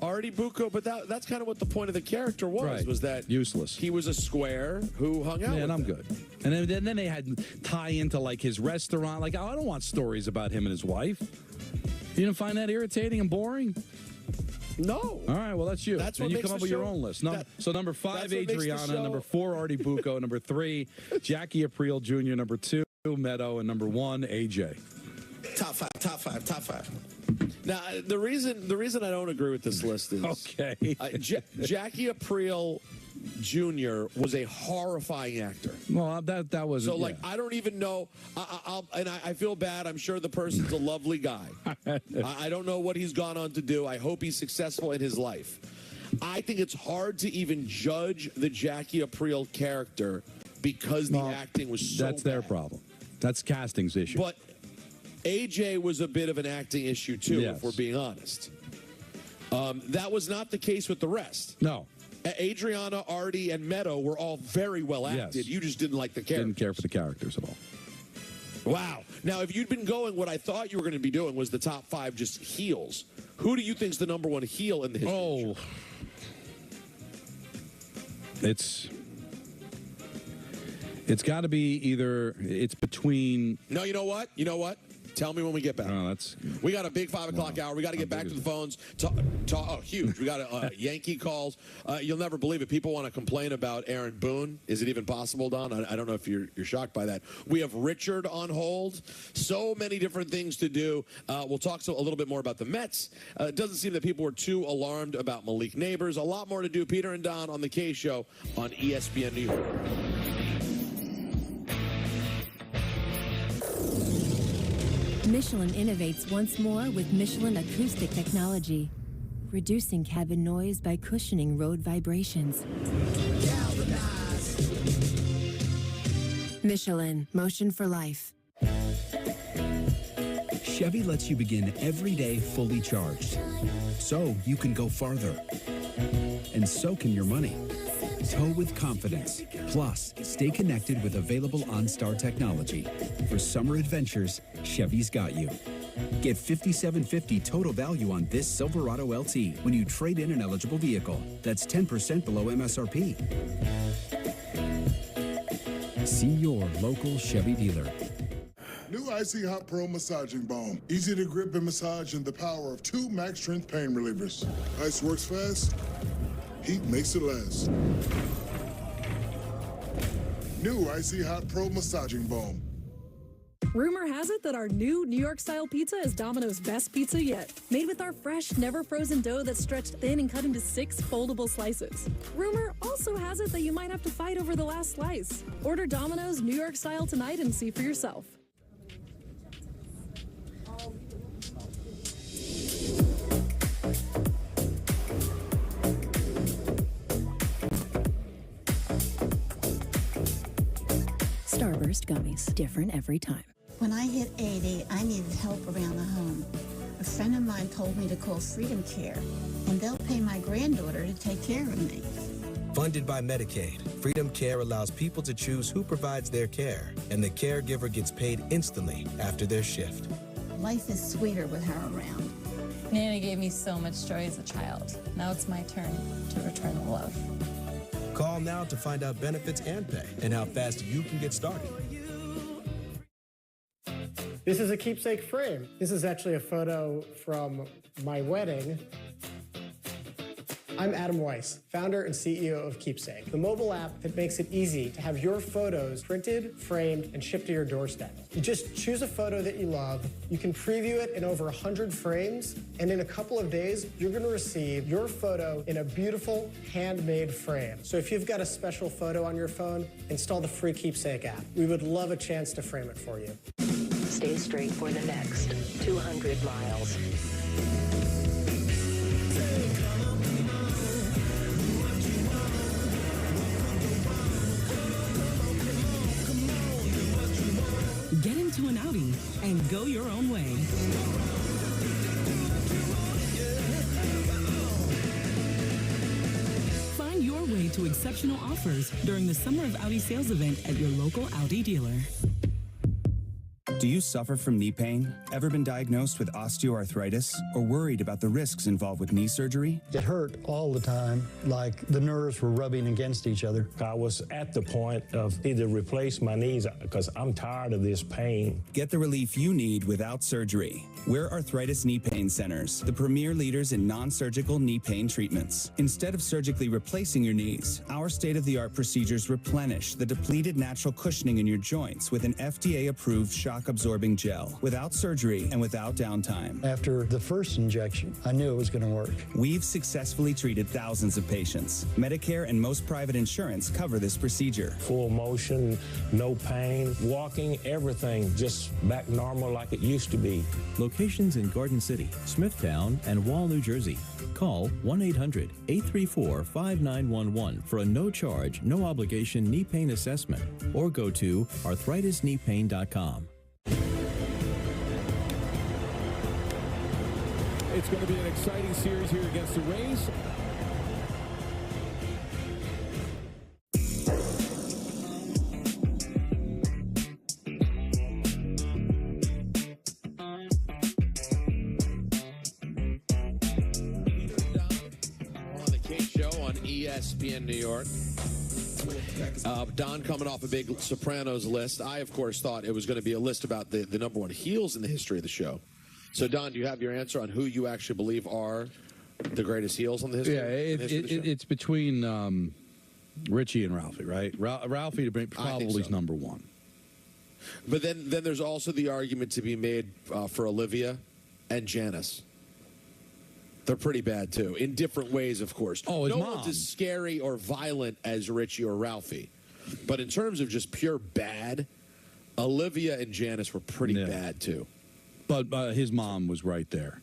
Artie Bucco, but that's kind of what the point of the character was, right. Was that useless. He was a square who hung out with and I'm them. good. And then they had tie into like his restaurant. Like, I don't want stories about him and his wife. You didn't find that irritating and boring? No. All right, well, that's you. That's and what you come up with your own list. So number 5, Adriana. Number 4, Artie Bucco. Number 3, Jackie Aprile Jr. Number 2, Meadow. And number 1, AJ. Top 5. Now, the reason I don't agree with this list is Jackie Aprile Jr. was a horrifying actor. Well, that was so. Like, I don't even know. I feel bad. I'm sure the person's a lovely guy. I don't know what he's gone on to do. I hope he's successful in his life. I think it's hard to even judge the Jackie Aprile character because the acting was so That's their problem. That's casting's issue. But AJ was a bit of an acting issue, too, Yes. if we're being honest. That was not the case with the rest. No. Adriana, Artie, and Meadow were all very well acted. Yes. You just didn't like the characters. Didn't care for the characters at all. Wow. Now, if you'd been going, what I thought you were going to be doing was the top 5 just heels. Who do you think's the number 1 heel in the history? It's got to be either it's between. No, you know what? Tell me when we get back. We got a big 5 o'clock hour. We got to get back to the phones. Huge. We got Yankee calls. You'll never believe it. People want to complain about Aaron Boone. Is it even possible, Don? I don't know if you're shocked by that. We have Richard on hold. So many different things to do. We'll talk a little bit more about the Mets. It doesn't seem that people were too alarmed about Malik Neighbors. A lot more to do. Peter and Don on the K Show on ESPN New York. Michelin innovates once more with Michelin acoustic technology, reducing cabin noise by cushioning road vibrations. Michelin, motion for life. Chevy lets you begin every day fully charged, so you can go farther. And so can your money. Tow with confidence. Plus, stay connected with available OnStar technology. For summer adventures, Chevy's got you. Get $5,750 total value on this Silverado LT when you trade in an eligible vehicle. That's 10% below MSRP. See your local Chevy dealer. New Icy Hot Pro Massaging Balm. Easy to grip and massage and the power of 2 max strength pain relievers. Ice works fast. Heat makes it last. New Icy Hot Pro Massaging Balm. Rumor has it that our new New York-style pizza is Domino's best pizza yet. Made with our fresh, never-frozen dough that's stretched thin and cut into 6 foldable slices. Rumor also has it that you might have to fight over the last slice. Order Domino's New York-style tonight and see for yourself. Starburst gummies, different every time. When I hit 80, I needed help around the home. A friend of mine told me to call Freedom Care, and they'll pay my granddaughter to take care of me. Funded by Medicaid, Freedom Care allows people to choose who provides their care, and the caregiver gets paid instantly after their shift. Life is sweeter with her around. Nana gave me so much joy as a child. Now it's my turn to return the love. Call now to find out benefits and pay and how fast you can get started. This is a keepsake frame. This is actually a photo from my wedding. I'm Adam Weiss, founder and CEO of Keepsake, the mobile app that makes it easy to have your photos printed, framed, and shipped to your doorstep. You just choose a photo that you love, you can preview it in over 100 frames, and in a couple of days, you're gonna receive your photo in a beautiful, handmade frame. So if you've got a special photo on your phone, install the free Keepsake app. We would love a chance to frame it for you. Stay straight for the next 200 miles. Get into an Audi and go your own way. Find your way to exceptional offers during the Summer of Audi sales event at your local Audi dealer. Do you suffer from knee pain? Ever been diagnosed with osteoarthritis or worried about the risks involved with knee surgery? It hurt all the time, like the nerves were rubbing against each other. I was at the point of either replace my knees because I'm tired of this pain. Get the relief you need without surgery. We're Arthritis Knee Pain Centers, the premier leaders in non-surgical knee pain treatments. Instead of surgically replacing your knees, our state-of-the-art procedures replenish the depleted natural cushioning in your joints with an FDA-approved shock-absorbing gel, without surgery and without downtime. After the first injection, I knew it was going to work. We've successfully treated thousands of patients. Medicare and most private insurance cover this procedure. Full motion, no pain, walking, everything just back normal like it used to be. Locations in Garden City, Smithtown, and Wall, New Jersey. Call 1-800-834-5911 for a no-charge, no-obligation knee pain assessment or go to arthritiskneepain.com. It's going to be an exciting series here against the Rays. ESPN New York. Don coming off a big Sopranos list. I, of course, thought it was going to be a list about the number one heels in the history of the show. So, Don, do you have your answer on who you actually believe are the greatest heels on the history? Yeah, it's between Richie and Ralphie, right? Ralphie probably is number one. But then there's also the argument to be made for Olivia and Janice. They're pretty bad, too, in different ways, of course. Oh, his no mom. one's as scary or violent as Richie or Ralphie. But in terms of just pure bad, Olivia and Janice were pretty bad, too. But his mom was right there.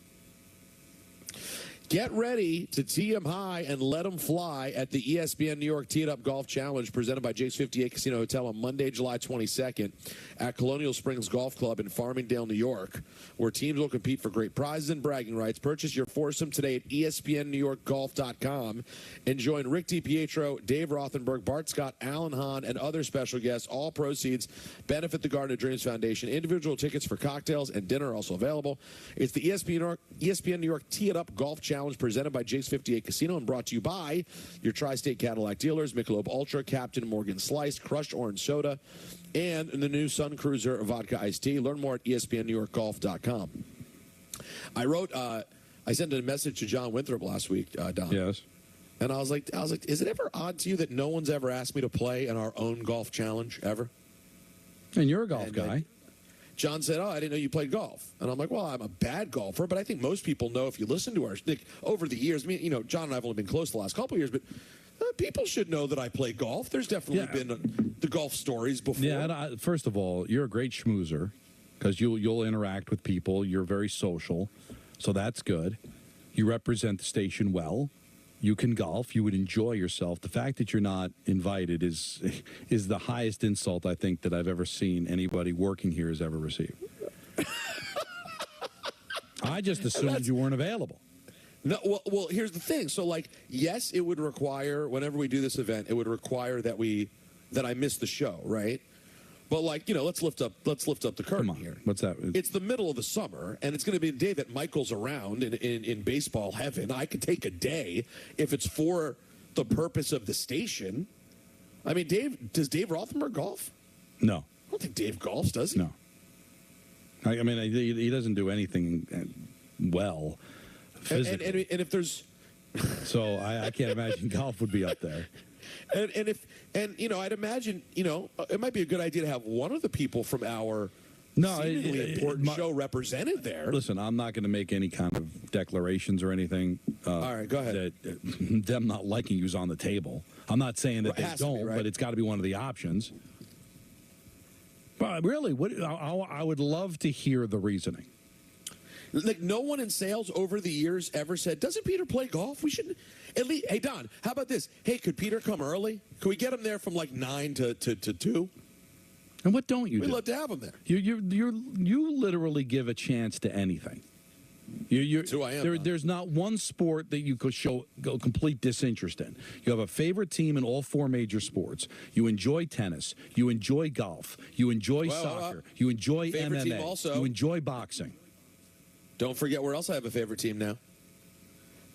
Get ready to tee 'em high and let 'em fly at the ESPN New York Tee It Up Golf Challenge presented by Jake's 58 Casino Hotel on Monday, July 22nd at Colonial Springs Golf Club in Farmingdale, New York, where teams will compete for great prizes and bragging rights. Purchase your foursome today at ESPNNewYorkGolf.com and join Rick DiPietro, Dave Rothenberg, Bart Scott, Alan Hahn, and other special guests. All proceeds benefit the Garden of Dreams Foundation. Individual tickets for cocktails and dinner are also available. It's the ESPN New York Tee It Up Golf Challenge presented by Jake's 58 Casino and brought to you by your Tri-State Cadillac dealers, Michelob Ultra, Captain Morgan Slice, Crushed Orange Soda, and the new Sun Cruiser Vodka Iced Tea. Learn more at ESPNNewYorkGolf.com. I sent a message to John Winthrop last week, Don. Yes. And I was like, is it ever odd to you that no one's ever asked me to play in our own golf challenge ever? And you're a golf guy. John said, I didn't know you played golf. And I'm like, well, I'm a bad golfer, but I think most people know if you listen to our over the years. I mean, John and I have only been close the last couple of years, but people should know that I play golf. There's definitely been the golf stories before. Yeah, first of all, you're a great schmoozer because you'll interact with people. You're very social, so that's good. You represent the station well. You can golf. You would enjoy yourself. The fact that you're not invited is the highest insult I think that I've ever seen anybody working here has ever received. I just assumed you weren't available. No, well, here's the thing. So, yes, it would require, whenever we do this event, it would require that I miss the show, right? But let's lift up the curtain here. What's that? It's the middle of the summer, and it's going to be a day that Michael's around in baseball heaven. I could take a day if it's for the purpose of the station. I mean, does Dave Rothenberg golf? No. I don't think Dave golfs, does he? No. I mean, he doesn't do anything well physically. And if there's... So I can't imagine golf would be up there. And I'd imagine, it might be a good idea to have one of the people from our seemingly important show represented there. Listen, I'm not going to make any kind of declarations or anything. All right, go ahead. That them not liking you's on the table. I'm not saying that they don't, but it's got to be one of the options. But really, I would love to hear the reasoning. No one in sales over the years ever said, doesn't Peter play golf? We should at least. Hey, Don, how about this? Hey, could Peter come early? Could we get him there from 9 to 2? And what don't you do? We'd love to have him there. You literally give a chance to anything. That's who I am. There's not one sport that you could show complete disinterest in. You have a favorite team in all four major sports. You enjoy tennis. You enjoy golf. You enjoy soccer. You enjoy favorite MMA. Team also. You enjoy boxing. Don't forget where else I have a favorite team now.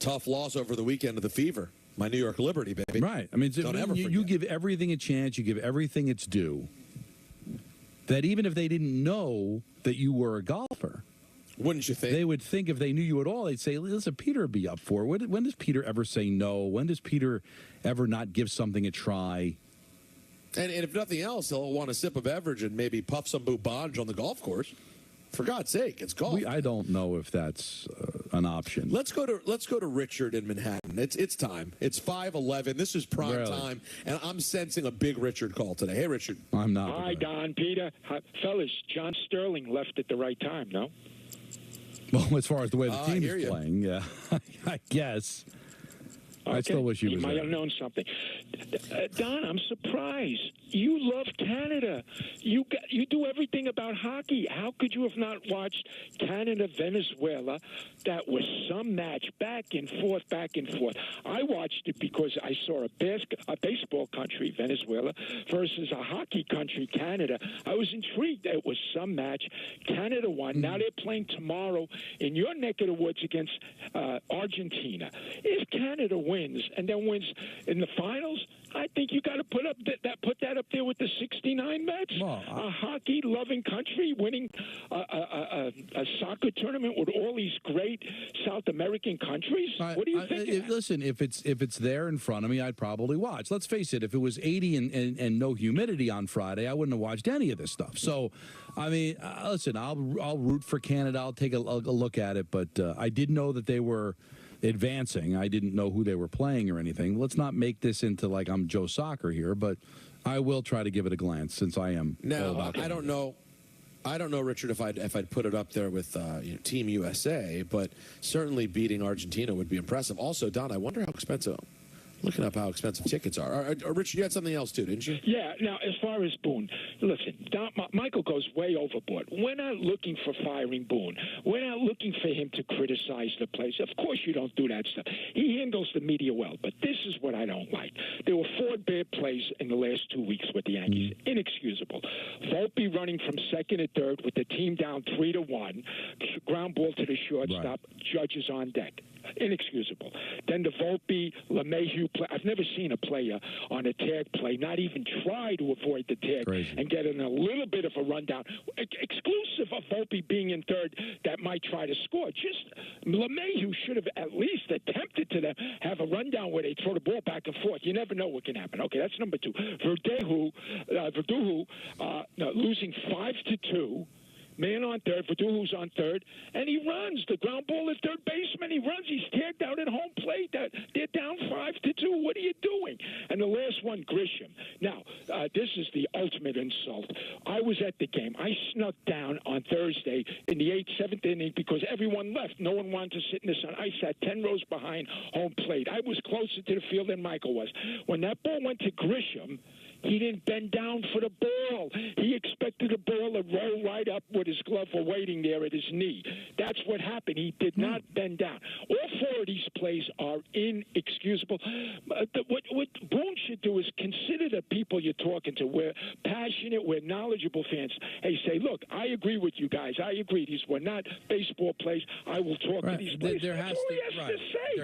Tough loss over the weekend of the Fever. My New York Liberty, baby. Right. I mean, you give everything a chance. You give everything its due. That even if they didn't know that you were a golfer, wouldn't you think? They would think if they knew you at all, they'd say, listen, Peter would be up for it. When does Peter ever say no? When does Peter ever not give something a try? And if nothing else, he'll want a sip of beverage and maybe puff some boubange on the golf course. For God's sake, it's golf. I don't know if that's an option. Let's go to Richard in Manhattan. It's time. It's 5:11. This is prime time, and I'm sensing a big Richard call today. Hey, Richard. I'm not. Hi, Don, Peter. Fellas, John Sterling left at the right time, no? Well, as far as the way the team is playing, yeah, I guess. Okay. I still wish he might have known something. Don, I'm surprised. You love Canada. You do everything about hockey. How could you have not watched Canada-Venezuela? That was some match, back and forth, back and forth. I watched it because I saw a baseball country, Venezuela, versus a hockey country, Canada. I was intrigued. It was some match. Canada won. Now they're playing tomorrow in your neck of the woods against Argentina. If Canada wins and then wins in the finals, I think you got to put that up there with the '69 Mets. A hockey-loving country winning a soccer tournament with all these great South American countries. What do you think? Listen, if it's there in front of me, I'd probably watch. Let's face it, if it was 80 and no humidity on Friday, I wouldn't have watched any of this stuff. So, I mean, listen, I'll root for Canada. I'll take a look at it, but I did know that they were advancing. I didn't know who they were playing or anything. Let's not make this into like I'm Joe Soccer here, but I will try to give it a glance since I am. Now, I don't know. I don't know, Richard, if I'd put it up there with Team USA, but certainly beating Argentina would be impressive. Also, Don, I wonder how expensive. Looking up how expensive tickets are. Richard, you had something else too, didn't you? Yeah. Now, as far as Boone, listen, Michael goes way overboard. We're not looking for firing Boone. We're not looking for him to criticize the place. Of course, you don't do that stuff. He handles the media well, but this is what I don't like. There were 4 bad plays in the last 2 weeks with the Yankees. Inexcusable. Volpe running from second to third with the team down 3-1. Ground ball to the shortstop. Right. Judges on deck. Inexcusable. Then the Volpe, LeMahieu play. I've never seen a player on a tag play not even try to avoid the tag and get in a little bit of a rundown. Exclusive of Volpe being in third that might try to score. Just LeMahieu should have at least attempted to have a rundown where they throw the ball back and forth. You never know what can happen. Okay, that's number 2. Verdugo losing 5-2. Man on third, Verdugo's on third, and he runs. The ground ball is third baseman. He runs. He's tagged out at home plate. They're down 5-2. What are you doing? And the last one, Grisham. Now, this is the ultimate insult. I was at the game. I snuck down on Thursday in the 8th, 7th inning because everyone left. No one wanted to sit in the sun. I sat 10 rows behind home plate. I was closer to the field than Michael was. When that ball went to Grisham, he didn't bend down for the ball. He expected the ball to roll right up with his glove waiting there at his knee. That's what happened. He did not bend down. All 4 of these plays are inexcusable. What Boone should do is consider the people you're talking to. We're passionate. We're knowledgeable fans. Hey, say, look, I agree with you guys. I agree. These were not baseball plays. I will talk to these plays. There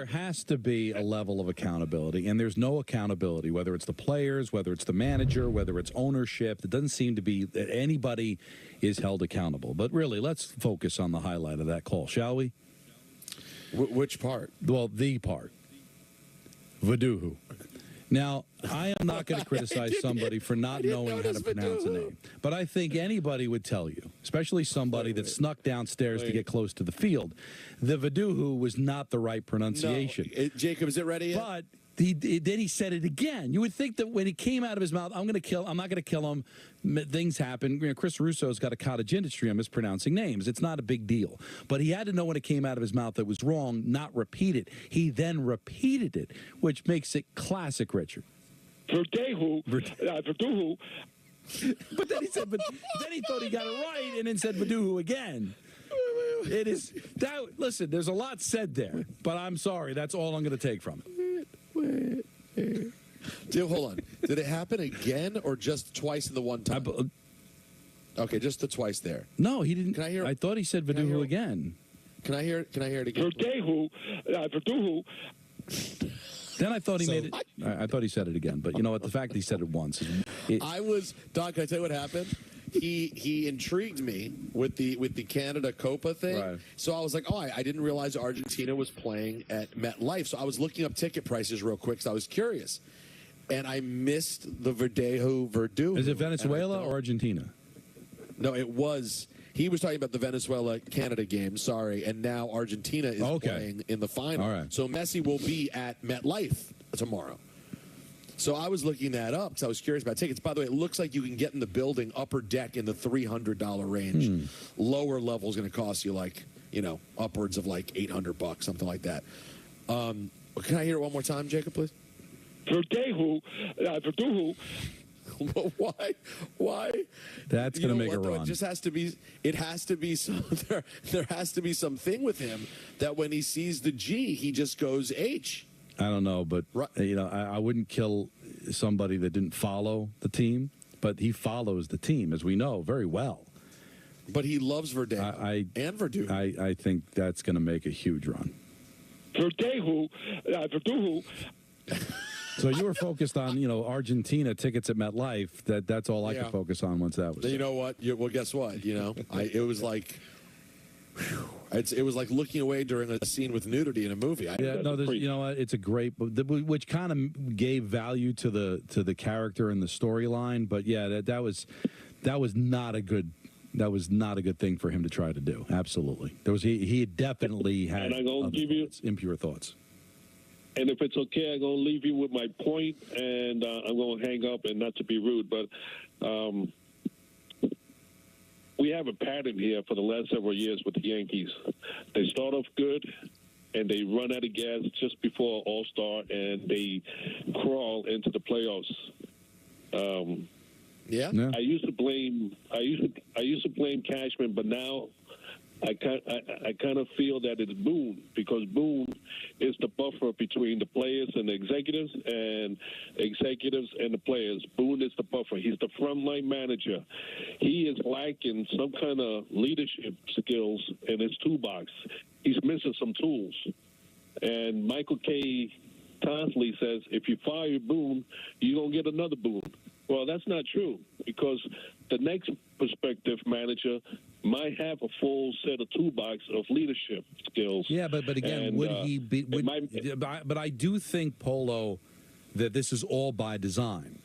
has to be a level of accountability, and there's no accountability, whether it's the players, whether it's the manager, whether it's ownership. It doesn't seem to be that anybody is held accountable. But really, let's focus on the highlight of that call, shall we? Which part? Well, the part. Verdugo. Now, I am not going to criticize somebody for not knowing how to pronounce a name. But I think anybody would tell you, especially somebody that snuck downstairs to get close to the field, the Verdugo was not the right pronunciation. No, Jacob, is it ready yet? But then he said it again. You would think that when he came out of his mouth, I'm not going to kill him. Things happen. You know, Chris Russo's got a cottage industry on mispronouncing names. It's not a big deal. But he had to know when it came out of his mouth that was wrong, not repeat it. He then repeated it, which makes it classic Richard. Verdugo. But then he said, then he thought he got it right and then said Verdugo again. It is that. Listen, there's a lot said there, but I'm sorry. That's all I'm going to take from it. Dude, hold on. Did it happen again or just twice in the one time? Okay, just the twice there. No, he didn't. Can I hear? I thought he said Verdugo again. Can I hear it again? Verdugo. Then I thought he made it. I thought he said it again, but you know what? The fact that he said it once. Don, can I tell you what happened? He intrigued me with the Canada Copa thing. Right. So I was like, I didn't realize Argentina was playing at MetLife. So I was looking up ticket prices real quick because I was curious. And I missed the Verdugo. Is it Venezuela or Argentina? No, it was. He was talking about the Venezuela-Canada game, sorry, and now Argentina is playing in the final. All right. So Messi will be at MetLife tomorrow. So I was looking that up because I was curious about tickets. By the way, it looks like you can get in the building upper deck in the $300 range. Lower level is going to cost you upwards of like $800, something like that. Can I hear it one more time, Jacob, please? Verdugo. Why? That's going to make a run. It just has to be. It has to be some. There has to be something with him that when he sees the G, he just goes H. I don't know, but I wouldn't kill somebody that didn't follow the team, but he follows the team, as we know, very well. But he loves Verdugo and Verdugo. I think that's going to make a huge run. Verdugo. So you were focused on, Argentina tickets at MetLife. That's all I could focus on once that was. You know what? Well, guess what? It was like. It was like looking away during a scene with nudity in a movie. It's a great, which kind of gave value to the character and the storyline. But yeah, that was not a good. That was not a good thing for him to try to do. Absolutely, he definitely had impure thoughts. And if it's okay, I'm going to leave you with my point, and I'm going to hang up. And not to be rude, but we we have a pattern here for the last several years with the Yankees. They start off good, and they run out of gas just before All-Star, and they crawl into the playoffs. I used to blame Cashman, but now I kind of feel that it's Boone, because Boone is the buffer between the players and the executives and the players. Boone is the buffer. He's the frontline manager. He is lacking some kind of leadership skills in his toolbox. He's missing some tools. And Michael K. constantly says, if you fire Boone, you're going to get another Boone. Well, that's not true, because the next prospective manager might have a full set of toolbox of leadership skills. Yeah, but again, and, would he be? But I do think, Polo, that this is all by design.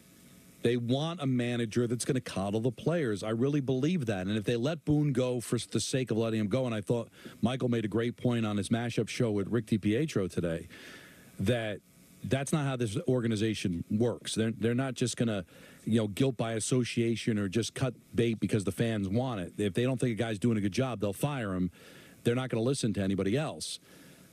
They want a manager that's going to coddle the players. I really believe that. And if they let Boone go for the sake of letting him go, and I thought Michael made a great point on his mashup show with Rick DiPietro today, that's not how this organization works. They're not just going to, guilt by association or just cut bait because the fans want it. If they don't think a guy's doing a good job, they'll fire him. They're not going to listen to anybody else.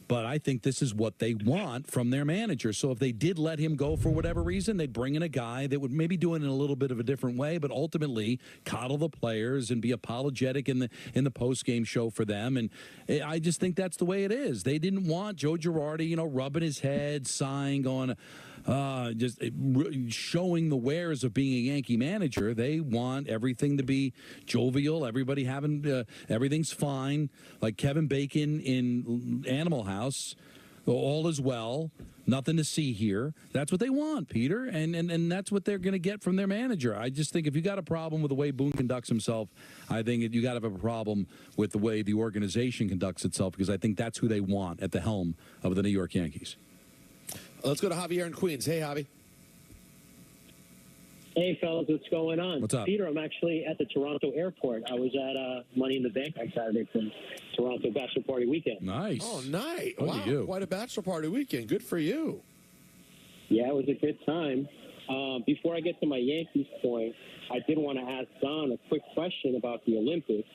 But I think this is what they want from their manager. So if they did let him go for whatever reason, they'd bring in a guy that would maybe do it in a little bit of a different way, but ultimately coddle the players and be apologetic in the post-game show for them. And I just think that's the way it is. They didn't want Joe Girardi, rubbing his head, sighing, going, just showing the wares of being a Yankee manager. They want everything to be jovial, everybody having everything's fine, like Kevin Bacon in Animal House. All is well, nothing to see here. That's what they want, Peter, and that's what they're going to get from their manager. I just think if you got a problem with the way Boone conducts himself, I think you got to have a problem with the way the organization conducts itself, because I think that's who they want at the helm of the New York Yankees. Let's go to Javier in Queens. Hey, Javi. Hey, fellas, what's going on? What's up? Peter, I'm actually at the Toronto airport. I was at Money in the Bank on Saturday from Toronto Bachelor Party Weekend. Nice. Oh, nice. Look Wow, at you. Quite a Bachelor Party weekend. Good for you. Yeah, it was a good time. Before I get to my Yankees point, I did want to ask Don a quick question about the Olympics.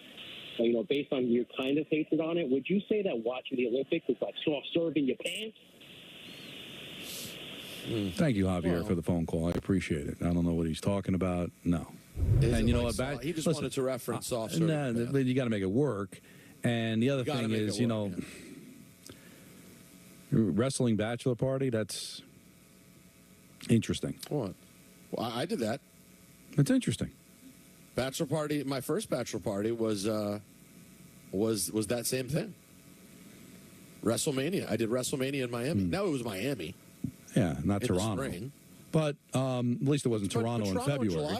Based on your kind of hatred on it, would you say that watching the Olympics is like soft-serving your pants? Thank you, Javier, for the phone call. I appreciate it. I don't know what he's talking about. No. And what? He just wanted to reference soft serving. You got to make it work. And the other thing is, wrestling bachelor party, that's interesting. What? Well, I did that. It's interesting. Bachelor party, my first bachelor party was that same thing. WrestleMania. I did WrestleMania in Miami. No, it was Miami. Yeah, not in Toronto. The spring. But at least it wasn't Toronto in February.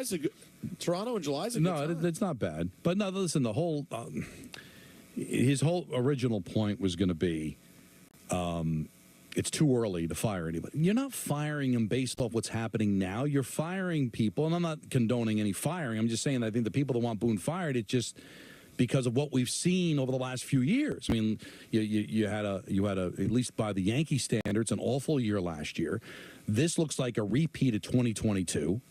Toronto in July is a good time. It's not bad. But no, listen, his whole original point was going to be it's too early to fire anybody. You're not firing them based off what's happening now. You're firing people, and I'm not condoning any firing. I'm just saying I think the people that want Boone fired, it's just because of what we've seen over the last few years. I mean, you had a at least by the Yankee standards, an awful year last year. This looks like a repeat of 2022.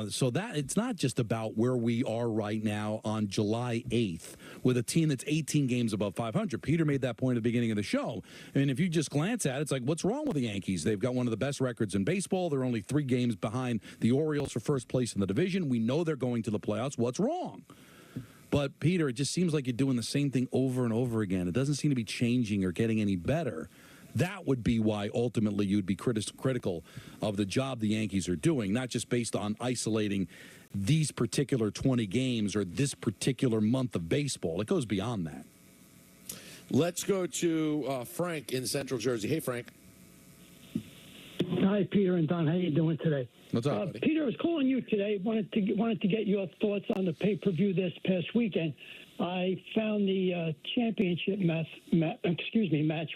So that it's not just about where we are right now on July 8th with a team that's 18 games above 500. Peter made that point at the beginning of the show. And if you just glance at it, it's like, what's wrong with the Yankees? They've got one of the best records in baseball. They're only 3 games behind the Orioles for first place in the division. We know they're going to the playoffs. What's wrong? But, Peter, it just seems like you're doing the same thing over and over again. It doesn't seem to be changing or getting any better. That would be why, ultimately, you'd be critical of the job the Yankees are doing, not just based on isolating these particular 20 games or this particular month of baseball. It goes beyond that. Let's go to Frank in Central Jersey. Hey, Frank. Hi, Peter and Don. How you doing today? What's up, Peter, I was calling you today. Wanted to get your thoughts on the pay-per-view this past weekend. I found the championship match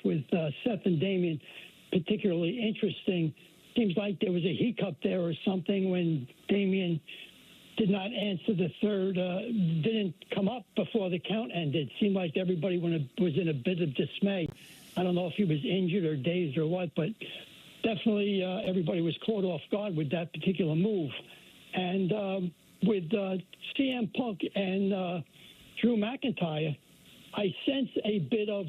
with Seth and Damian particularly interesting. Seems like there was a hiccup there or something when Damian did not answer the third, didn't come up before the count ended. Seemed like everybody was in a bit of dismay. I don't know if he was injured or dazed or what, but definitely everybody was caught off guard with that particular move. And with CM Punk and Drew McIntyre, I sense a bit of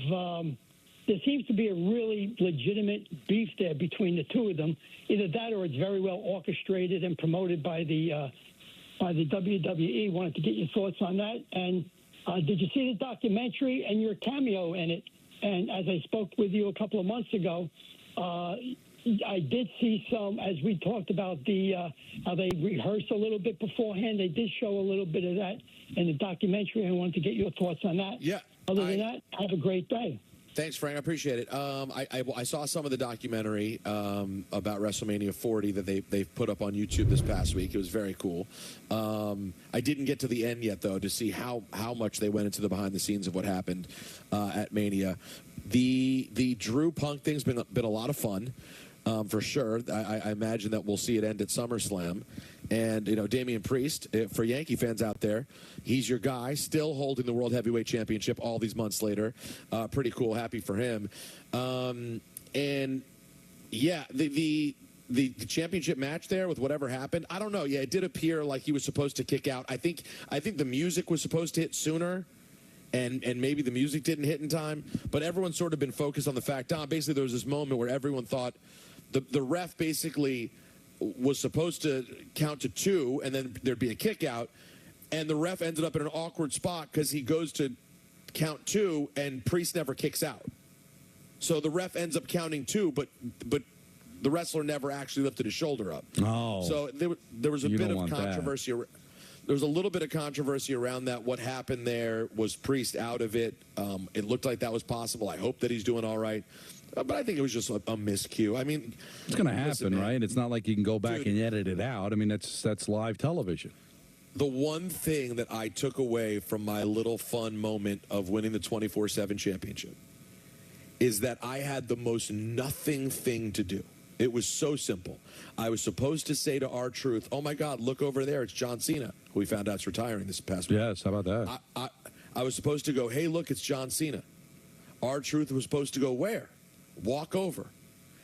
there seems to be a really legitimate beef there between the two of them. Either that or it's very well orchestrated and promoted by the WWE. Wanted to get your thoughts on that. And did you see the documentary and your cameo in it? And as I spoke with you a couple of months ago, I did see some, as we talked about how they rehearsed a little bit beforehand. They did show a little bit of that in the documentary. I wanted to get your thoughts on that. Yeah. Other than that, have a great day. Thanks, Frank. I appreciate it. I saw some of the documentary about WrestleMania 40 that they put up on YouTube this past week. It was very cool. I didn't get to the end yet, though, to see how much they went into the behind the scenes of what happened at Mania. The Drew Punk thing's been a lot of fun. For sure. I imagine that we'll see it end at SummerSlam. And, you know, Damian Priest, for Yankee fans out there, he's your guy, still holding the World Heavyweight Championship all these months later. Pretty cool. Happy for him. And, yeah, the championship match there with whatever happened, I don't know. Yeah, it did appear like he was supposed to kick out. I think the music was supposed to hit sooner. And maybe the music didn't hit in time. But everyone's sort of been focused on the fact, basically there was this moment where everyone thought the ref basically was supposed to count to 2, and then there'd be a kick out, and the ref ended up in an awkward spot because he goes to count 2, and Priest never kicks out. So the ref ends up counting 2, but the wrestler never actually lifted his shoulder up. Oh. So there was a bit of controversy. There was a little bit of controversy around that. What happened there was Priest out of it. It looked like that was possible. I hope that he's doing all right. But I think it was just a miscue. I mean, it's going to happen, right? It's not like you can go back and edit it out. I mean, that's live television. The one thing that I took away from my little fun moment of winning the 24/7 championship is that I had the most nothing thing to do. It was so simple. I was supposed to say to R-Truth, "Oh my God, look over there! It's John Cena, who we found out's retiring this past week." Yes, how about that? I was supposed to go, "Hey, look, it's John Cena." R-Truth was supposed to go where? Walk over.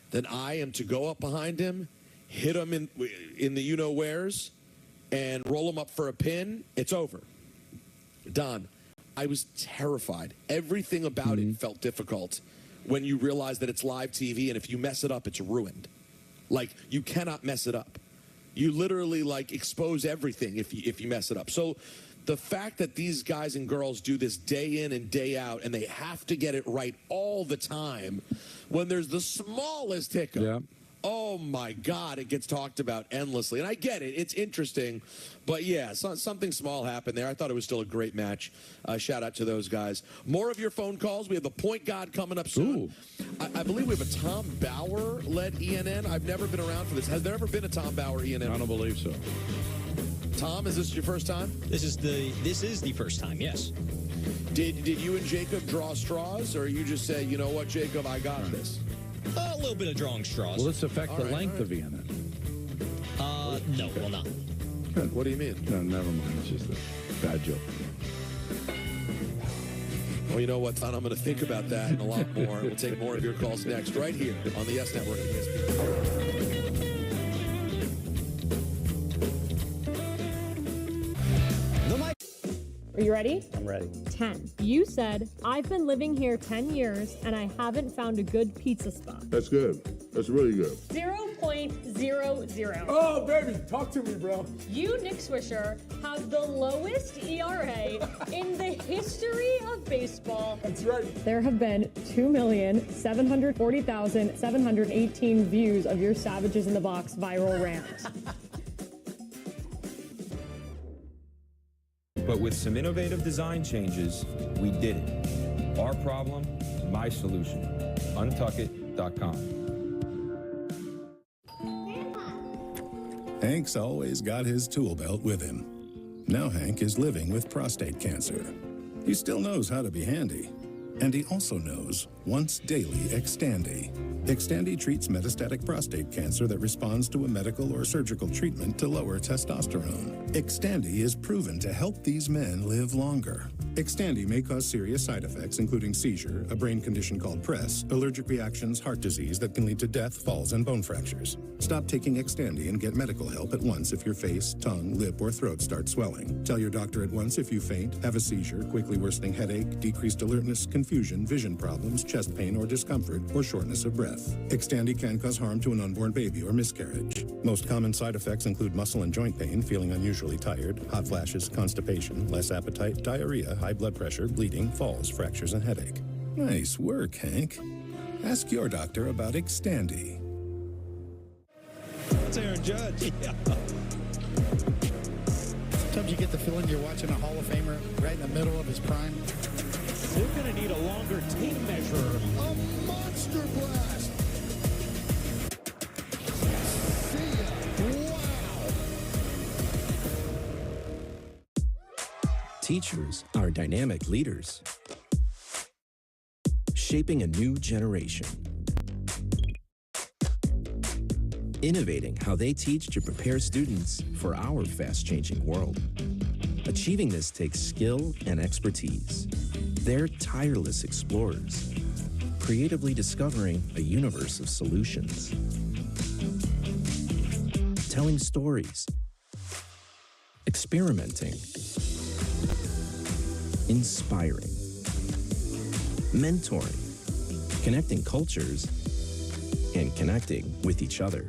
Then I am to go up behind him, hit him in the you-know-wheres, and roll him up for a pin. It's over. Don, I was terrified. Everything about it felt difficult when you realize that it's live TV, and if you mess it up, it's ruined. Like, you cannot mess it up. You literally, expose everything if you mess it up. So the fact that these guys and girls do this day in and day out, and they have to get it right all the time, when there's the smallest hiccup, oh my God, it gets talked about endlessly. And I get it. It's interesting. But yeah, something small happened there. I thought it was still a great match. Shout out to those guys. More of your phone calls. We have the Point God coming up soon. I believe we have a Tom Bauer-led ENN. I've never been around for this. Has there ever been a Tom Bauer ENN? I don't believe so. Tom, is this your first time? This is the first time, yes. Did you and Jacob draw straws, or you just say, you know what, Jacob, I got this? A little bit of drawing straws. Will this affect the length of ENN? No, will not. Good. What do you mean? No, never mind. It's just a bad joke. Well, you know what, Don? I'm going to think about that and a lot more. We'll take more of your calls next, right here on the Yes Network. Are you ready? I'm ready. 10. You said, I've been living here 10 years and I haven't found a good pizza spot. That's good. That's really good. 0.00. Oh, baby, talk to me, bro. You, Nick Swisher, have the lowest ERA in the history of baseball. That's right. There have been 2,740,718 views of your Savages in the Box viral rant. But with some innovative design changes, we did it. Our problem, my solution. Untuckit.com. Hank's always got his tool belt with him. Now Hank is living with prostate cancer. He still knows how to be handy. And he also knows once daily Xtandi. Xtandi treats metastatic prostate cancer that responds to a medical or surgical treatment to lower testosterone. Xtandi is proven to help these men live longer. Xtandi may cause serious side effects, including seizure, a brain condition called PRESS, allergic reactions, heart disease that can lead to death, falls, and bone fractures. Stop taking Xtandi and get medical help at once if your face, tongue, lip, or throat start swelling. Tell your doctor at once if you faint, have a seizure, quickly worsening headache, decreased alertness, confusion, vision problems, chest pain or discomfort, or shortness of breath. Xtandi can cause harm to an unborn baby or miscarriage. Most common side effects include muscle and joint pain, feeling unusually tired, hot flashes, constipation, less appetite, diarrhea, high blood pressure, bleeding, falls, fractures, and headache. Nice work, Hank. Ask your doctor about Xtandi. That's Aaron Judge. Yeah. Sometimes you get the feeling you're watching a Hall of Famer right in the middle of his prime. They're going to need a longer tape measure. A monster blast! See ya! Wow! Teachers are dynamic leaders, shaping a new generation. Innovating how they teach to prepare students for our fast-changing world. Achieving this takes skill and expertise. They're tireless explorers, creatively discovering a universe of solutions. Telling stories, experimenting, inspiring, mentoring, connecting cultures, and connecting with each other.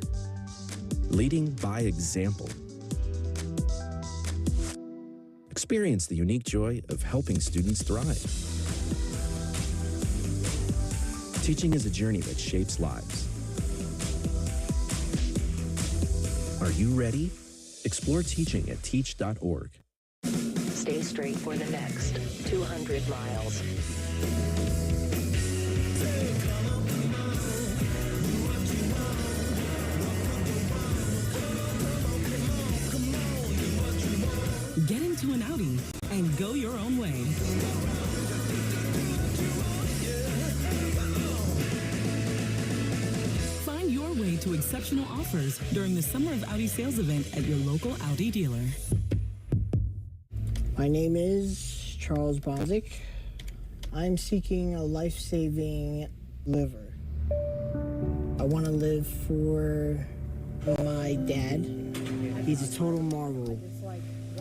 Leading by example. Experience the unique joy of helping students thrive. Teaching is a journey that shapes lives. Are you ready? Explore teaching at teach.org. Stay straight for the next 200 miles. Get into an Audi and go your own way. Find your way to exceptional offers during the Summer of Audi sales event at your local Audi dealer. My name is Charles Bonzik. I'm seeking a life-saving liver. I want to live for my dad. He's a total marvel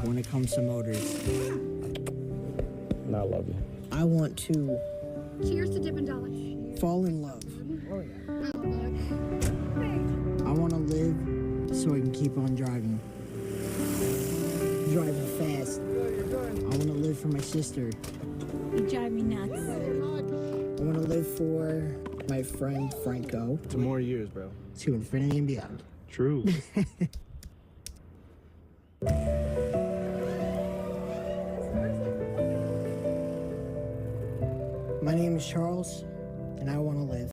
when it comes to motors. And I love you. I want to Cheers to Dippin' Dollars. fall in love. I want to live so I can keep on driving. Driving fast. I want to live for my sister. You drive me nuts. I want to live for my friend Franco. Two more years, bro. To infinity and beyond. True. My name is Charles, and I want to live.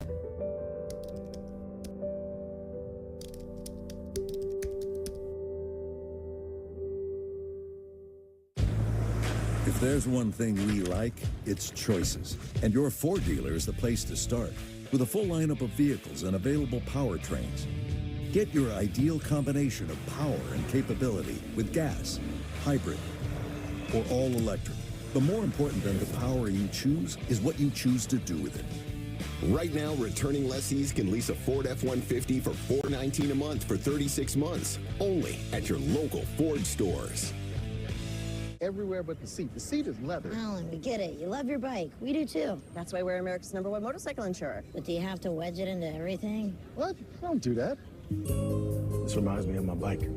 If there's one thing we like, it's choices. And your Ford dealer is the place to start. With a full lineup of vehicles and available powertrains. Get your ideal combination of power and capability with gas, hybrid, or all electric. But more important than the power you choose is what you choose to do with it. Right now, returning lessees can lease a Ford F-150 for $419 a month for 36 months, only at your local Ford stores. Everywhere but the seat. The seat is leather. Alan, we get it. You love your bike. We do too. That's why we're America's #1 motorcycle insurer. But do you have to wedge it into everything? What? Don't do that. This reminds me of my bike.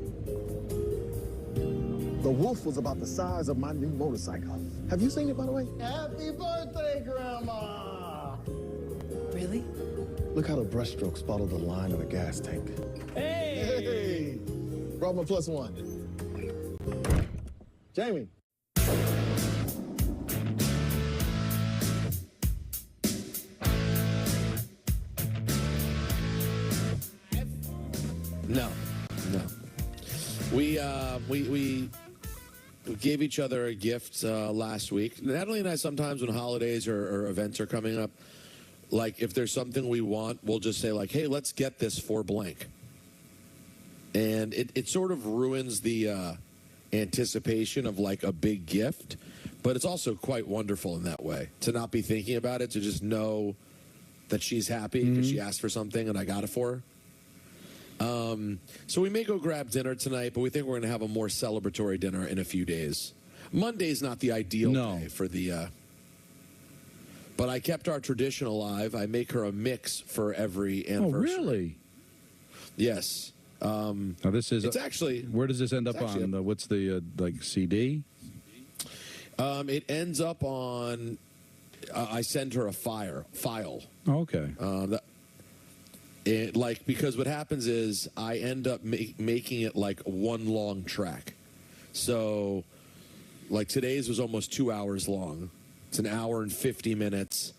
The Wolf was about the size of my new motorcycle. Have you seen it, by the way? Happy birthday, Grandma! Really? Look how the brushstrokes follow the line of a gas tank. Hey! Brought my +1. Jamie. No. We gave each other a gift last week. Natalie and I sometimes when holidays or events are coming up, like if there's something we want, we'll just say like, hey, let's get this for blank. And it sort of ruins the anticipation of like a big gift. But it's also quite wonderful in that way to not be thinking about it, to just know that she's happy because she asked for something and I got it for her. So we may go grab dinner tonight, but we think we're going to have a more celebratory dinner in a few days. Monday's not the ideal day for the... but I kept our tradition alive. I make her a mix for every anniversary. Oh, really? Yes. Now this is... It's actually... Where does this end up on? What's the, like, CD? It ends up on... I send her a file. Okay. Because what happens is I end up making it like one long track. So, like today's was almost 2 hours long. It's an hour and 50 minutes,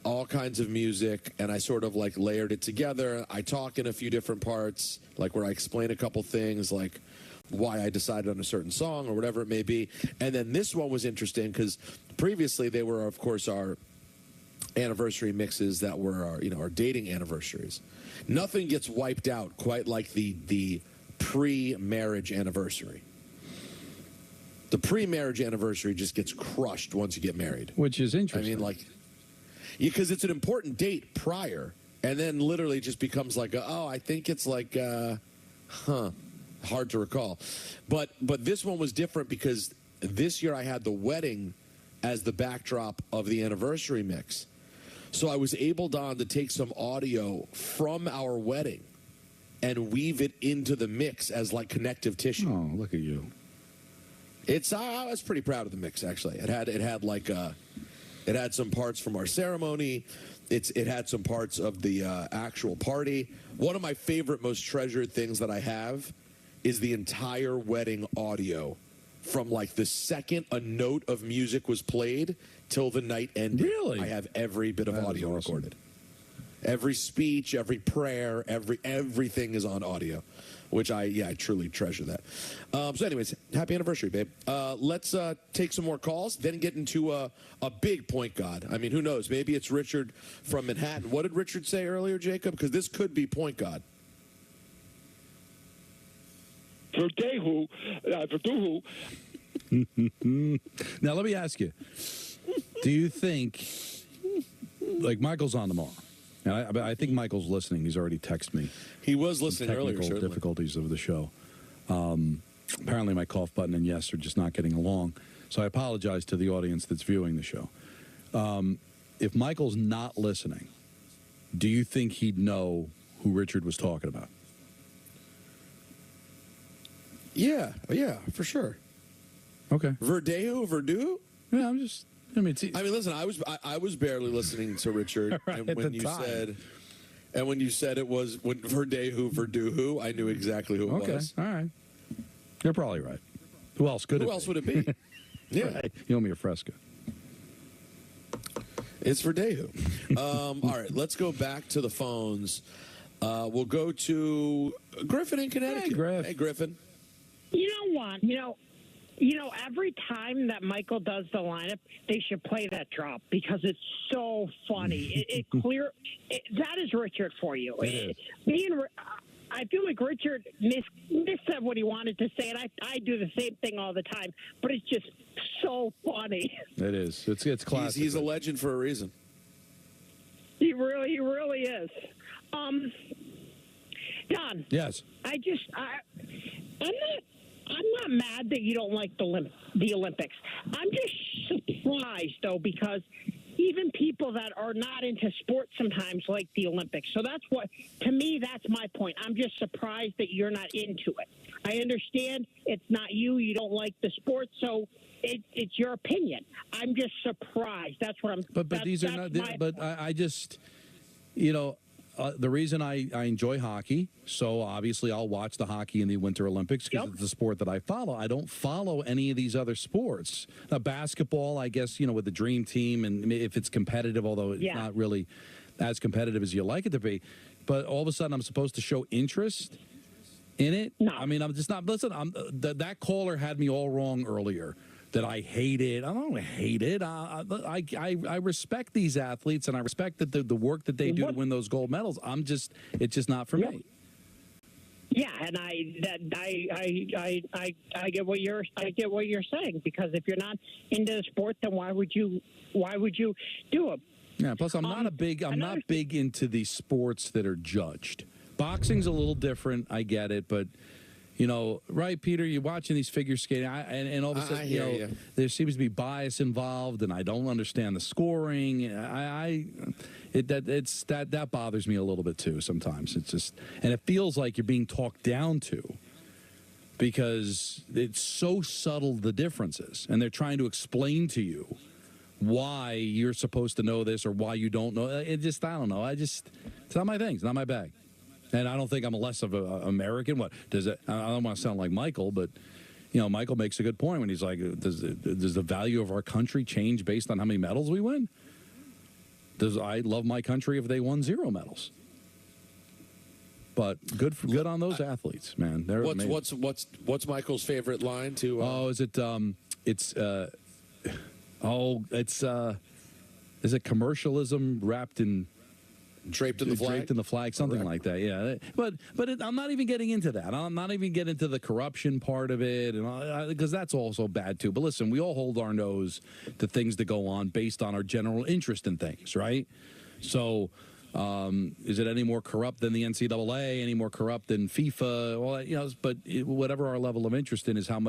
all kinds of music, and I sort of like layered it together. I talk in a few different parts, like where I explain a couple things, like why I decided on a certain song or whatever it may be. And then this one was interesting because previously they were, of course, our anniversary mixes that were our dating anniversaries. Nothing gets wiped out quite like the pre-marriage anniversary. The pre-marriage anniversary just gets crushed once you get married. Which is interesting. I mean, because it's an important date prior, and then literally just becomes like, I think it's like, hard to recall. But this one was different because this year I had the wedding as the backdrop of the anniversary mix. So I was able, Don, to take some audio from our wedding and weave it into the mix as like connective tissue. Oh, look at you. I was pretty proud of the mix, actually. It had some parts from our ceremony. It had some parts of the actual party. One of my favorite, most treasured things that I have is the entire wedding audio from like the second a note of music was played till the night ended. Really? I have every bit of audio recorded. Every speech, every prayer, everything is on audio, which I truly treasure that. So anyways, happy anniversary, babe. Let's take some more calls, then get into a big point guard. I mean, who knows? Maybe it's Richard from Manhattan. What did Richard say earlier, Jacob? Because this could be point guard. Verdehu. Now, let me ask you. Do you think, like, Michael's on tomorrow? And I think Michael's listening. He's already texted me. He was listening earlier, Technical certainly. difficulties of the show. Apparently my cough button and yes are just not getting along. So I apologize to the audience that's viewing the show. If Michael's not listening, do you think he'd know who Richard was talking about? Yeah, for sure. Okay. Verdehu? Yeah, listen, I was barely listening to Richard, Right, and at when the you time. said it was Verdehu, I knew exactly who it was. All right. You're probably right. Who else could it be? Who else would it be? Yeah. Right. You owe me a Fresca. It's Verdehu. All right, let's go back to the phones. We'll go to Griffin in Connecticut. Hey, Griffin. You know what? Every time that Michael does the lineup, they should play that drop because it's so funny. That is Richard for you. I feel like Richard missaid what he wanted to say, and I do the same thing all the time. But it's just so funny. It is. It's classic. He's a legend for a reason. He really is. Don. Yes. I'm not mad that you don't like the Olympics. I'm just surprised, though, because even people that are not into sports sometimes like the Olympics. So to me, that's my point. I'm just surprised that you're not into it. I understand it's not you. You don't like the sport, so it's your opinion. I'm just surprised. That's what I'm. But these are not. But I just, the reason I enjoy hockey, so obviously I'll watch the hockey in the Winter Olympics because it's the sport that I follow. I don't follow any of these other sports. Now, basketball, I guess, with the Dream Team, and if it's competitive, although it's not really as competitive as you like it to be. But all of a sudden, I'm supposed to show interest in it? No. I mean, I'm just not. Listen, that caller had me all wrong earlier. That I hate it. I don't hate it. I respect these athletes, and I respect the work that they do to win those gold medals. It's just not for me. Yeah, and I get what you're saying, because if you're not into the sport, then why would you do it? Yeah. Plus, I'm not big into the sports that are judged. Boxing's a little different. I get it, but. Right, Peter? You're watching these figure skating, and all of a sudden, there seems to be bias involved, and I don't understand the scoring. That bothers me a little bit too. Sometimes it's just, and it feels like you're being talked down to because it's so subtle, the differences, and they're trying to explain to you why you're supposed to know this or why you don't know. I don't know. It's not my thing. It's not my bag. And I don't think I'm less of an American. What does it? I don't want to sound like Michael, but Michael makes a good point when he's like, does the value of our country change based on how many medals we win? Does I love my country if they won 0 medals? But good on those athletes, man. They're what's Michael's favorite line to? Is it commercialism wrapped in? Draped in the flag, something like that. Yeah, but I'm not even getting into that. I'm not even getting into the corruption part of it, and because that's also bad too. But listen, we all hold our nose to things that go on based on our general interest in things, right? So, is it any more corrupt than the NCAA? Any more corrupt than FIFA? Well, but whatever our level of interest in is how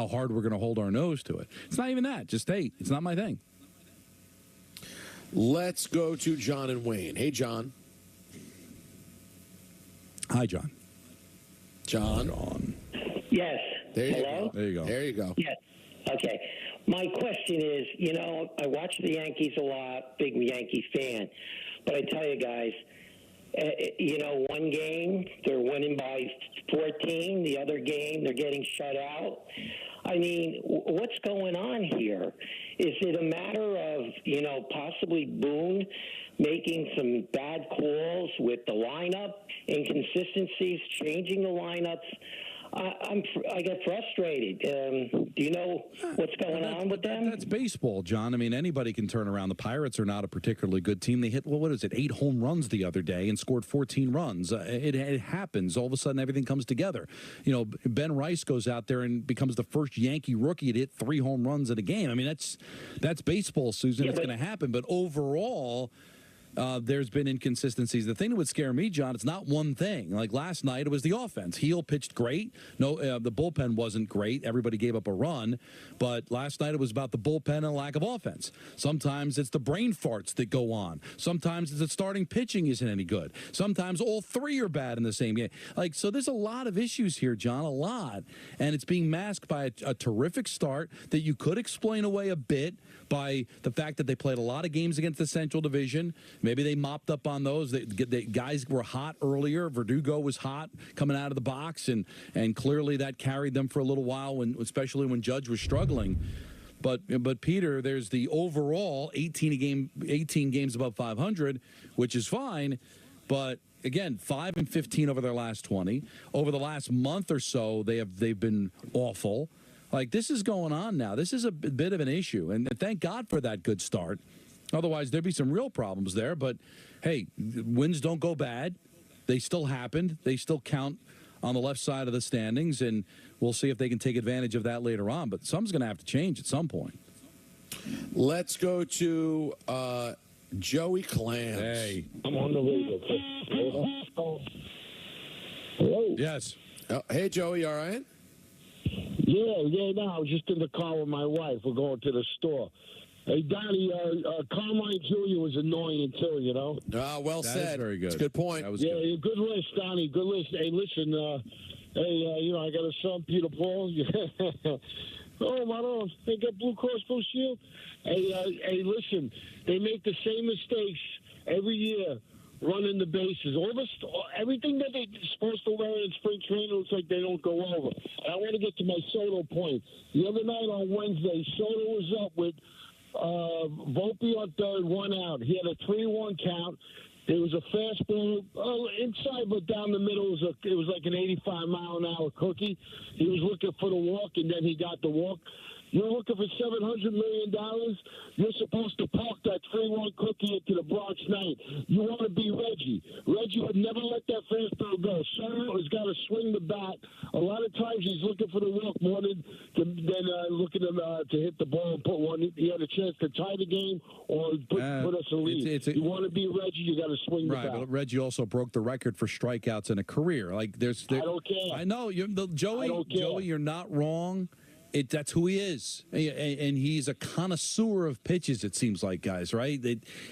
hard we're going to hold our nose to it. It's not even that. Just hey, it's not my thing. Let's go to John and Wayne. Hey, John. Hi, John. John. Yes. Hello? There you go. There you go. Yes. Okay. My question is, I watch the Yankees a lot, big Yankee fan. But I tell you guys, one game, they're winning by 14. The other game, they're getting shut out. I mean, what's going on here? Is it a matter of, possibly Boone making some bad calls with the lineup, inconsistencies, changing the lineups? I get frustrated. Do you know what's going on with them? That's baseball, John. I mean, anybody can turn around. The Pirates are not a particularly good team. They hit, 8 home runs the other day and scored 14 runs. It happens. All of a sudden, everything comes together. Ben Rice goes out there and becomes the first Yankee rookie to hit 3 home runs in a game. I mean, that's baseball, Susan. It's going to happen. But overall, there's been inconsistencies. The thing that would scare me, John, it's not one thing. Like last night, it was the offense. Heel pitched great. No, the bullpen wasn't great. Everybody gave up a run. But last night, it was about the bullpen and lack of offense. Sometimes it's the brain farts that go on. Sometimes it's the starting pitching isn't any good. Sometimes all 3 are bad in the same game. So there's a lot of issues here, John, a lot. And it's being masked by a terrific start that you could explain away a bit by the fact that they played a lot of games against the Central Division. Maybe they mopped up on those. The guys were hot earlier. Verdugo was hot coming out of the box, and clearly that carried them for a little while, especially when Judge was struggling. But Peter, there's the overall 18 games above 500, which is fine, but again, 5-15 over their last 20. Over the last month or so, they've been awful. This is going on now. This is a bit of an issue, and thank God for that good start. Otherwise, there'd be some real problems there. But, hey, wins don't go bad. They still happened. They still count on the left side of the standings, and we'll see if they can take advantage of that later on. But something's going to have to change at some point. Let's go to Joey Clams. Hey. I'm on the radio. Hello? Yes. Oh, hey, Joey, all right? Yeah, no, I was just in the car with my wife. We're going to the store. Hey, Donnie, Carmine Jr. was annoying too, well said. That is very good. That's a good point. Good list, Donnie. Good list. Hey, listen, I got a son, Peter Paul. Oh, Maron, they got Blue Cross Blue Shield. Hey, listen, they make the same mistakes every year, running the bases. Everything that they're supposed to wear in spring training looks like they don't go over. And I want to get to my Soto point. The other night on Wednesday, Soto was up with Volpe on third, 1 out. He had a 3-1 count. There was a fastball inside, but down the middle it was like an 85-mile-an-hour cookie. He was looking for the walk, and then he got the walk. You're looking for $700 million. You're supposed to park that 3-1 cookie into the Bronx night. You want to be Reggie. Reggie would never let that fastball go. Soto has got to swing the bat. A lot of times he's looking for the walk more than looking to hit the ball and put one. He had a chance to tie the game or put us in lead. You want to be Reggie, you got to swing the bat. Right, but Reggie also broke the record for strikeouts in a career. Like I don't care. I know Joey, you're not wrong. That's who he is, and he's a connoisseur of pitches. It seems like, guys, right?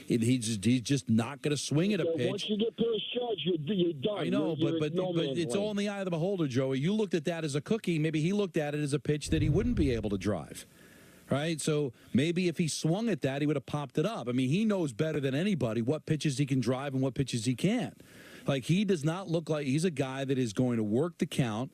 He's just not going to swing at a pitch. Once you get past shots, you're done. I know, but it's all in the eye of the beholder, Joey. You looked at that as a cookie. Maybe he looked at it as a pitch that he wouldn't be able to drive, right? So maybe if he swung at that, he would have popped it up. I mean, he knows better than anybody what pitches he can drive and what pitches he can't. Like, he does not look like he's a guy that is going to work the count.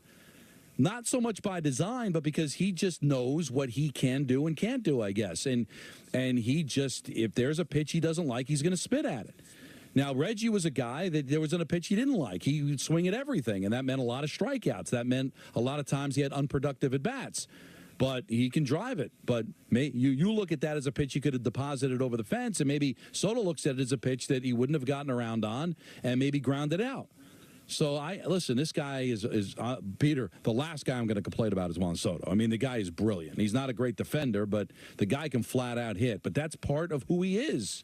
Not so much by design, but because he just knows what he can do and can't do, I guess. And he just, if there's a pitch he doesn't like, he's going to spit at it. Now, Reggie was a guy that there wasn't a pitch he didn't like. He would swing at everything, and that meant a lot of strikeouts. That meant a lot of times he had unproductive at-bats. But he can drive it. But you look at that as a pitch he could have deposited over the fence, and maybe Soto looks at it as a pitch that he wouldn't have gotten around on and maybe grounded out. So, listen, this guy is Peter, the last guy I'm going to complain about is Juan Soto. I mean, the guy is brilliant. He's not a great defender, but the guy can flat out hit. But that's part of who he is.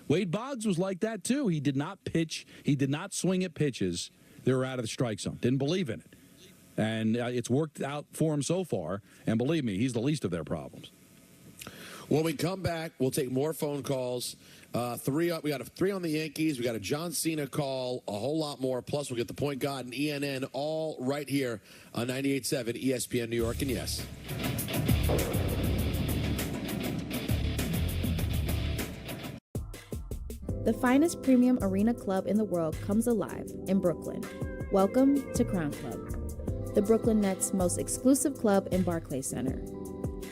Wade Boggs was like that, too. He did not pitch. He did not swing at pitches that were out of the strike zone. Didn't believe in it. And it's worked out for him so far. And believe me, he's the least of their problems. When we come back, we'll take more phone calls. We got 3 on the Yankees. We got a John Cena call, a whole lot more. Plus, we'll get the Point God and ENN all right here on 98.7 ESPN New York. And yes. The finest premium arena club in the world comes alive in Brooklyn. Welcome to Crown Club, the Brooklyn Nets' most exclusive club in Barclays Center.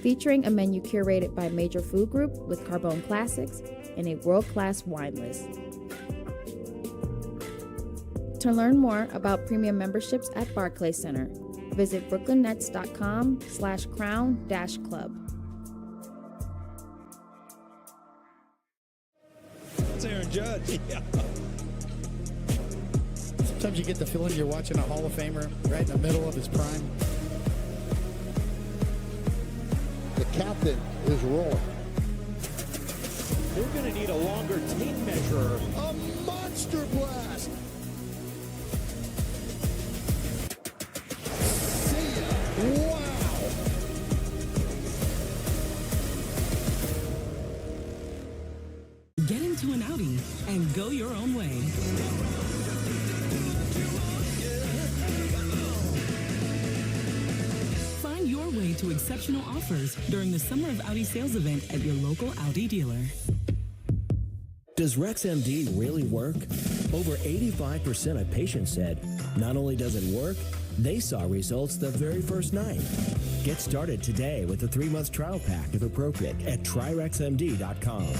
Featuring a menu curated by Major Food Group with Carbone Classics and a world-class wine list. To learn more about premium memberships at Barclays Center, visit brooklynnets.com/crown-club. That's Aaron Judge. Yeah. Sometimes you get the feeling you're watching a Hall of Famer right in the middle of his prime. The captain is rolling. They're going to need a longer tape measure. A monster blast. See ya. Wow. Get into an Audi and go your own way. Find your way to exceptional offers during the Summer of Audi sales event at your local Audi dealer. Does RexMD really work? Over 85% of patients said not only does it work, they saw results the very first night. Get started today with a 3-month trial pack if appropriate at tryrexmd.com.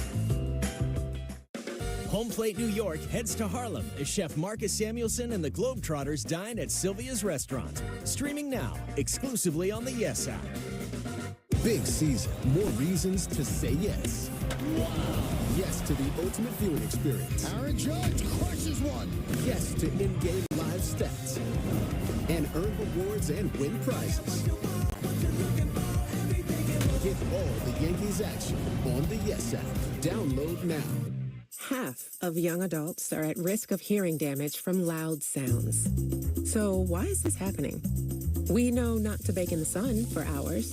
Home Plate New York heads to Harlem as Chef Marcus Samuelson and the Globetrotters dine at Sylvia's Restaurant. Streaming now, exclusively on the Yes app. Big season. More reasons to say yes. Wow. Yes to the ultimate viewing experience. Aaron Judge crushes one. Yes to in-game live stats. And earn rewards and win prizes. Get all the Yankees action on the Yes app. Download now. Half of young adults are at risk of hearing damage from loud sounds. So why is this happening? We know not to bake in the sun for hours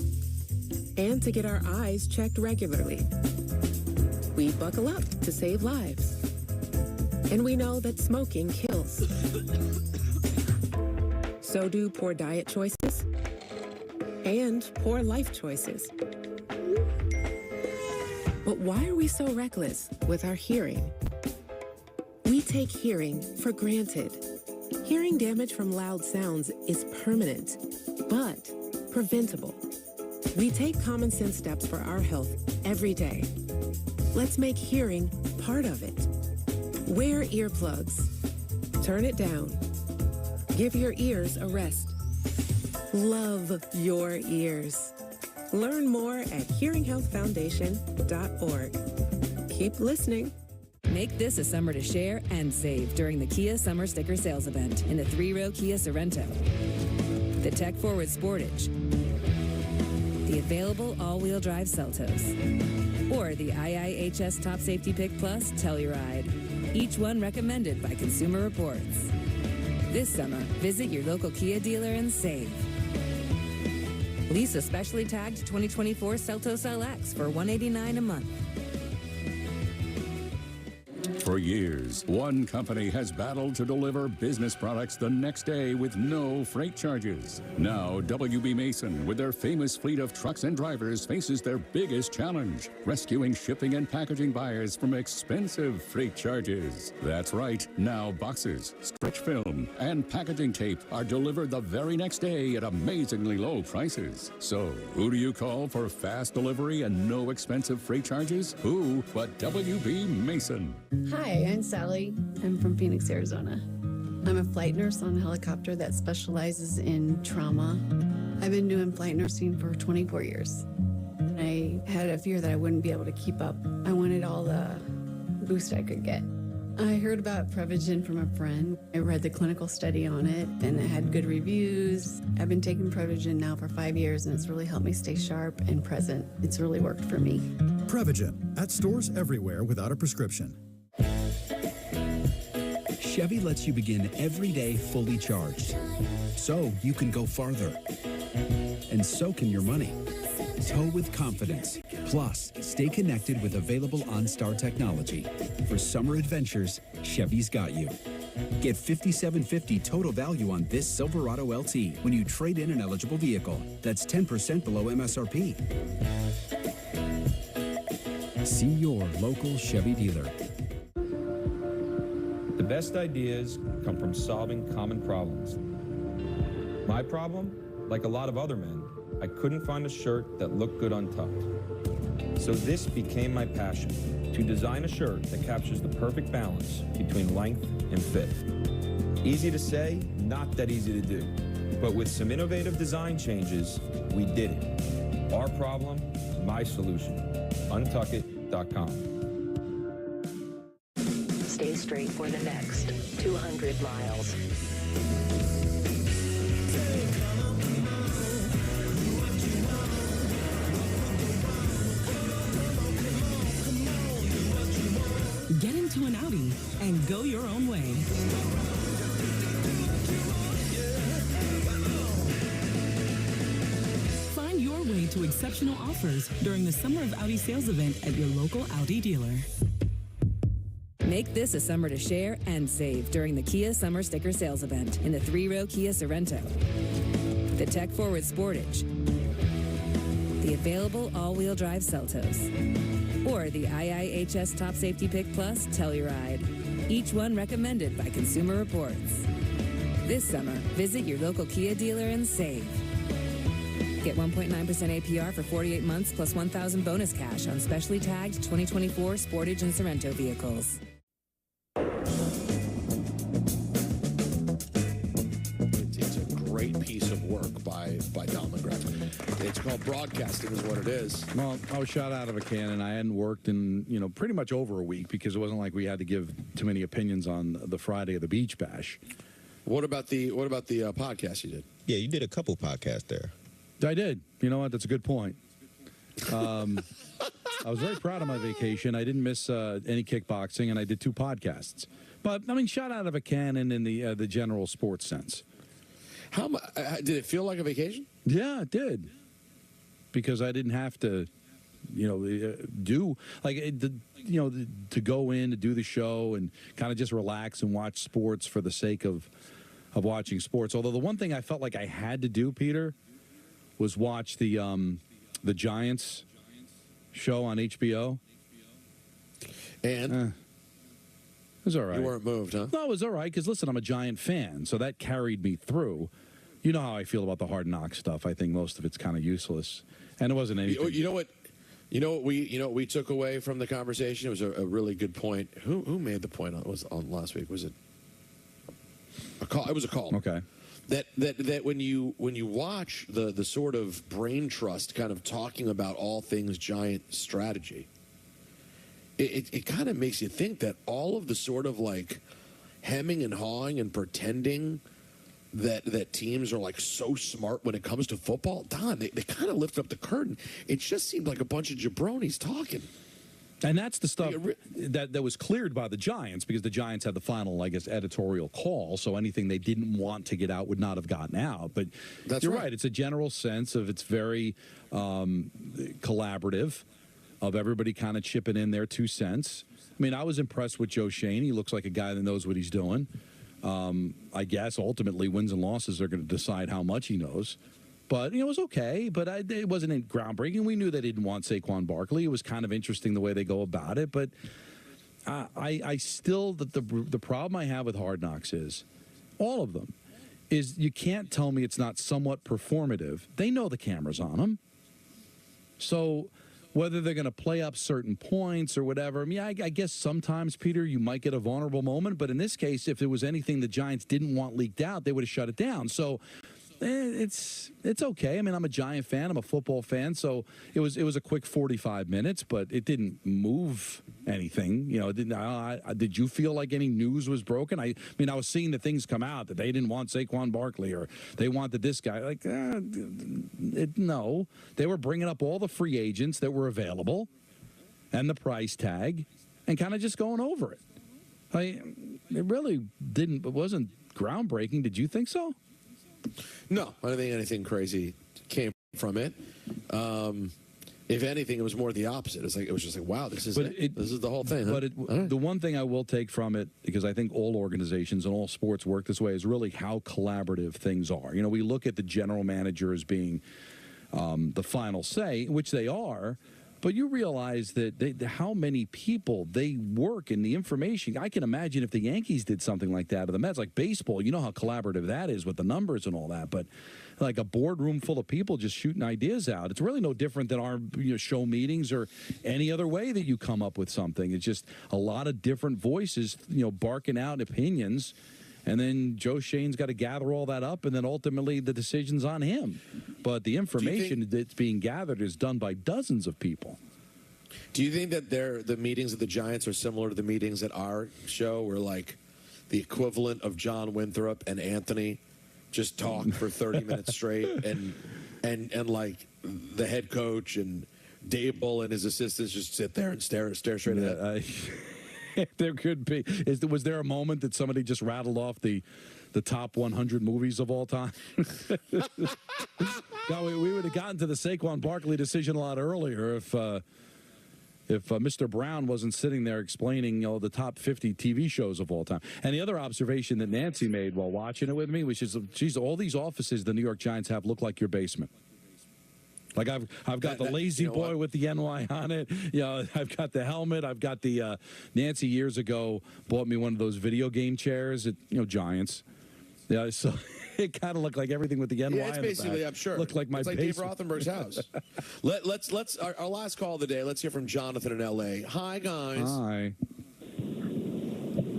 and to get our eyes checked regularly. We buckle up to save lives. And we know that smoking kills. So do poor diet choices and poor life choices. But why are we so reckless with our hearing? We take hearing for granted. Hearing damage from loud sounds is permanent, but preventable. We take common sense steps for our health every day. Let's make hearing part of it. Wear earplugs. Turn it down. Give your ears a rest. Love your ears. Learn more at hearinghealthfoundation.org. Keep listening. Make this a summer to share and save during the Kia Summer Sticker Sales Event in the 3-row Kia Sorrento, the tech-forward Sportage, the available all-wheel drive Seltos, or the IIHS Top Safety Pick Plus Telluride, each one recommended by Consumer Reports. This summer, visit your local Kia dealer and save. Lease a specially tagged 2024 Seltos LX for $189 a month. For years, one company has battled to deliver business products the next day with no freight charges. Now, WB Mason, with their famous fleet of trucks and drivers, faces their biggest challenge, rescuing shipping and packaging buyers from expensive freight charges. That's right. Now, boxes, stretch film, and packaging tape are delivered the very next day at amazingly low prices. So, who do you call for fast delivery and no expensive freight charges? Who but WB Mason? Hi, I'm Sally. I'm from Phoenix, Arizona. I'm a flight nurse on a helicopter that specializes in trauma. I've been doing flight nursing for 24 years. I had a fear that I wouldn't be able to keep up. I wanted all the boost I could get. I heard about Prevagen from a friend. I read the clinical study on it, and it had good reviews. I've been taking Prevagen now for 5 years, and it's really helped me stay sharp and present. It's really worked for me. Prevagen, at stores everywhere without a prescription. Chevy lets you begin every day fully charged, so you can go farther. And so can your money. Tow with confidence. Plus, stay connected with available OnStar technology. For summer adventures, Chevy's got you. Get $5,750 total value on this Silverado LT when you trade in an eligible vehicle. That's 10% below MSRP. See your local Chevy dealer. The best ideas come from solving common problems. My problem, like a lot of other men, I couldn't find a shirt that looked good untucked. So this became my passion, to design a shirt that captures the perfect balance between length and fit. Easy to say, not that easy to do. But with some innovative design changes, we did it. Our problem, my solution. Untuckit.com. Stay straight for the next 200 miles. Get into an Audi and go your own way. Find your way to exceptional offers during the Summer of Audi sales event at your local Audi dealer. Make this a summer to share and save during the Kia Summer Sticker Sales Event in the 3-row Kia Sorrento, the tech-forward Sportage, the available all-wheel drive Seltos, or the IIHS Top Safety Pick Plus Telluride, each one recommended by Consumer Reports. This summer, visit your local Kia dealer and save. Get 1.9% APR for 48 months plus $1,000 bonus cash on specially tagged 2024 Sportage and Sorrento vehicles. It's a great piece of work by Don McGrath. It's called broadcasting is what it is. Well, I was shot out of a cannon. I hadn't worked in, pretty much over a week because it wasn't like we had to give too many opinions on the Friday of the Beach Bash. What about the podcast you did? Yeah, you did a couple podcasts there. I did. You know what? That's a good point. I was very proud of my vacation. I didn't miss any kickboxing, and I did 2 podcasts. But, shot out of a cannon in the general sports sense. How did it feel like a vacation? Yeah, it did. Because I didn't have to, do to go in to do the show and kind of just relax and watch sports for the sake of watching sports. Although the one thing I felt like I had to do, Peter, was watch the Giants show on HBO. And it was all right. You weren't moved, huh? No, it was all right because listen, I'm a Giant fan, so that carried me through. You know how I feel about the Hard Knock stuff. I think most of it's kind of useless, and it wasn't anything. You know what we took away from the conversation? It was a really good point. Who made the point on last week? Was it a call? It was a call. Okay. that when you watch the sort of brain trust kind of talking about all things Giant strategy, it kind of makes you think that all of the sort of like hemming and hawing and pretending that teams are like so smart when it comes to football, Don, they kind of lift up the curtain. It just seemed like a bunch of jabronis talking. And that's the stuff that was cleared by the Giants, because the Giants had the final, I guess, editorial call. So anything they didn't want to get out would not have gotten out. But you're right. It's a general sense of it's very collaborative, of everybody kind of chipping in their 2 cents. I mean, I was impressed with Joe Shane. He looks like a guy that knows what he's doing. I guess ultimately wins and losses are going to decide how much he knows. But, it was okay, but it wasn't groundbreaking. We knew they didn't want Saquon Barkley. It was kind of interesting the way they go about it. But I still, the problem I have with Hard Knocks is, all of them, is you can't tell me it's not somewhat performative. They know the camera's on them. So whether they're going to play up certain points or whatever, I mean, I guess sometimes, Peter, you might get a vulnerable moment. But in this case, if there was anything the Giants didn't want leaked out, they would have shut it down. So it's okay. I mean, I'm a Giant fan. I'm a football fan. So it was a quick 45 minutes, but it didn't move anything. Did you feel like any news was broken? I mean, I was seeing the things come out that they didn't want Saquon Barkley or they wanted this guy. Like, no. They were bringing up all the free agents that were available and the price tag and kind of just going over it. It really didn't. It wasn't groundbreaking. Did you think so? No, I don't think anything crazy came from it. If anything, it was more the opposite. It was just like, wow, this is it. This is the whole thing. But the one thing I will take from it, because I think all organizations and all sports work this way, is really how collaborative things are. We look at the general manager as being the final say, which they are. But you realize that how many people they work in the information. I can imagine if the Yankees did something like that, or the Mets, like baseball, you know how collaborative that is with the numbers and all that. But like a boardroom full of people just shooting ideas out, it's really no different than our show meetings or any other way that you come up with something. It's just a lot of different voices, barking out opinions. And then Joe Shane's got to gather all that up, and then ultimately the decision's on him. But the information that's being gathered is done by dozens of people. Do you think that the meetings of the Giants are similar to the meetings at our show, where like the equivalent of John Winthrop and Anthony just talk for 30 minutes straight, and like the head coach and Dave Bull and his assistants just sit there and stare straight ahead? There could be. Was there a moment that somebody just rattled off the top 100 movies of all time? God, we would have gotten to the Saquon Barkley decision a lot earlier if Mr. Brown wasn't sitting there explaining the top 50 TV shows of all time. And the other observation that Nancy made while watching it with me was geez, all these offices the New York Giants have look like your basement. Like I've got the lazy boy with the NY on it. I've got the helmet. I've got the Nancy years ago bought me one of those video game chairs at Giants. Yeah, so it kind of looked like everything with the NY. Yeah, it's basically, I'm sure, looked like my it's like basement. Dave Rothenberg's house. Let's our last call of the day. Let's hear from Jonathan in L.A. Hi, guys. Hi.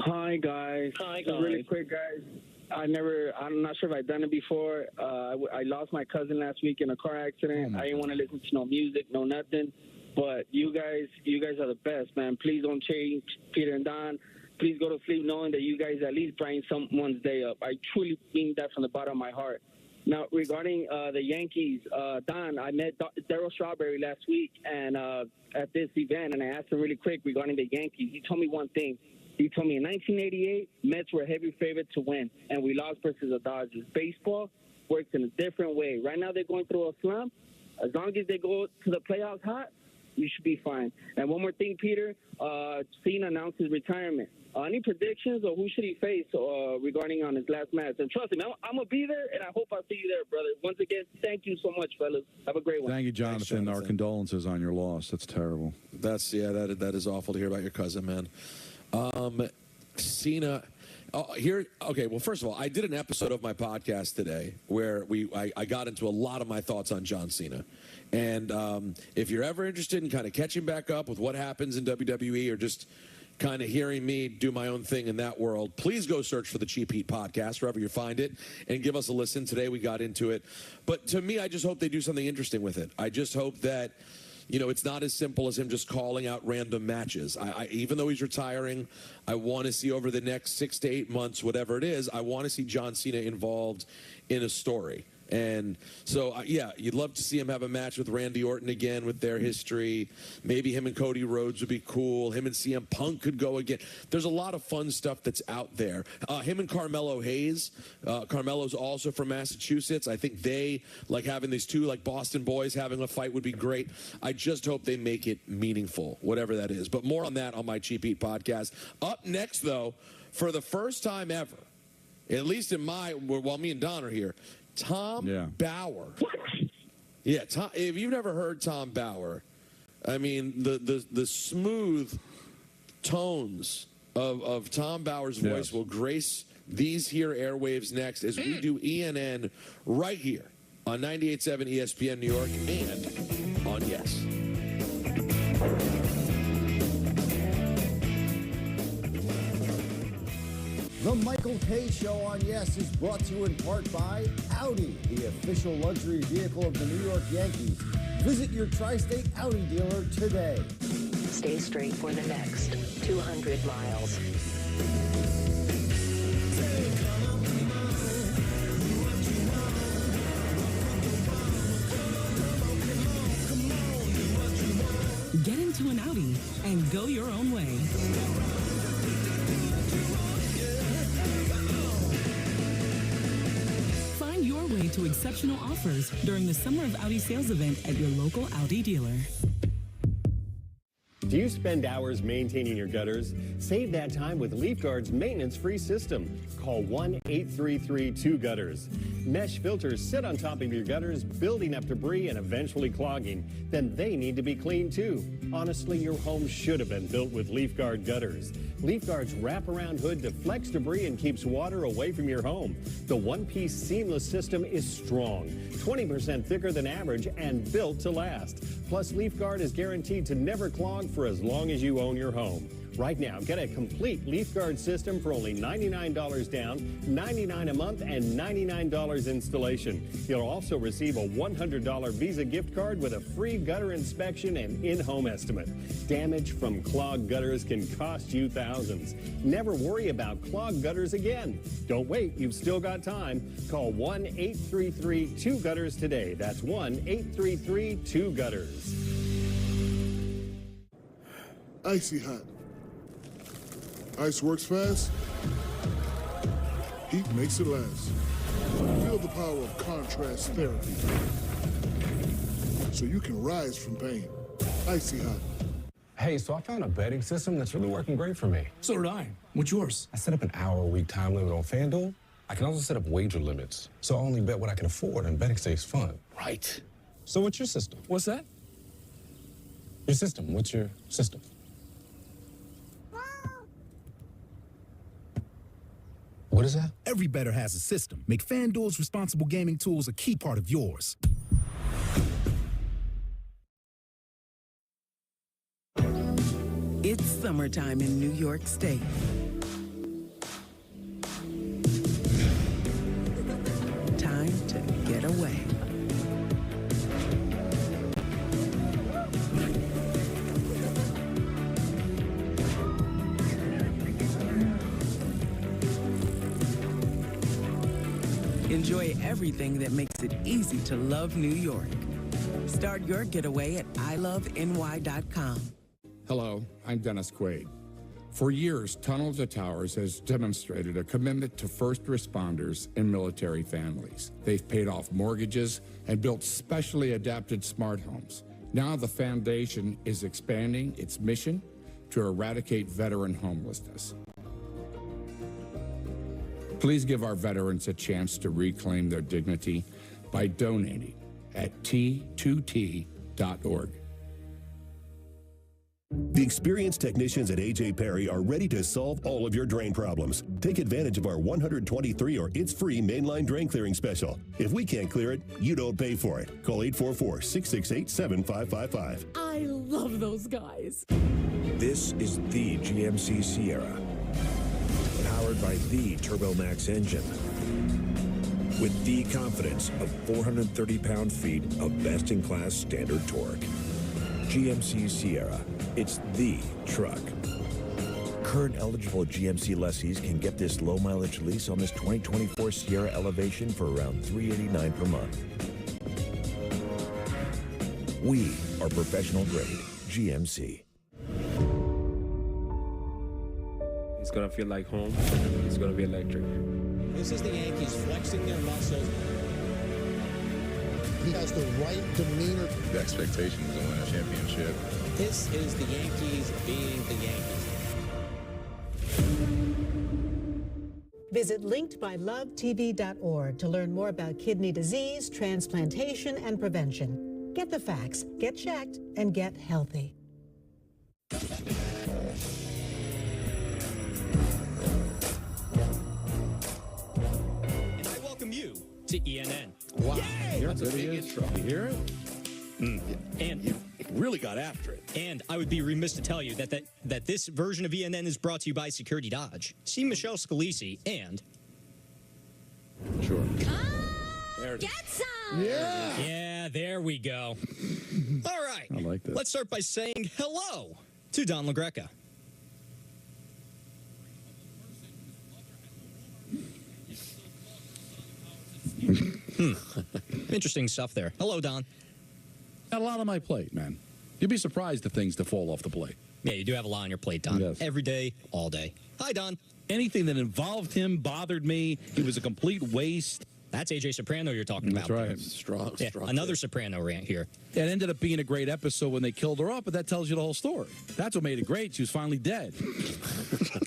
Hi, guys. Really quick, guys. I'm not sure if I've done it before. I lost my cousin last week in a car accident. I didn't want to listen to no music, no nothing. But you guys are the best, man. Please don't change, Peter and Don. Please go to sleep knowing that you guys at least brighten someone's day up. I truly mean that from the bottom of my heart. Now, regarding the Yankees, Don, I met Darryl Strawberry last week and at this event, and I asked him really quick regarding the Yankees. He told me one thing. He told me in 1988, Mets were a heavy favorite to win, and we lost versus the Dodgers. Baseball works in a different way. Right now, they're going through a slump. As long as they go to the playoffs hot, you should be fine. And one more thing, Peter, Cena announced his retirement. Any predictions, or who should he face regarding on his last match? And trust me, I'm going to be there, and I hope I see you there, brother. Once again, thank you so much, fellas. Have a great one. Thank you, Jonathan. Thanks, Jonathan. Our condolences on your loss. That's terrible. That is awful to hear about your cousin, man. Cena, okay, well, first of all, I did an episode of my podcast today where I got into a lot of my thoughts on John Cena. And if you're ever interested in kind of catching back up with what happens in WWE or just kind of hearing me do my own thing in that world, please go search for the Cheap Heat podcast, wherever you find it, and give us a listen. Today we got into it. But to me, I just hope they do something interesting with it. I just hope that, you know, it's not as simple as him just calling out random matches. Even though he's retiring, I want to see over the next 6 to 8 months, whatever it is, I want to see John Cena involved in a story. And so, yeah, you'd love to see him have a match with Randy Orton again with their history. Maybe him and Cody Rhodes would be cool. Him and CM Punk could go again. There's a lot of fun stuff that's out there. Him and Carmelo Hayes. Carmelo's also from Massachusetts. I think they, like having these two, like Boston boys having a fight would be great. I just hope they make it meaningful, whatever that is. But more on that on my Cheap Heat podcast. Up next, though, for the first time ever, at least in while me and Don are here, Tom Bauer. Yeah, Tom, if you've never heard Tom Bauer, I mean, the smooth tones of Tom Bauer's voice will grace these here airwaves next as we do ENN right here on 98.7 ESPN New York and on Yes. The Michael Kay Show on Yes is brought to you in part by Audi, the official luxury vehicle of the New York Yankees. Visit your tri-state Audi dealer today. Stay straight for the next 200 miles. Get into an Audi and go your own way. Find your way to exceptional offers during the Summer of Audi sales event at your local Audi dealer. Do you spend hours maintaining your gutters? Save that time with LeafGuard's maintenance-free system. Call 1-833-2-GUTTERS. Mesh filters sit on top of your gutters, building up debris and eventually clogging. Then they need to be cleaned too. Honestly, your home should have been built with LeafGuard gutters. LeafGuard's wraparound hood deflects debris and keeps water away from your home. The one-piece seamless system is strong, 20% thicker than average, and built to last. Plus, LeafGuard is guaranteed to never clog for as long as you own your home. Right now, get a complete LeafGuard system for only $99 down, $99 a month, and $99 installation. You'll also receive a $100 Visa gift card with a free gutter inspection and in-home estimate. Damage from clogged gutters can cost you thousands. Never worry about clogged gutters again. Don't wait, you've still got time. Call 1-833-2-GUTTERS today. That's 1-833-2-GUTTERS. Icy hot. Ice works fast. Heat makes it last. Feel the power of contrast therapy, so you can rise from pain. Icy hot. Hey, so I found a betting system that's really working great for me. So did I. What's yours? I set up an hour-a-week time limit on FanDuel. I can also set up wager limits, so I only bet what I can afford, and betting stays fun. Right. So what's your system? What's that? Your system. What's your system? What is that? Every bettor has a system. Make FanDuel's responsible gaming tools a key part of yours. It's summertime in New York State. Time to get away. Enjoy everything that makes it easy to love New York. Start your getaway at iloveny.com. Hello, I'm Dennis Quaid. For years, Tunnel to Towers has demonstrated a commitment to first responders and military families. They've paid off mortgages and built specially adapted smart homes. Now the foundation is expanding its mission to eradicate veteran homelessness. Please give our veterans a chance to reclaim their dignity by donating at T2T.org. The experienced technicians at AJ Perry are ready to solve all of your drain problems. Take advantage of our 123 or it's free mainline drain clearing special. If we can't clear it, you don't pay for it. Call 844-668-7555. I love those guys. This is the GMC Sierra, powered by the TurboMax engine, with the confidence of 430 pound-feet of best-in-class standard torque. GMC Sierra, it's the truck. Current eligible GMC lessees can get this low-mileage lease on this 2024 Sierra Elevation for around $389 per month. We are professional-grade GMC. It's going to feel like home. It's going to be electric. This is the Yankees flexing their muscles. He has the right demeanor. The expectation is to win a championship. This is the Yankees being the Yankees. Visit linkedbylovetv.org to learn more about kidney disease, transplantation, and prevention. Get the facts, get checked, and get healthy. And I welcome you to ENN. Wow. Yay! That's a big intro. You hear it? And you really got after it. And I would be remiss to tell you that this version of ENN is brought to you by Security Dodge. See Michelle Scalisi and... Sure. Get some! Yeah! Yeah, there we go. All right. I like that. Let's start by saying hello to Don LaGreca. Interesting stuff there. Hello, Don. Got a lot on my plate, man. You'd be surprised the things that fall off the plate. Yeah, you do have a lot on your plate, Don. Yes. Every day, all day. Hi, Don. Anything that involved him bothered me. He was a complete waste. That's AJ Soprano you're talking That's about. right. Strong. Another Soprano rant here. It ended up being a great episode when they killed her off, but that tells you the whole story. That's what made it great. She was finally dead.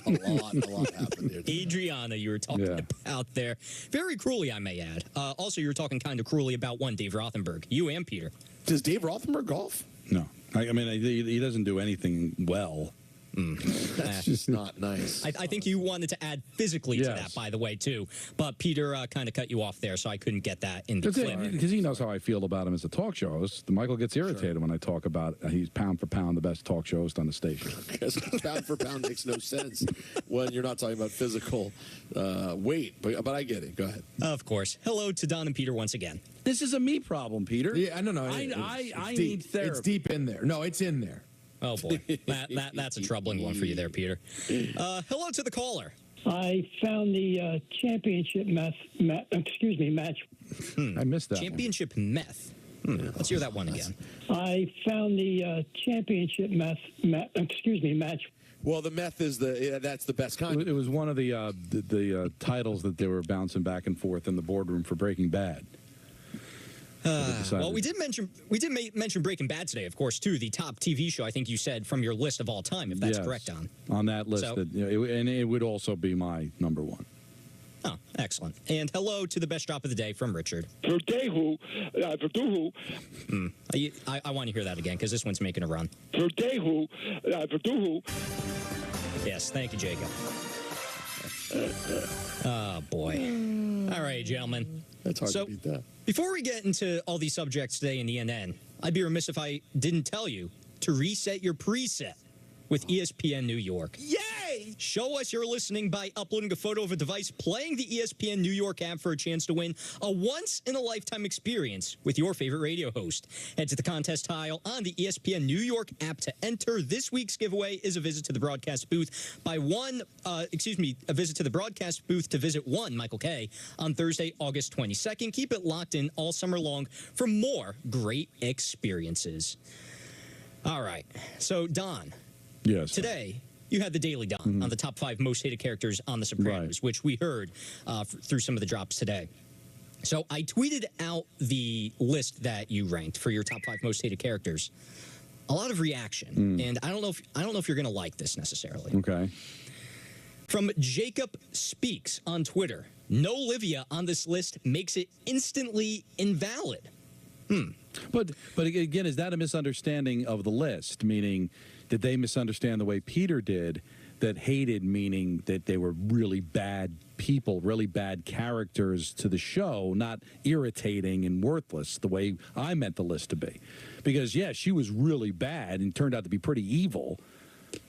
a lot happened there. Adriana, you were talking about there. Very cruelly, I may add. Also, you were talking kind of cruelly about one, Dave Rothenberg. You and Peter. Does Dave Rothenberg golf? No. I mean, he doesn't do anything well. That's just not nice. I think you wanted to add physically to that, by the way, too. But Peter kind of cut you off there, so I couldn't get that in the clip. Because he knows how I feel about him as a talk show host. Michael gets irritated when I talk about he's pound for pound the best talk show host on the station. Because pound for pound makes no sense when you're not talking about physical weight. But I get it. Go ahead. Of course. Hello to Don and Peter once again. This is a me problem, Peter. Yeah, I don't know. I need therapy. It's deep in there. No, it's in there. Oh, boy. That's a troubling one for you there, Peter. Hello to the caller. I found the championship match. I missed that Championship meth. Let's hear that one again. I found the championship match. Well, the meth is that's the best kind. It was one of the titles that they were bouncing back and forth in the boardroom for Breaking Bad. Well, we did mention Breaking Bad today, of course, too. The top TV show, I think you said, from your list of all time, if that's correct, Don. On that list, So- and it would also be my number one. Oh, excellent. And hello to the best drop of the day from Richard. I want to hear that again, because this one's making a run. Yes, thank you, Jacob. Oh, boy. All right, gentlemen. That's hard to beat that. Before we get into all these subjects today in ENN, I'd be remiss if I didn't tell you to reset your preset with ESPN New York. Yay! Show us you're listening by uploading a photo of a device playing the ESPN New York app for a chance to win a once-in-a-lifetime experience with your favorite radio host. Head to the contest tile on the ESPN New York app to enter. This week's giveaway is a visit to the broadcast booth a visit to the broadcast booth to visit one Michael K on Thursday, August 22nd. Keep it locked in all summer long for more great experiences. All right. So, Don. Yes. Today, you had the Daily Don on the top 5 most hated characters on The Sopranos, which we heard through some of the drops today. So I tweeted out the list that you ranked for your top 5 most hated characters. A lot of reaction, and I don't know if you're going to like this necessarily. Okay. From Jacob Speaks on Twitter, no Livia on this list makes it instantly invalid. But again, is that a misunderstanding of the list? Meaning, did they misunderstand the way Peter did? That hated meaning that they were really bad people, really bad characters to the show, not irritating and worthless the way I meant the list to be. Because, yeah, she was really bad and turned out to be pretty evil.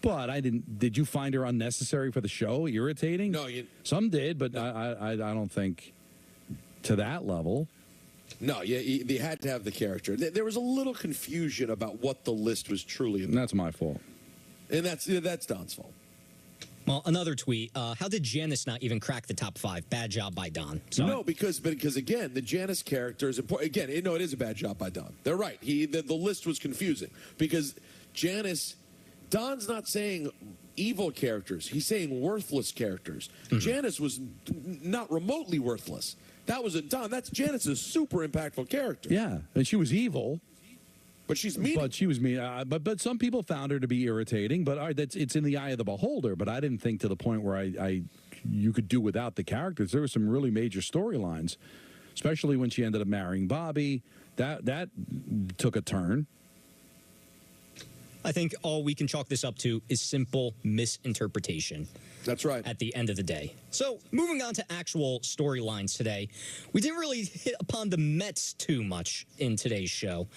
But I didn't. Did you find her unnecessary for the show? Irritating? No, some did, but I don't think to that level. No, they had to have the character. There was a little confusion about what the list was truly about. And that's my fault. And that's Don's fault. Well, another tweet. How did Janice not even crack the top 5? Bad job by Don. So No, because again, the Janice character is important. Again, it is a bad job by Don. They're right. The list was confusing because Don's not saying evil characters. He's saying worthless characters. Mm-hmm. Janice was not remotely worthless. That was Don. Janice is a super impactful character. Yeah, and she was evil. But she's mean. But she was mean. But some people found her to be irritating. But it's in the eye of the beholder. But I didn't think to the point where you could do without the characters. There were some really major storylines, especially when she ended up marrying Bobby. That took a turn. I think all we can chalk this up to is simple misinterpretation. That's right. At the end of the day. So, moving on to actual storylines today, we didn't really hit upon the Mets too much in today's show.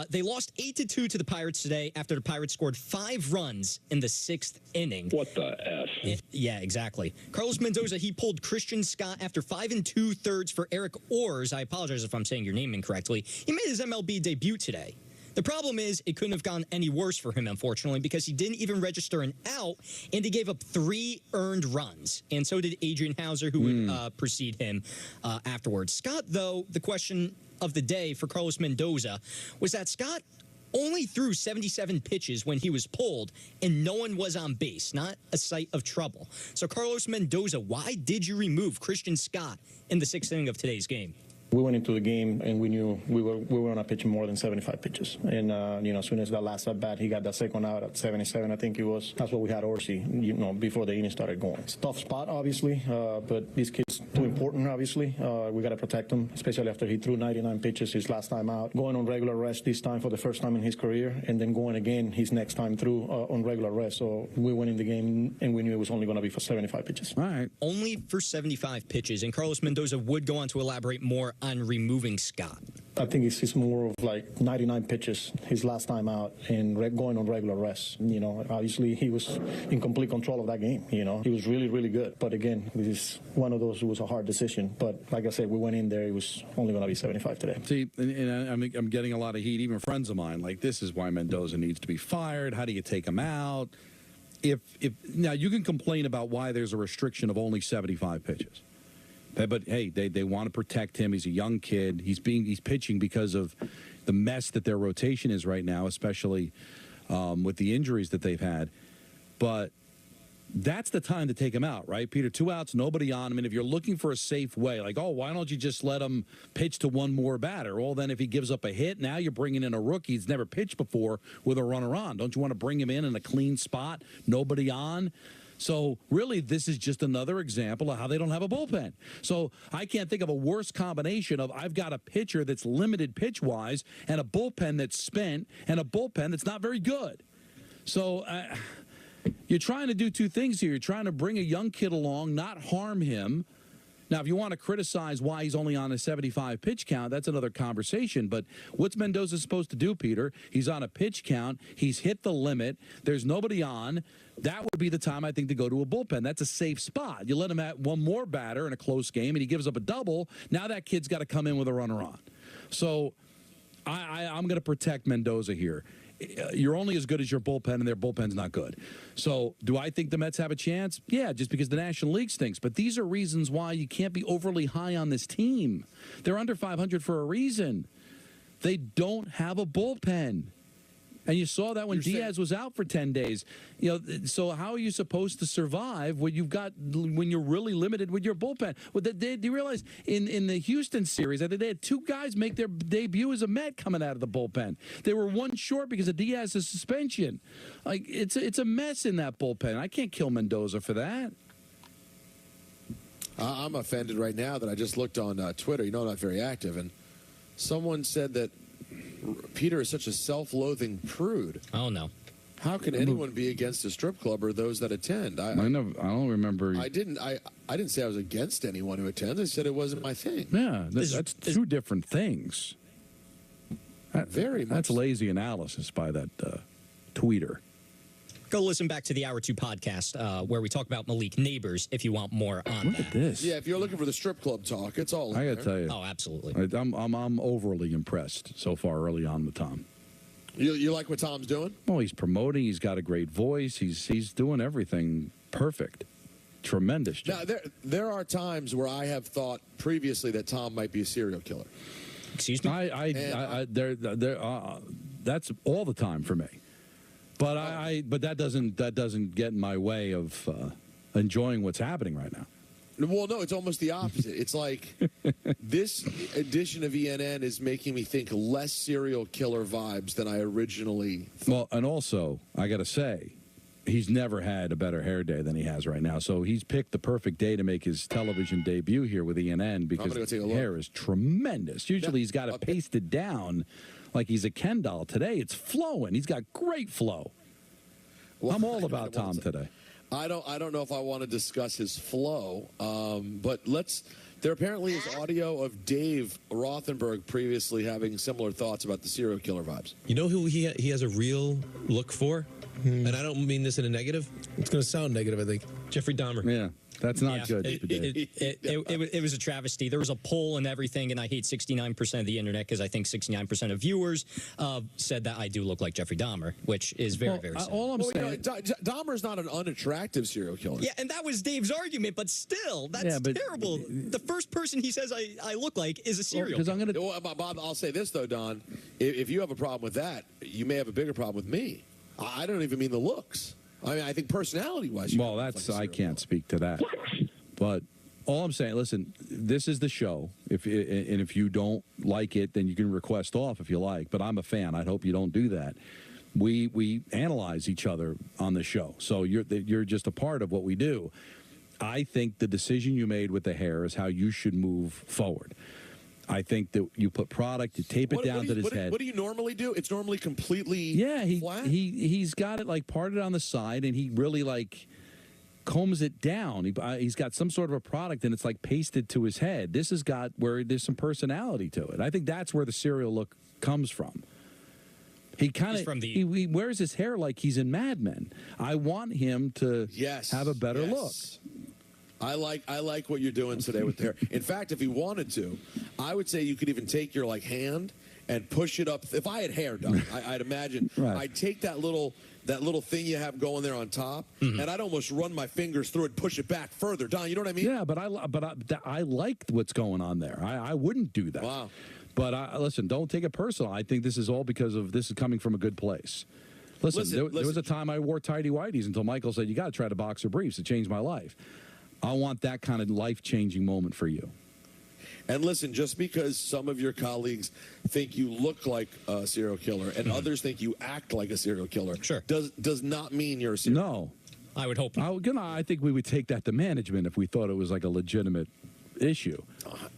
They lost 8-2 to the Pirates today after the Pirates scored 5 runs in the 6th inning. What the F? Yeah, exactly. Carlos Mendoza, he pulled Christian Scott after 5 2/3 for Eric Orrs. I apologize if I'm saying your name incorrectly. He made his MLB debut today. The problem is it couldn't have gone any worse for him, unfortunately, because he didn't even register an out, and he gave up 3 earned runs. And so did Adrian Hauser, who would precede him afterwards. Scott, though, the question of the day for Carlos Mendoza was that Scott only threw 77 pitches when he was pulled, and no one was on base, not a sight of trouble. So, Carlos Mendoza, why did you remove Christian Scott in the 6th inning of today's game? We went into the game and we knew we were not pitching more than 75 pitches. And, as soon as that last at bat, he got that second out at 77, I think it was. That's what we had Orsi, before the inning started going. It's a tough spot, obviously, but this kid's too important, obviously. We got to protect him, especially after he threw 99 pitches his last time out. Going on regular rest this time for the first time in his career, and then going again his next time through on regular rest. So we went in the game and we knew it was only going to be for 75 pitches. All right. Only for 75 pitches, and Carlos Mendoza would go on to elaborate more on removing Scott. I think it's more of like 99 pitches his last time out and going on regular rest. Obviously he was in complete control of that game. He was really, really good. But again, this is one of those. It was a hard decision. But like I said, we went in there. It was only going to be 75 today. See, and I'm getting a lot of heat. Even friends of mine, like, this is why Mendoza needs to be fired. How do you take him out? If now you can complain about why there's a restriction of only 75 pitches. But hey, they want to protect him. He's a young kid. He's pitching because of the mess that their rotation is right now, especially with the injuries that they've had. But that's the time to take him out, right, Peter? 2 outs, nobody on him. And if you're looking for a safe way, like, why don't you just let him pitch to one more batter? Well, then if he gives up a hit, now you're bringing in a rookie he's never pitched before with a runner on. Don't you want to bring him in a clean spot, nobody on? So, really, this is just another example of how they don't have a bullpen. So, I can't think of a worse combination of I've got a pitcher that's limited pitch-wise and a bullpen that's spent and a bullpen that's not very good. So, you're trying to do 2 things here. You're trying to bring a young kid along, not harm him. Now, if you want to criticize why he's only on a 75 pitch count, that's another conversation. But what's Mendoza supposed to do, Peter? He's on a pitch count. He's hit the limit. There's nobody on. That would be the time, I think, to go to a bullpen. That's a safe spot. You let him at one more batter in a close game, and he gives up a double. Now that kid's got to come in with a runner on. So I'm going to protect Mendoza here. You're only as good as your bullpen, and their bullpen's not good. So do I think the Mets have a chance? Yeah, just because the National League stinks. But these are reasons why you can't be overly high on this team. They're under 500 for a reason. They don't have a bullpen. And you saw that when Diaz was out for 10 days. So how are you supposed to survive when you're really limited with your bullpen? Well, do you realize in the Houston series, I think they had 2 guys make their debut as a Met coming out of the bullpen. They were 1 short because of Diaz's suspension. Like, it's a mess in that bullpen. I can't kill Mendoza for that. I'm offended right now that I just looked on Twitter. I'm not very active, and someone said that Peter is such a self-loathing prude. Oh, no. How can anyone be against a strip club or those that attend? I don't remember. I didn't say I was against anyone who attends. I said it wasn't my thing. Yeah, that's 2 different things. Very much. That's lazy analysis by that tweeter. Go listen back to the Hour 2 podcast where we talk about Malik Neighbors if you want more on Look that. at this. Yeah, if you're looking for the strip club talk, it's all in I got to there. tell you. Oh, absolutely. I'm overly impressed so far early on with Tom. You like what Tom's doing? Well, he's promoting. He's got a great voice. He's doing everything perfect. Tremendous job. Now, there are times where I have thought previously that Tom might be a serial killer. Excuse me? That's all the time for me. But but that doesn't get in my way of enjoying what's happening right now. Well, no, it's almost the opposite. It's like this edition of ENN is making me think less serial killer vibes than I originally thought. Well, and also, I got to say, he's never had a better hair day than he has right now. So he's picked the perfect day to make his television debut here with ENN because the hair is tremendous. Usually he's got it pasted down like he's a Ken doll. Today it's flowing. He's got great flow. Well, I'm all about Tom today. I don't know if I want to discuss his flow, but there apparently is audio of Dave Rothenberg previously having similar thoughts about the serial killer vibes. You know who he has a real look for? And I don't mean this in a negative. It's going to sound negative, I think. Jeffrey Dahmer. Yeah, that's not good. It was a travesty. There was a poll and everything, and I hate 69% of the internet because I think 69% of viewers said that I do look like Jeffrey Dahmer, which is very sad. All I'm saying, Dahmer's not an unattractive serial killer. Yeah, and that was Dave's argument, but still, that's terrible. The first person he says I look like is a serial killer. Well, Bob, I'll say this, though, Don. If you have a problem with that, you may have a bigger problem with me. I don't even mean the looks. I mean, I think personality-wise. Well, I can't speak to that. But all I'm saying, listen, this is the show. And if you don't like it, then you can request off if you like. But I'm a fan. I'd hope you don't do that. We analyze each other on the show, so you're just a part of what we do. I think the decision you made with the hair is how you should move forward. I think that you put product, you tape it down to his head. What do you normally do? It's normally completely flat? He's got it like parted on the side, and he really like combs it down. He's got some sort of a product, and it's like pasted to his head. This has got where there's some personality to it. I think that's where the serial look comes from. He kind of he wears his hair like he's in Mad Men. I want him to have a better look. I like what you're doing today with the hair. In fact, if he wanted to, I would say you could even take your hand and push it up. If I had hair done, I'd imagine I'd take that little thing you have going there on top, and I'd almost run my fingers through it, push it back further. Don, you know what I mean? Yeah, but I like what's going on there. I wouldn't do that. Wow. But listen, don't take it personal. I think this is all because of this is coming from a good place. Listen, there was a time I wore tighty whities until Michael said, "You got to try the boxer briefs." It changed my life. I want that kind of life-changing moment for you. And listen, just because some of your colleagues think you look like a serial killer and others think you act like a serial killer, does not mean you're a serial killer. No. I would hope not. I think we would take that to management if we thought it was like a legitimate issue.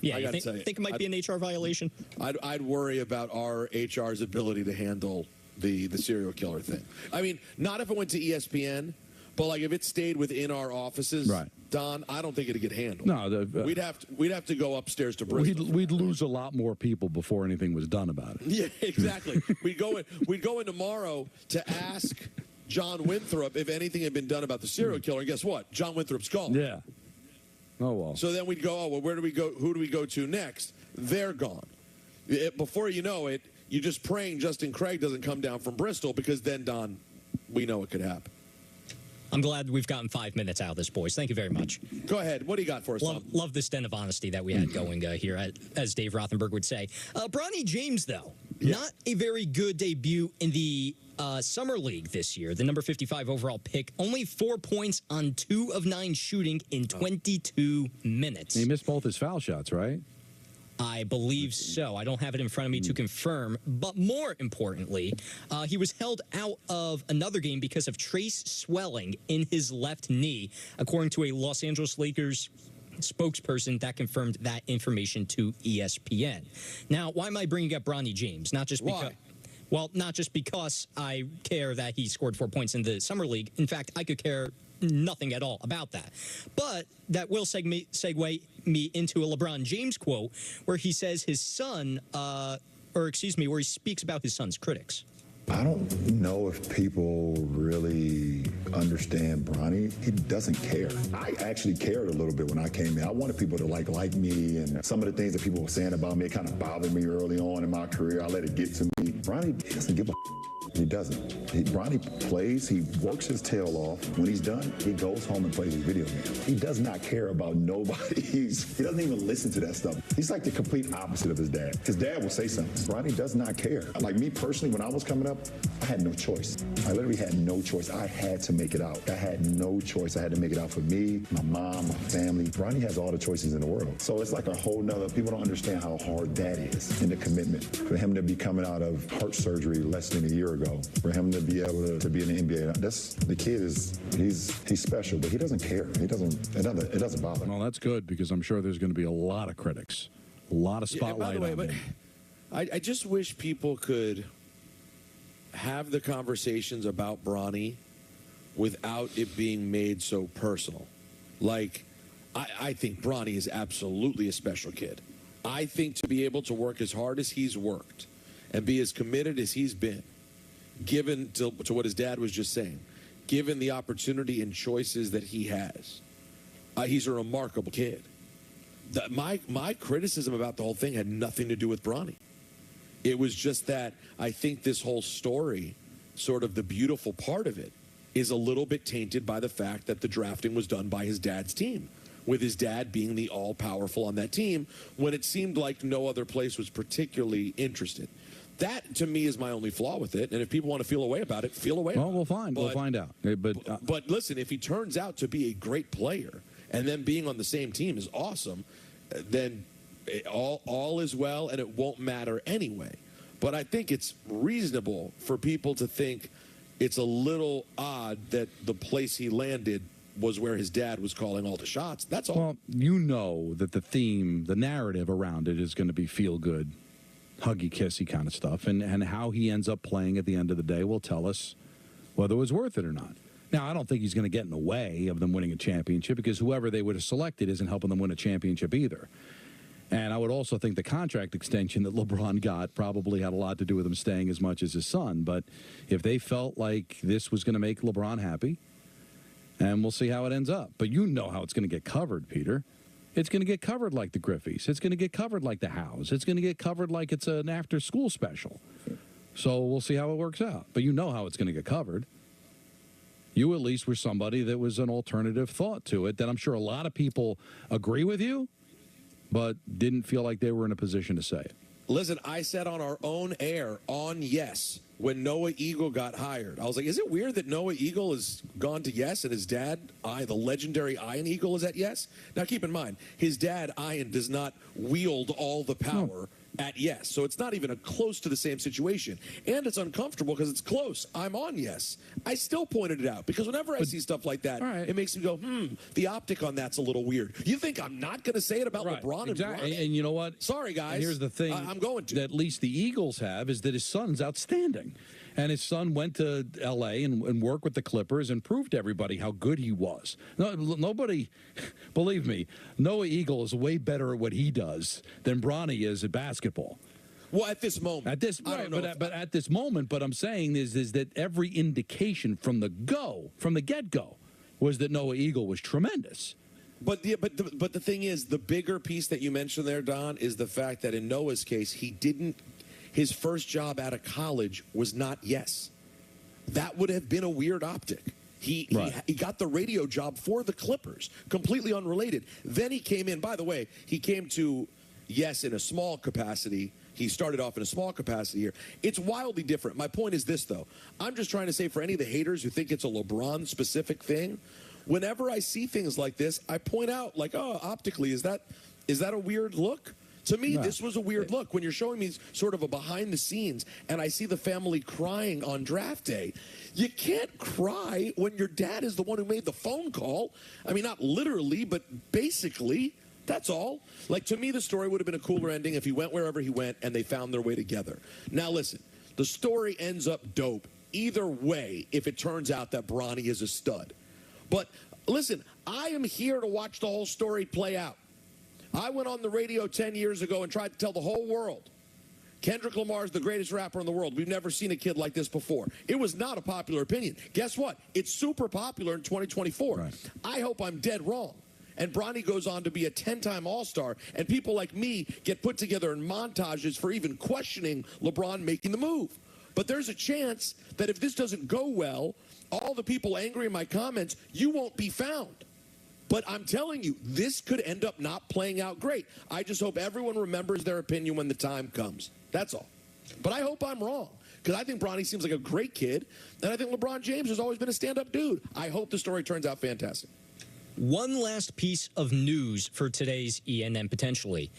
Yeah, you think it might be an HR violation? I'd worry about our HR's ability to handle the serial killer thing. I mean, not if it went to ESPN, but like if it stayed within our offices, Don, I don't think it'd get handled. No, we'd have to go upstairs to Bristol. We'd lose a lot more people before anything was done about it. Yeah, exactly. we'd go in tomorrow to ask John Winthrop if anything had been done about the serial killer, and guess what? John Winthrop's gone. Yeah. Oh well. So then we'd go, where do we go? Who do we go to next? They're gone. Before you know it, you're just praying Justin Craig doesn't come down from Bristol, because then, Don, we know it could happen. I'm glad we've gotten 5 minutes out of this, boys. Thank you very much. Go ahead. What do you got for us, Tom? Love this den of honesty that we had going here, as Dave Rothenberg would say. Bronny James, though, not a very good debut in the Summer League this year. The number 55 overall pick, only 4 points on 2 of 9 shooting in 22 minutes. He missed both his foul shots, right? I believe so. I don't have it in front of me to confirm. But more importantly, he was held out of another game because of trace swelling in his left knee, according to a Los Angeles Lakers spokesperson that confirmed that information to ESPN. Now, why am I bringing up Bronny James? Not just because... Well, not just because I care that he scored 4 points in the Summer League. In fact, I could care nothing at all about that. But that will segue me into a LeBron James quote where he says his son, where he speaks about his son's critics. I don't know if people really understand Bronny. He doesn't care. I actually cared a little bit when I came in. I wanted people to like me, and some of the things that people were saying about me kind of bothered me early on in my career. I let it get to me. Bronny, he doesn't give a He doesn't. Bronny plays, he works his tail off. When he's done, he goes home and plays his video game. He does not care about nobody. He doesn't even listen to that stuff. He's like the complete opposite of his dad. His dad will say something. Bronny does not care. Like me personally, when I was coming up, I had no choice. I literally had no choice. I had to make it out. I had no choice. I had to make it out for me, my mom, my family. Bronny has all the choices in the world. So it's like a whole nother, people don't understand how hard that is and the commitment. For him to be coming out of heart surgery less than a year ago, for him to be able to be in the NBA, the kid is, he's special, but he doesn't care. It doesn't bother him. Well, that's good, because I'm sure there's going to be a lot of critics, a lot of spotlight on him. I just wish people could have the conversations about Bronny without it being made so personal. Like, I think Bronny is absolutely a special kid. I think to be able to work as hard as he's worked and be as committed as he's been, given to what his dad was just saying, given the opportunity and choices that he has, he's a remarkable kid. My criticism about the whole thing had nothing to do with Bronny. It was just that I think this whole story, sort of the beautiful part of it, is a little bit tainted by the fact that the drafting was done by his dad's team, with his dad being the all-powerful on that team, when it seemed like no other place was particularly interested. That, to me, is my only flaw with it. And if people want to feel a way about it, feel a way about it. We'll find out. But listen, if he turns out to be a great player, and then being on the same team is awesome, then all is well, and it won't matter anyway. But I think it's reasonable for people to think it's a little odd that the place he landed was where his dad was calling all the shots. That's all. Well, you know that the theme, the narrative around it is going to be feel-good, huggy-kissy kind of stuff, and how he ends up playing at the end of the day will tell us whether it was worth it or not. Now, I don't think he's going to get in the way of them winning a championship, because whoever they would have selected isn't helping them win a championship either. And I would also think the contract extension that LeBron got probably had a lot to do with him staying as much as his son. But if they felt like this was going to make LeBron happy, and we'll see how it ends up. But you know how it's going to get covered, Peter. It's going to get covered like the Griffeys. It's going to get covered like the Hows. It's going to get covered like it's an after-school special. So we'll see how it works out. But you know how it's going to get covered. You at least were somebody that was an alternative thought to it, that I'm sure a lot of people agree with you, but didn't feel like they were in a position to say it. Listen, I said on our own air, on Yes, when Noah Eagle got hired, I was like, is it weird that Noah Eagle has gone to Yes and his dad, the legendary Ian Eagle, is at Yes? Now, keep in mind, his dad, Ian, does not wield all the power at Yes. So it's not even close to the same situation. And it's uncomfortable because it's close. I'm on Yes. I still pointed it out because whenever I see stuff like that, it makes me go, the optic on that's a little weird. You think I'm not going to say it about LeBron and Bronny? And you know what? Sorry, guys. And here's the thing I'm going to. that at least the Eagles have is that his son's outstanding. And his son went to L.A. and worked with the Clippers and proved to everybody how good he was. Nobody, believe me, Noah Eagle is way better at what he does than Bronny is at basketball. Well, at this moment. At this moment, but I'm saying is that every indication from the get-go, was that Noah Eagle was tremendous. But the thing is, the bigger piece that you mentioned there, Don, is the fact that in Noah's case, his first job out of college was not Yes. That would have been a weird optic. He got the radio job for the Clippers, completely unrelated. Then he came in. By the way, he came to Yes in a small capacity. He started off in a small capacity here. It's wildly different. My point is this, though. I'm just trying to say, for any of the haters who think it's a LeBron-specific thing, whenever I see things like this, I point out, like, oh, optically, is that a weird look? To me, this was a weird look. When you're showing me sort of a behind the scenes and I see the family crying on draft day, you can't cry when your dad is the one who made the phone call. I mean, not literally, but basically, that's all. Like, to me, the story would have been a cooler ending if he went wherever he went and they found their way together. Now, listen, the story ends up dope either way if it turns out that Bronny is a stud. But listen, I am here to watch the whole story play out. I went on the radio 10 years ago and tried to tell the whole world Kendrick Lamar is the greatest rapper in the world. We've never seen a kid like this before. It was not a popular opinion. Guess what? It's super popular in 2024. Right. I hope I'm dead wrong. And Bronny goes on to be a 10-time All-Star, and people like me get put together in montages for even questioning LeBron making the move. But there's a chance that if this doesn't go well, all the people angry in my comments, you won't be found. But I'm telling you, this could end up not playing out great. I just hope everyone remembers their opinion when the time comes. That's all. But I hope I'm wrong, because I think Bronny seems like a great kid, and I think LeBron James has always been a stand-up dude. I hope the story turns out fantastic. One last piece of news for today's ENN potentially.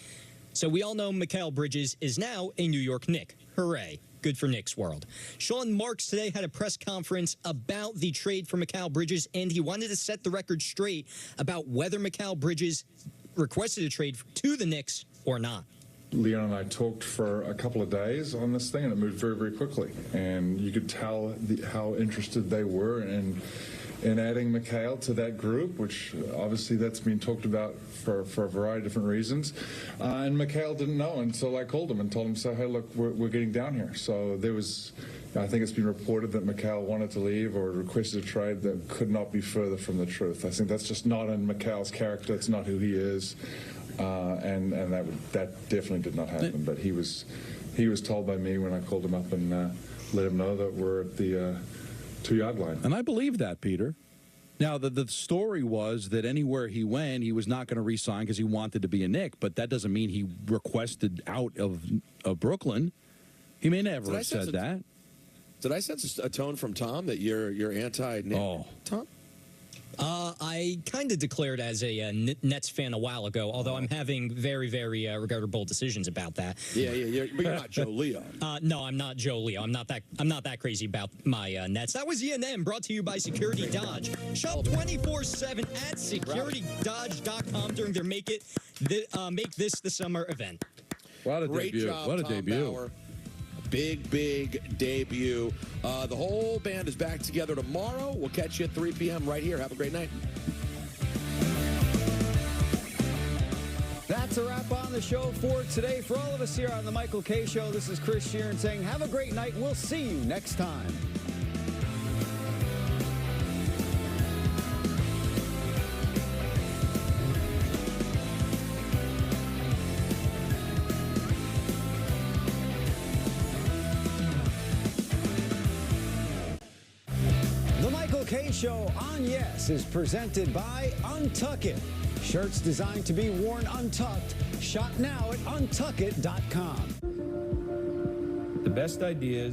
So we all know Mikal Bridges is now a New York Knick. Hooray. Good for Knicks world. Sean Marks today had a press conference about the trade for Mikal Bridges, and he wanted to set the record straight about whether Mikal Bridges requested a trade to the Knicks or not. Leon and I talked for a couple of days on this thing, and it moved very, very quickly. And you could tell how interested they were in adding Mikal to that group, which obviously that's been talked about for a variety of different reasons. And Mikal didn't know until I called him and told him, so, hey, look, we're getting down here. So there was, I think it's been reported that Mikal wanted to leave or requested a trade that could not be further from the truth. I think that's just not in Mikal's character. It's not who he is. And that definitely did not happen. But he was told by me when I called him up and let him know that we're at the 2-yard line. And I believe that, Peter. Now, the story was that anywhere he went, he was not going to re-sign because he wanted to be a Knick, but that doesn't mean he requested out of Brooklyn. He may never have said that. Did I sense a tone from Tom that you're anti-Knick? Oh. Tom? I kind of declared as a Nets fan a while ago, although I'm having very, very regrettable decisions about that. Yeah, but you're not Joe Leo. No, I'm not Joe Leo. I'm not that crazy about my Nets. That was ENN, brought to you by Security Dodge. Shop 24/7 at securitydodge.com during their Make This the Summer event. What a Great debut! job, What a Tom debut! Bauer. Big debut. The whole band is back together tomorrow. We'll catch you at 3 p.m. right here. Have a great night. That's a wrap on the show for today. For all of us here on The Michael Kay Show, this is Chris Sheeran saying have a great night. We'll see you next time. K Show on Yes is presented by Untuck It. Shirts designed to be worn untucked. Shop now at untuckit.com. The best ideas